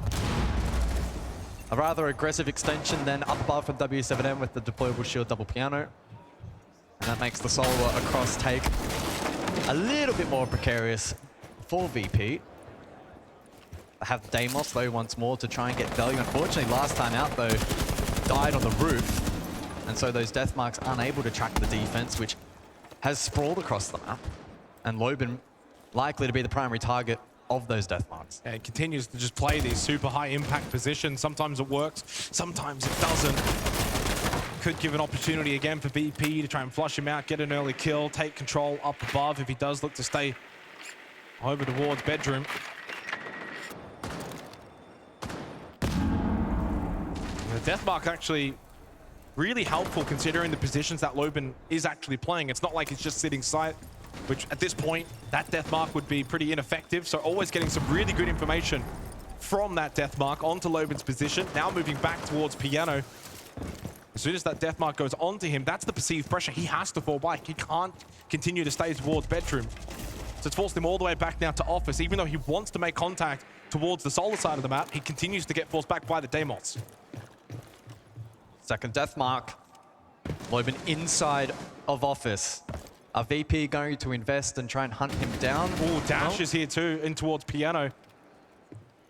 A rather aggressive extension then up above from W7M with the deployable shield double piano. And that makes the solo across take a little bit more precarious for VP. I have Deimos though once more to try and get value. Unfortunately, last time out though, died on the roof. And so those death marks unable to track the defense, which has sprawled across the map. And Loban likely to be the primary target of those death marks. Yeah, it continues to just play these super high impact positions. Sometimes it works, sometimes it doesn't. Could give an opportunity again for VP to try and flush him out, get an early kill, take control up above if he does look to stay over towards bedroom. The death mark actually really helpful considering the positions that Loban is actually playing. It's not like he's just sitting sight, which at this point, that death mark would be pretty ineffective. So always getting some really good information from that death mark onto Loban's position. Now moving back towards Piano. As soon as that death mark goes onto him, that's the perceived pressure. He has to fall back. He can't continue to stay towards bedroom. So it's forced him all the way back now to office, even though he wants to make contact towards the solar side of the map. He continues to get forced back by the Deimos. Second death mark. Loben inside of office. Are VP going to invest and try and hunt him down? Oh, Dash is here too, in towards Piano.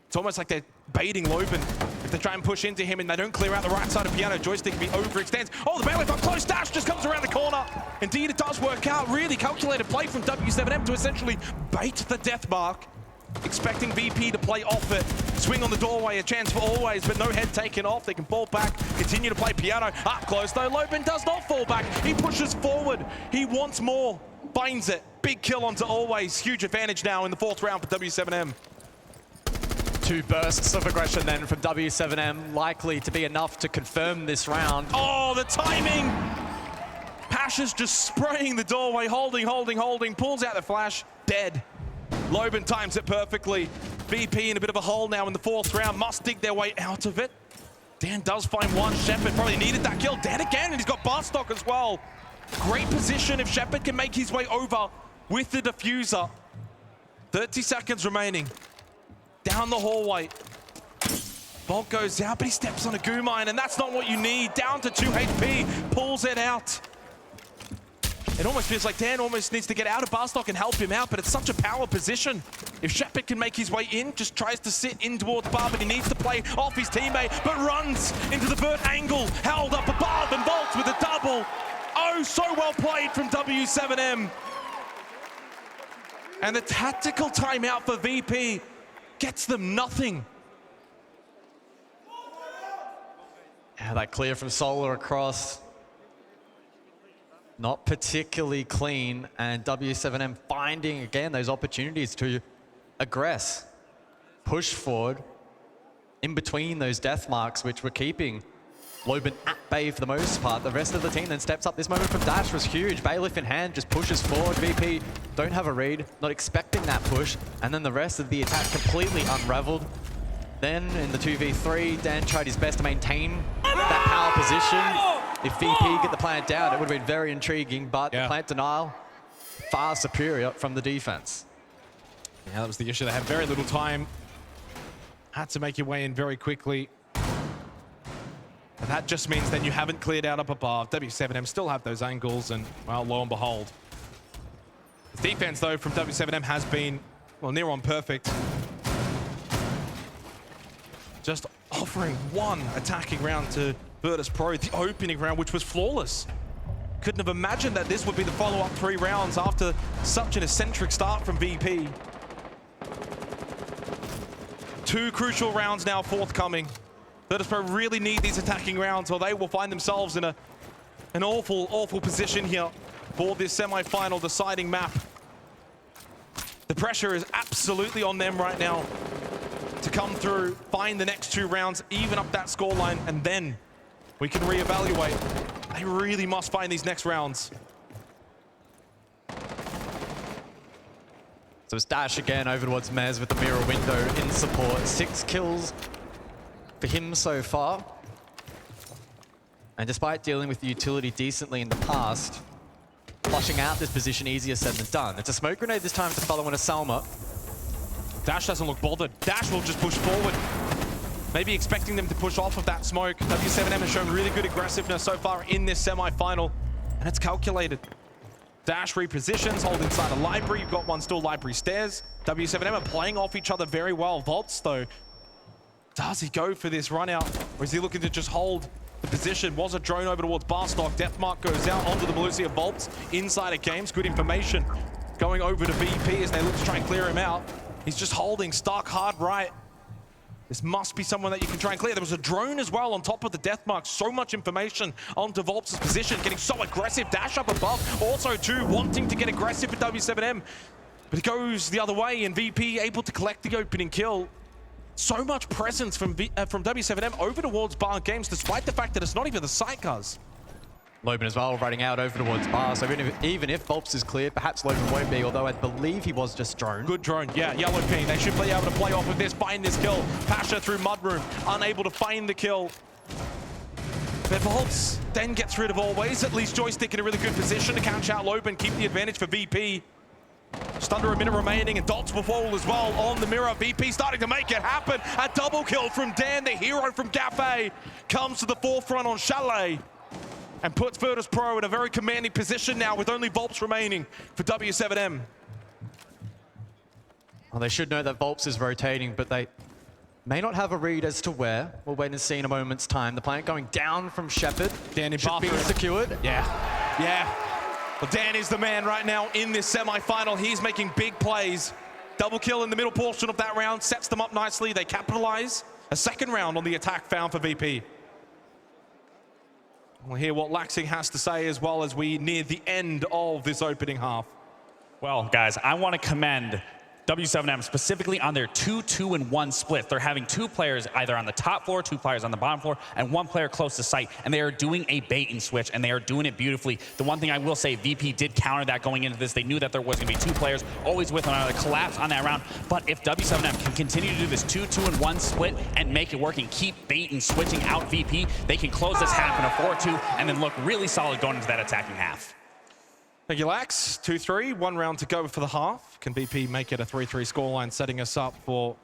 It's almost like they're baiting Loben. If they try and push into him and they don't clear out the right side of Piano, Joystick can be overextends. Oh, the bailiff up close. Dash just comes around the corner. Indeed, it does work out. Really calculated play from w7m to essentially bait the death mark. Expecting VP to play off it. Swing on the doorway, a chance for always, but no head taken off. They can fall back, continue to play Piano. Up close though, Loben does not fall back. He pushes forward. He wants more. Finds it. Big kill onto always. Huge advantage now in the 4th round for w7m. 2 bursts of aggression then from w7m, likely to be enough to confirm this round. Oh, the timing! Pasha's just spraying the doorway, holding, pulls out the flash, dead. Loben times it perfectly. VP in a bit of a hole now in the 4th round, must dig their way out of it. Dan does find one. Shepard probably needed that kill. Dead again, and he's got Barstock as well. Great position if Shepard can make his way over with the diffuser. 30 seconds remaining. Down the hallway. Bolt goes out, but he steps on a goo mine, and that's not what you need. Down to 2 HP, pulls it out. It almost feels like Dan almost needs to get out of Barstock and help him out, but it's such a power position. If Shepard can make his way in, just tries to sit in towards Bar, but he needs to play off his teammate, but runs into the vert angle, held up above, and Bolts with a double. Oh, so well played from w7m. And the tactical timeout for VP gets them nothing. Yeah, that clear from Solar across. Not particularly clean, and w7m finding, again, those opportunities to aggress, push forward, in between those death marks, which were keeping Loben at bay for the most part. The rest of the team then steps up. This moment from Dash was huge. Bailiff in hand, just pushes forward. VP don't have a read, not expecting that push, and then the rest of the attack completely unraveled. Then in the 2v3, Dan tried his best to maintain that power position. If VP get the plant down, it would have been very intriguing, but the plant denial, far superior from the defense. Yeah, that was the issue. They had very little time. Had to make your way in very quickly. And that just means then you haven't cleared out up above. w7m still have those angles, and, well, lo and behold. The defense, though, from w7m has been, well, near on perfect. Just offering one attacking round to Virtus.pro, the opening round, which was flawless. Couldn't have imagined that this would be the follow-up 3 rounds after such an eccentric start from VP. 2 crucial rounds now forthcoming. Virtus.pro really need these attacking rounds, or they will find themselves in an awful, awful position here for this semi-final deciding map. The pressure is absolutely on them right now to come through, find the next 2 rounds, even up that scoreline, and then we can reevaluate. They really must find these next rounds. So it's Dash again over towards Mez with the mirror window in support. 6 kills for him so far. And despite dealing with the utility decently in the past, flushing out this position easier said than done. It's a smoke grenade this time to follow in a Selma. Dash doesn't look bothered. Dash will just push forward. Maybe expecting them to push off of that smoke. w7m has shown really good aggressiveness so far in this semi-final, and it's calculated. Dash repositions, hold inside a library. You've got one still library stairs. w7m are playing off each other very well. Volts, though, does he go for this run out, or is he looking to just hold the position? Was a drone over towards Barstock. Deathmark goes out onto the Malusia Volts inside of games. Good information going over to VP as they look to try and clear him out. He's just holding Stark hard right. This must be someone that you can try and clear. There was a drone as well on top of the Deathmark. So much information onto Volts' position, getting so aggressive. Dash up above, also too, wanting to get aggressive with w7m. But it goes the other way, and VP able to collect the opening kill. So much presence from w7m over towards Bar Games, despite the fact that it's not even the sidecars. Loben as well, running out over towards Bar. So even if Volps is clear, perhaps Loben won't be, although I believe he was just drone. Good drone, yeah, yellow ping. They should be able to play off of this, find this kill. Pasha through Mudroom, unable to find the kill. But Volps then gets rid of always. At least Joystick in a really good position to catch out Loben, keep the advantage for VP. Just under a minute remaining, and dots will fall as well on the mirror. VP starting to make it happen. A double kill from Dan, the hero from Kafe, comes to the forefront on Chalet and puts Virtus.pro in a very commanding position now with only Volps remaining for W7M. Well, they should know that Volps is rotating, but they may not have a read as to where. We'll wait and see in a moment's time. The plant going down from Shepard. Dan should be secured. Yeah. Well, Dan is the man right now in this semi-final. He's making big plays. Double kill in the middle portion of that round sets them up nicely. They capitalize. A second round on the attack found for VP. We'll hear what Laxing has to say as well as we near the end of this opening half. Well, guys, I want to commend W7M specifically on their 2-2-1 split. They're having two players either on the top floor, two players on the bottom floor, and one player close to site, and they are doing a bait and switch, and they are doing it beautifully. The one thing I will say, VP did counter that going into this. They knew that there was going to be two players always with another collapse on that round, but if W7M can continue to do this 2-2-1 split and make it work and keep bait and switching out VP, they can close this half in a 4-2 and then look really solid going into that attacking half. Thank you, Lax. 2-3, one round to go for the half. Can VP make it a 3-3 scoreline, setting us up for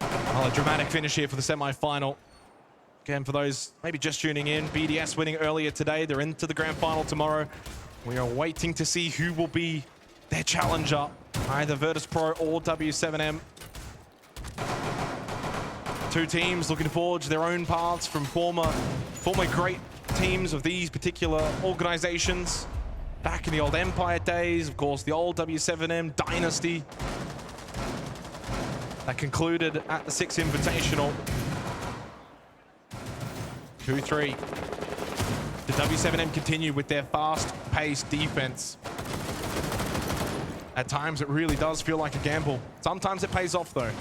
a dramatic finish here for the semi-final. Again, for those maybe just tuning in, BDS winning earlier today. They're into the grand final tomorrow. We are waiting to see who will be their challenger, either Virtus.pro or W7M. Two teams looking to forge their own paths from former great teams of these particular organizations. Back in the old Empire days, of course, the old W7M dynasty that concluded at the 6th Invitational. 2-3. The W7M continue with their fast-paced defense. At times, it really does feel like a gamble. Sometimes it pays off, though.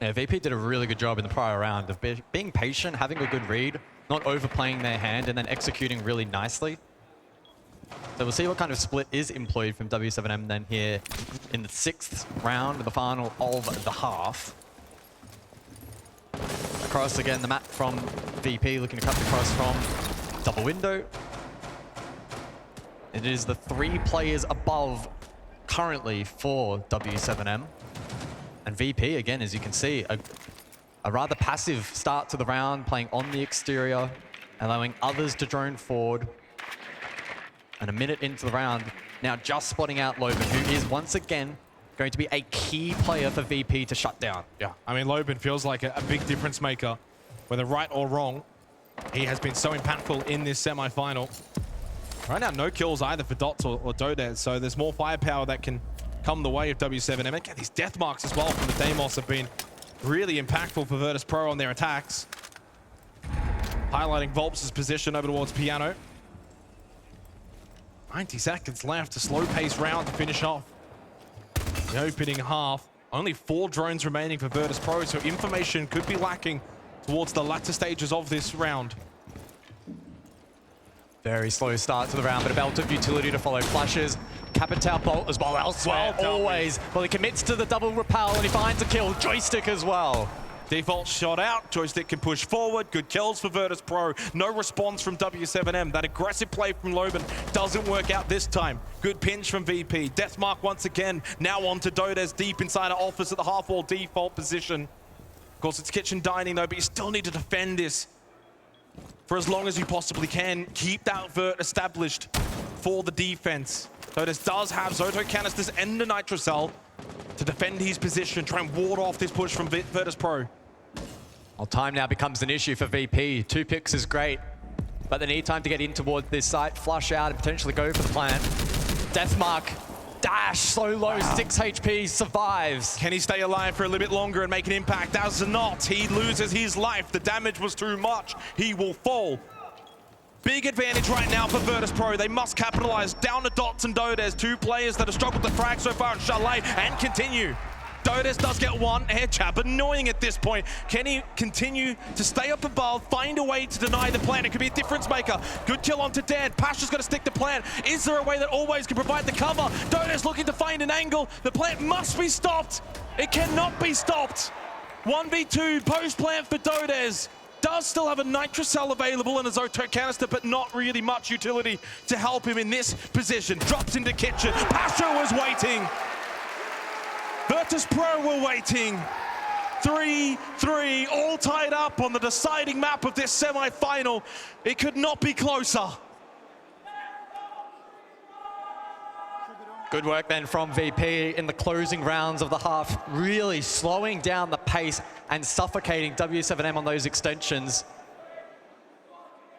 Yeah, VP did a really good job in the prior round of being patient, having a good read, not overplaying their hand, and then executing really nicely. So we'll see what kind of split is employed from W7M then here in the 6th round, the final of the half. Across again, the map from VP, looking to cut across from double window. It is the 3 players above currently for W7M. And VP, again, as you can see, a rather passive start to the round, playing on the exterior, allowing others to drone forward. And a minute into the round, now just spotting out Loban, who is once again going to be a key player for VP to shut down. Yeah, I mean, Loban feels like a big difference maker. Whether right or wrong, he has been so impactful in this semi-final. Right now, no kills either for Dots or Dodez, so there's more firepower that can come the way of W7M. Again, these death marks as well from the Deimos have been really impactful for Virtus.pro on their attacks. Highlighting Volps' position over towards Piano. 90 seconds left, a slow-paced round to finish off the opening half. Only 4 drones remaining for Virtus.pro, so information could be lacking towards the latter stages of this round. Very slow start to the round, but a belt of utility to follow. Flashes, Capital bolt as well elsewhere, always. Well, he commits to the double repel and he finds a kill. Joystick as well. Default shot out, Joystick can push forward, good kills for Virtus.pro. No response from W7M. That aggressive play from Loban doesn't work out this time. Good pinch from VP. Deathmark once again, now on to Dodez deep inside our office at the half-wall default position. Of course, it's kitchen dining though, but you still need to defend this for as long as you possibly can. Keep that Vert established for the defense. Dodez does have Zoto canisters and the Nitrocell to defend his position, try and ward off this push from Virtus.pro. Well, time now becomes an issue for VP. 2 picks is great, but they need time to get in towards this site, flush out, and potentially go for the plant. Deathmark, dash, so low, 6 HP, survives. Can he stay alive for a little bit longer and make an impact? Does not. He loses his life. The damage was too much. He will fall. Big advantage right now for Virtus.pro. They must capitalize. Down to Dots and Dodez, 2 players that have struggled to frag so far in Chalet and continue. Dodez does get 1 air chap, annoying at this point. Can he continue to stay up above, find a way to deny the plant? It could be a difference maker. Good kill onto Dan. Pasha's got to stick the plant. Is there a way that always can provide the cover? Dodez looking to find an angle. The plant must be stopped. It cannot be stopped. 1v2 post-plant for Dodez. Does still have a Nitrocell available and a Zoto canister, but not really much utility to help him in this position. Drops into kitchen. Pasha was waiting. Virtus.pro were waiting. 3-3, all tied up on the deciding map of this semi-final. It could not be closer. Good work then from VP in the closing rounds of the half, really slowing down the pace and suffocating w7m on those extensions.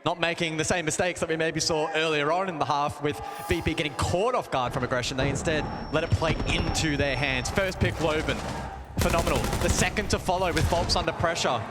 Not making the same mistakes that we maybe saw earlier on in the half with VP getting caught off guard from aggression. They instead let it play into their hands. First pick, Loben. Phenomenal. The second to follow with Volps under pressure.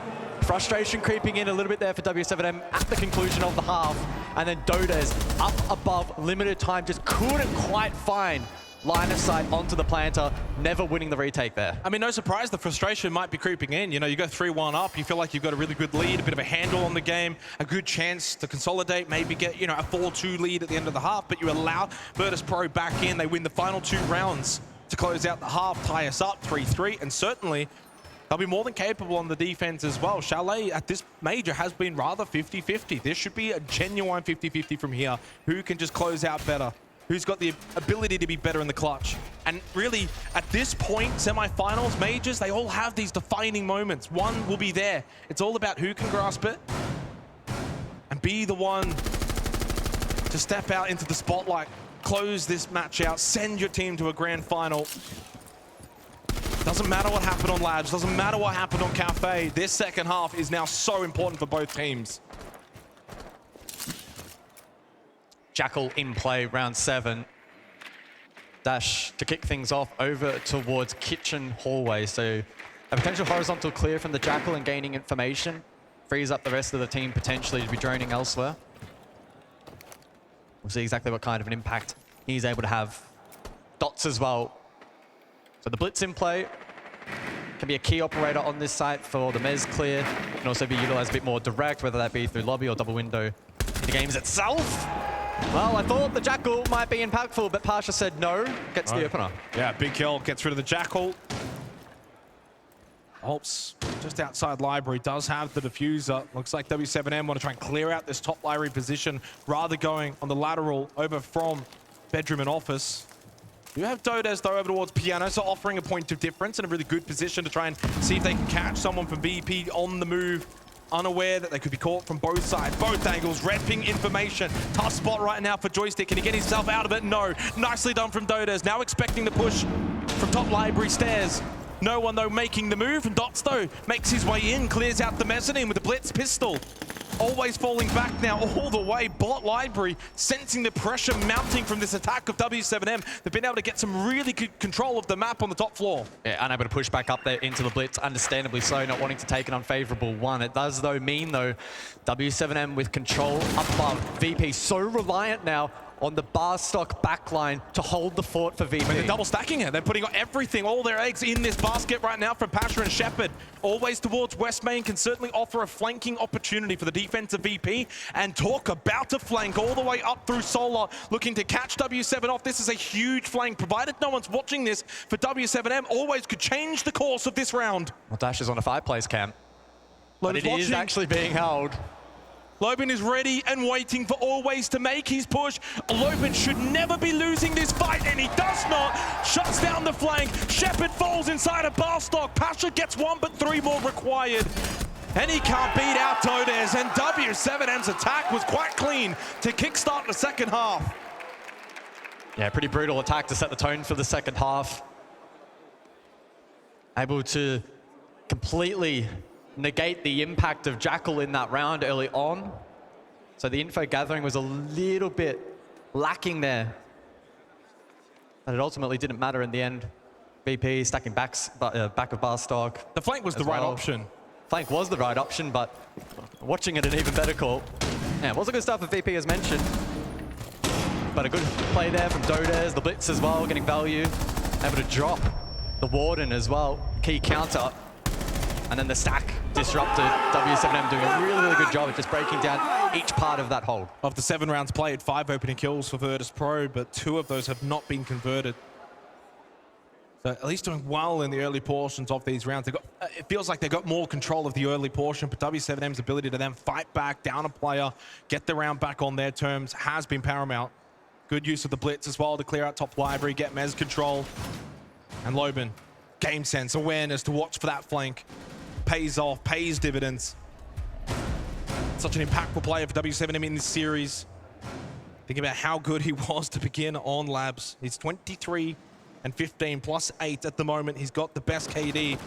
Frustration creeping in a little bit there for w7m at the conclusion of the half. And then Dodez up above, limited time, just couldn't quite find line of sight onto the planter, never winning the retake there. I mean, no surprise, the frustration might be creeping in. You know, you go 3-1 up, you feel like you've got a really good lead, a bit of a handle on the game, a good chance to consolidate, maybe get, you know, a 4-2 lead at the end of the half, but you allow Virtus.pro back in. They win the final 2 rounds to close out the half, tie us up 3-3, and certainly they'll be more than capable on the defense as well. Chalet at this major has been rather 50-50. This should be a genuine 50-50 from here. Who can just close out better? Who's got the ability to be better in the clutch? And really, at this point, semifinals, majors, they all have these defining moments. One will be there. It's all about who can grasp it and be the one to step out into the spotlight, close this match out, send your team to a grand final. Doesn't matter what happened on Labs, doesn't matter what happened on Kafe. This second half is now so important for both teams. Jackal in play, round 7. Dash to kick things off over towards kitchen hallway. So a potential horizontal clear from the Jackal and gaining information. Frees up the rest of the team potentially to be droning elsewhere. We'll see exactly what kind of an impact he's able to have. Dots as well. So the blitz in play can be a key operator on this site for the Mez clear. Can also be utilized a bit more direct, whether that be through lobby or double window. The game's itself. Well, I thought the Jackal might be impactful, but Pasha said no. Gets the opener. Yeah, big kill, gets rid of the Jackal. Holtz just outside library, does have the diffuser. Looks like w7m want to try and clear out this top library position, rather going on the lateral over from bedroom and office. You have Dodez though over towards Piano, so offering a point of difference in a really good position to try and see if they can catch someone from VP on the move. Unaware that they could be caught from both sides, both angles, repping information. Tough spot right now for Joystick. Can he get himself out of it? No. Nicely done from Dodez. Now expecting the push from top library stairs. No one though making the move, and Dots though makes his way in, clears out the mezzanine with the blitz pistol. Always falling back now all the way. Bot library sensing the pressure mounting from this attack of w7m. They've been able to get some really good control of the map on the top floor. Yeah, unable to push back up there into the blitz, understandably so, not wanting to take an unfavorable one. It does though mean though, w7m with control up above. VP so reliant now on the Barstock backline to hold the fort for VP. They're double stacking it. They're putting everything, all their eggs in this basket right now from Pasha and Shepard. Always towards West Main can certainly offer a flanking opportunity for the defensive VP. And talk about a flank all the way up through Solar, looking to catch w7 off. This is a huge flank. Provided no one's watching this for w7m, always could change the course of this round. Well, Dash is on a 5-place camp, but it watching. is actually being held. Loben is ready and waiting for Always to make his push. Loben should never be losing this fight, and he does not. Shuts down the flank. Shepard falls inside a Barstock. Pasha gets 1, but 3 more required. And he can't beat out Dodez, and w7m's attack was quite clean to kickstart the second half. Yeah, pretty brutal attack to set the tone for the second half. Able to completely negate the impact of Jackal in that round early on. So the info gathering was a little bit lacking there. But it ultimately didn't matter in the end. VP stacking back of Barstock. The flank was the right option. Flank was the right option, but watching it an even better call. Yeah, it was a good start for VP as mentioned. But a good play there from Dodez, the blitz as well, getting value. Able to drop the Warden as well. Key counter. And then the stack disrupted. w7m doing a really, really good job of just breaking down each part of that hold. Of the 7 rounds played, 5 opening kills for Virtus.pro, but 2 of those have not been converted. So at least doing well in the early portions of these rounds. It feels like they got more control of the early portion, but w7m's ability to then fight back, down a player, get the round back on their terms has been paramount. Good use of the blitz as well to clear out top library, get Mez control. And Loben game sense, awareness to watch for that flank. Pays off, pays dividends. Such an impactful player for w7m in this series. Think about how good he was to begin on Labs. He's 23 and 15 plus 8 at the moment. He's got the best KD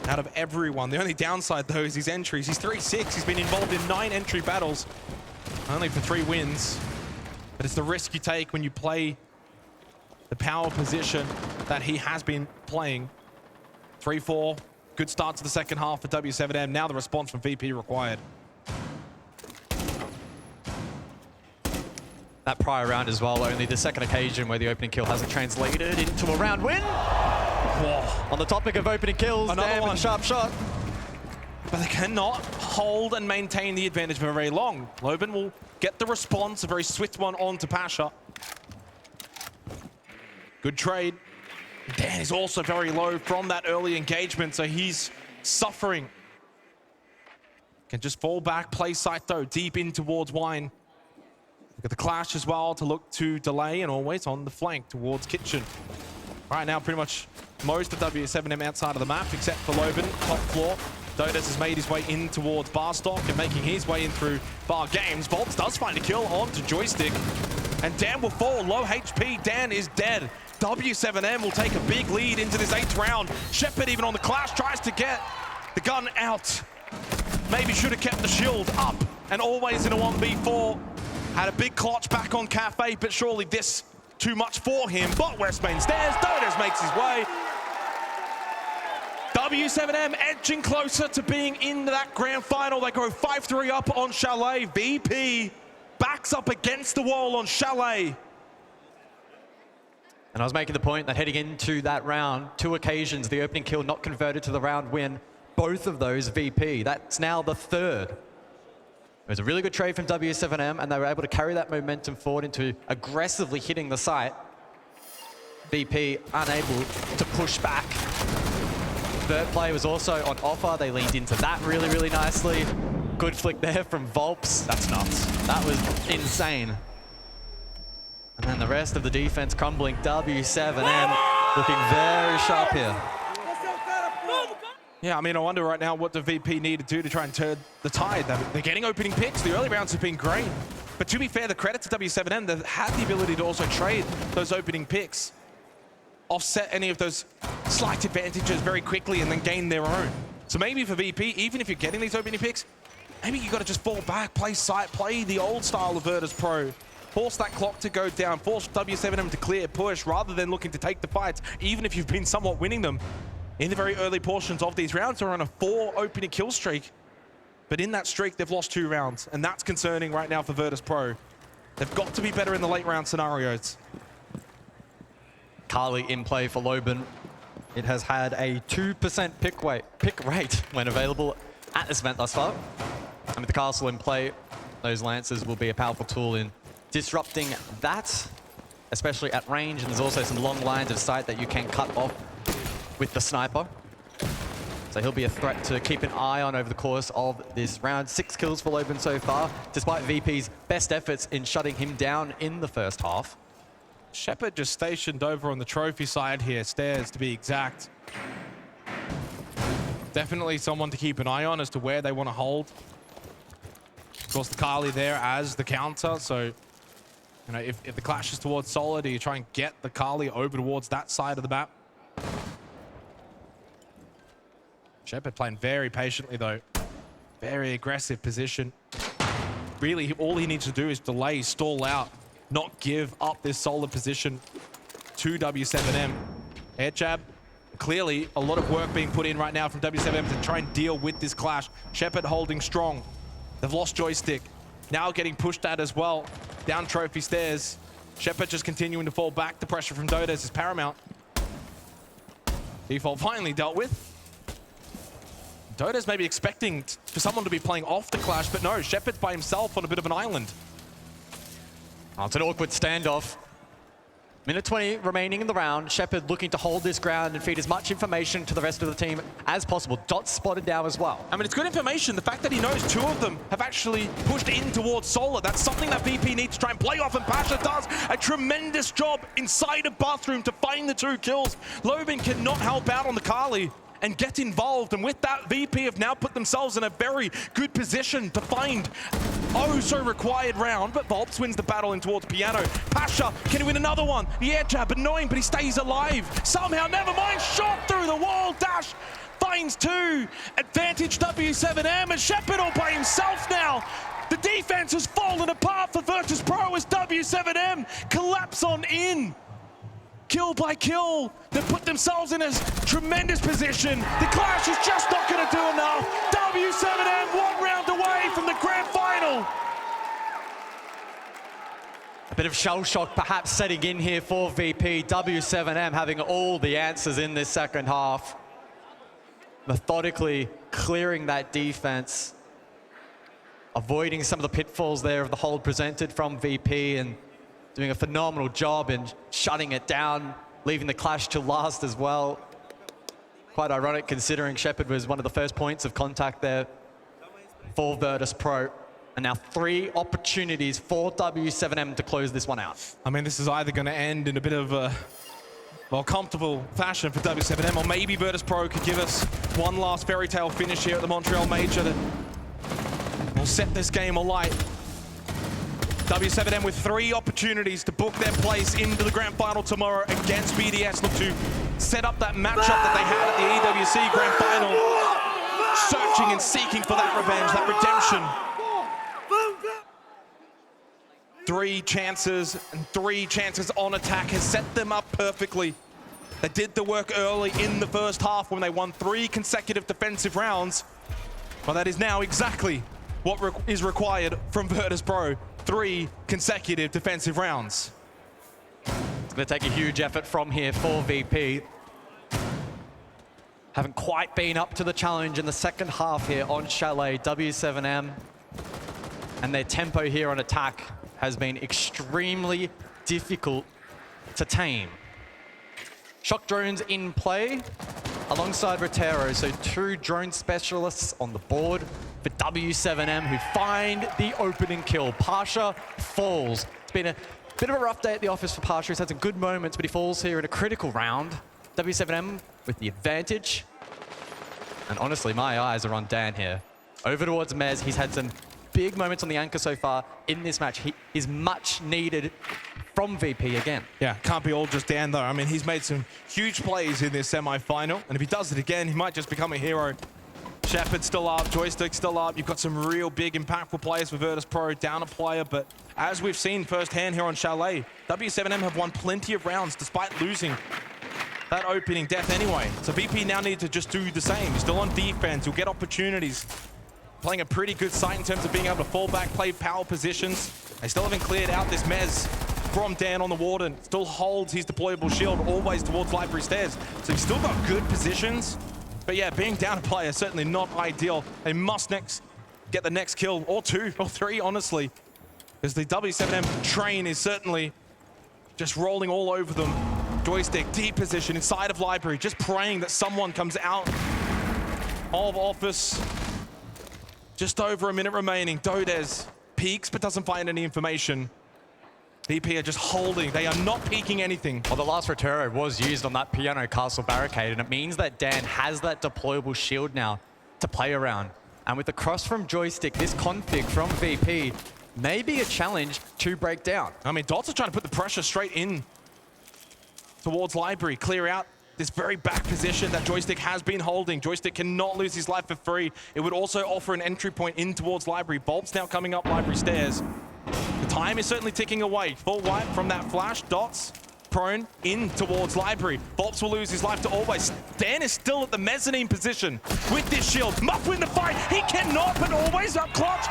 out of everyone. The only downside though is his entries. He's 3-6. He's been involved in 9 entry battles, only for 3 wins. But it's the risk you take when you play the power position that he has been playing. 3-4. Good start to the second half for w7m. Now the response from VP required. That prior round as well, only the second occasion where the opening kill hasn't translated into a round win. Whoa. On the topic of opening kills, Another one. a sharp shot. But they cannot hold and maintain the advantage for very long. Loban will get the response, a very swift one onto Pasha. Good trade. Dan is also very low from that early engagement, so he's suffering. Can just fall back, play sight though, deep in towards Wine. Look at the clash as well to look to delay, and always on the flank towards Kitchen. Right now, pretty much most of w7m outside of the map, except for Loban, top floor. Dodos has made his way in towards Barstock and making his way in through Bar Games. Volts does find a kill onto Joystick, and Dan will fall, low HP. Dan is dead. w7m will take a big lead into this 8th round. Shepard even on the clash tries to get the gun out. Maybe should have kept the shield up, and always in a 1v4. Had a big clutch back on Kafe, but surely this too much for him. But West Main stairs, Dodos makes his way. w7m edging closer to being in that grand final. They go 5-3 up on Chalet. VP backs up against the wall on Chalet. And I was making the point that heading into that round, 2 occasions, the opening kill not converted to the round win. Both of those VP. That's now the 3rd. It was a really good trade from w7m, and they were able to carry that momentum forward into aggressively hitting the site. VP unable to push back. Vert play was also on offer. They leaned into that really, really nicely. Good flick there from Volps. That's nuts. That was insane. And then the rest of the defense crumbling. w7m looking very sharp here. Yeah, I mean, I wonder right now what the VP need to do to try and turn the tide. They're getting opening picks. The early rounds have been great. But to be fair, the credit to w7m, they've had the ability to also trade those opening picks, offset any of those slight advantages very quickly, and then gain their own. So maybe for VP, even if you're getting these opening picks, maybe you got to just fall back, play sight, play the old style of Virtus.pro. Force that clock to go down, force w7m to clear, push, rather than looking to take the fights, even if you've been somewhat winning them. In the very early portions of these rounds, they're on a 4 opening kill streak. But in that streak, they've lost 2 rounds. And that's concerning right now for Virtus.pro. They've got to be better in the late round scenarios. Carly in play for Loban. It has had a 2% pick rate when available at this event thus far. And with the castle in play, those Lancers will be a powerful tool in disrupting that, especially at range. And there's also some long lines of sight that you can cut off with the sniper. So he'll be a threat to keep an eye on over the course of this round. 6 kills for Loban so far, despite VP's best efforts in shutting him down in the first half. Shepard just stationed over on the trophy side here, stairs to be exact. Definitely someone to keep an eye on as to where they want to hold. Of course, the Kali there as the counter, so you know, if the clash is towards Solid, you try and get the Kali over towards that side of the map. Shepard playing very patiently though. Very aggressive position. Really, all he needs to do is delay, stall out, not give up this solid position to w7m. Air jab. Clearly, a lot of work being put in right now from w7m to try and deal with this clash. Shepard holding strong. They've lost Joystick. Now getting pushed at as well. Down trophy stairs. Shepard just continuing to fall back. The pressure from Dodos is paramount. Default finally dealt with. Dodos may be expecting for someone to be playing off the clash, but no, Shepard's by himself on a bit of an island. Oh, it's an awkward standoff. Minute 20 remaining in the round. Shepard looking to hold this ground and feed as much information to the rest of the team as possible. Dot's spotted now as well. I mean, it's good information. The fact that he knows two of them have actually pushed in towards Solar. That's something that VP needs to try and play off, and Pasha does a tremendous job inside a bathroom to find the 2 kills. Loban cannot help out on the Kali and get involved, and with that, VP have now put themselves in a very good position to find so required round, but Volps wins the battle in towards Piano. Pasha, can he win another one? The air jab, annoying, but he stays alive. Somehow, never mind, shot through the wall, dash, finds 2. Advantage w7m, and Shepard all by himself now. The defense has fallen apart for Virtus.pro as w7m collapse on in. Kill by kill, they put themselves in a tremendous position. The clash is just not going to do enough. w7m 1 round away from the grand final. A bit of shell shock perhaps setting in here for VP. w7m having all the answers in this second half. Methodically clearing that defense. Avoiding some of the pitfalls there of the hold presented from VP, and doing a phenomenal job in shutting it down, leaving the clash to last as well. Quite ironic considering Shepard was one of the first points of contact there for Virtus.pro. And now 3 opportunities for w7m to close this one out. I mean, this is either going to end in a bit of a, well, comfortable fashion for w7m, or maybe Virtus.pro could give us one last fairy tale finish here at the Montreal Major that will set this game alight. w7m with 3 opportunities to book their place into the grand final tomorrow against BDS. Look to set up that matchup that they had at the EWC grand final. Searching and seeking for that revenge, that redemption. 3 chances, and 3 chances on attack has set them up perfectly. They did the work early in the first half when they won 3 consecutive defensive rounds. Well, that is now exactly what is required from Virtus.pro. 3 consecutive defensive rounds. It's going to take a huge effort from here for VP. Haven't quite been up to the challenge in the second half here on Chalet. w7m and their tempo here on attack has been extremely difficult to tame. Shock drones in play alongside Rotero, so 2 drone specialists on the board for w7m who find the opening kill. Pasha falls. It's been a bit of a rough day at the office for Pasha. He's had some good moments, but he falls here in a critical round. w7m with the advantage. And honestly, my eyes are on Dan here. Over towards Mez. He's had some big moments on the anchor so far in this match. He is much needed from VP again. Yeah, can't be all just Dan though. I mean, he's made some huge plays in this semi-final, and if he does it again, he might just become a hero. Shepard still up, Joystick still up. You've got some real big, impactful players for Virtus.pro, down a player, but as we've seen firsthand here on Chalet, w7m have won plenty of rounds despite losing that opening death anyway. So VP now need to just do the same. He's still on defense, he'll get opportunities. Playing a pretty good site in terms of being able to fall back, play power positions. They still haven't cleared out this Mez from Dan on the Warden. Still holds his deployable shield always towards Library Stairs. So he's still got good positions. But yeah, being down a player, certainly not ideal. They must get the next kill, or 2, or 3, honestly. Because the w7m train is certainly just rolling all over them. Joystick, deep position inside of Library, just praying that someone comes out of office. Just over a minute remaining. Dodez peeks, but doesn't find any information. VP are just holding. They are not peeking anything. Well, the last Rotero was used on that Piano Castle barricade, and it means that Dan has that deployable shield now to play around. And with the cross from Joystick, this config from VP may be a challenge to break down. I mean, Dots are trying to put the pressure straight in towards Library, clear out this very back position that Joystick has been holding. Joystick cannot lose his life for free. It would also offer an entry point in towards Library. Bolt's now coming up Library Stairs. The time is certainly ticking away. Full wipe from that flash. Dots prone in towards Library. Volps will lose his life to Always. Dan is still at the mezzanine position with this shield. Must win the fight. He cannot, but Always up clutch.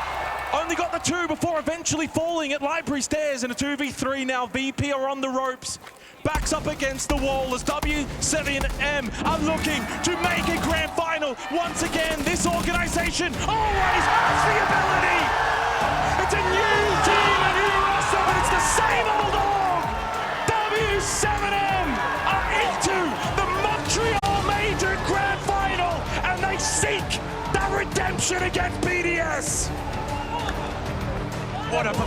Only got the 2 before eventually falling at Library Stairs in a 2v3 now. VP are on the ropes. Backs up against the wall as w7m are looking to make a grand final. Once again, this organization always has the ability. It's a new team, a new roster, but it's the same old org. against BDS. What a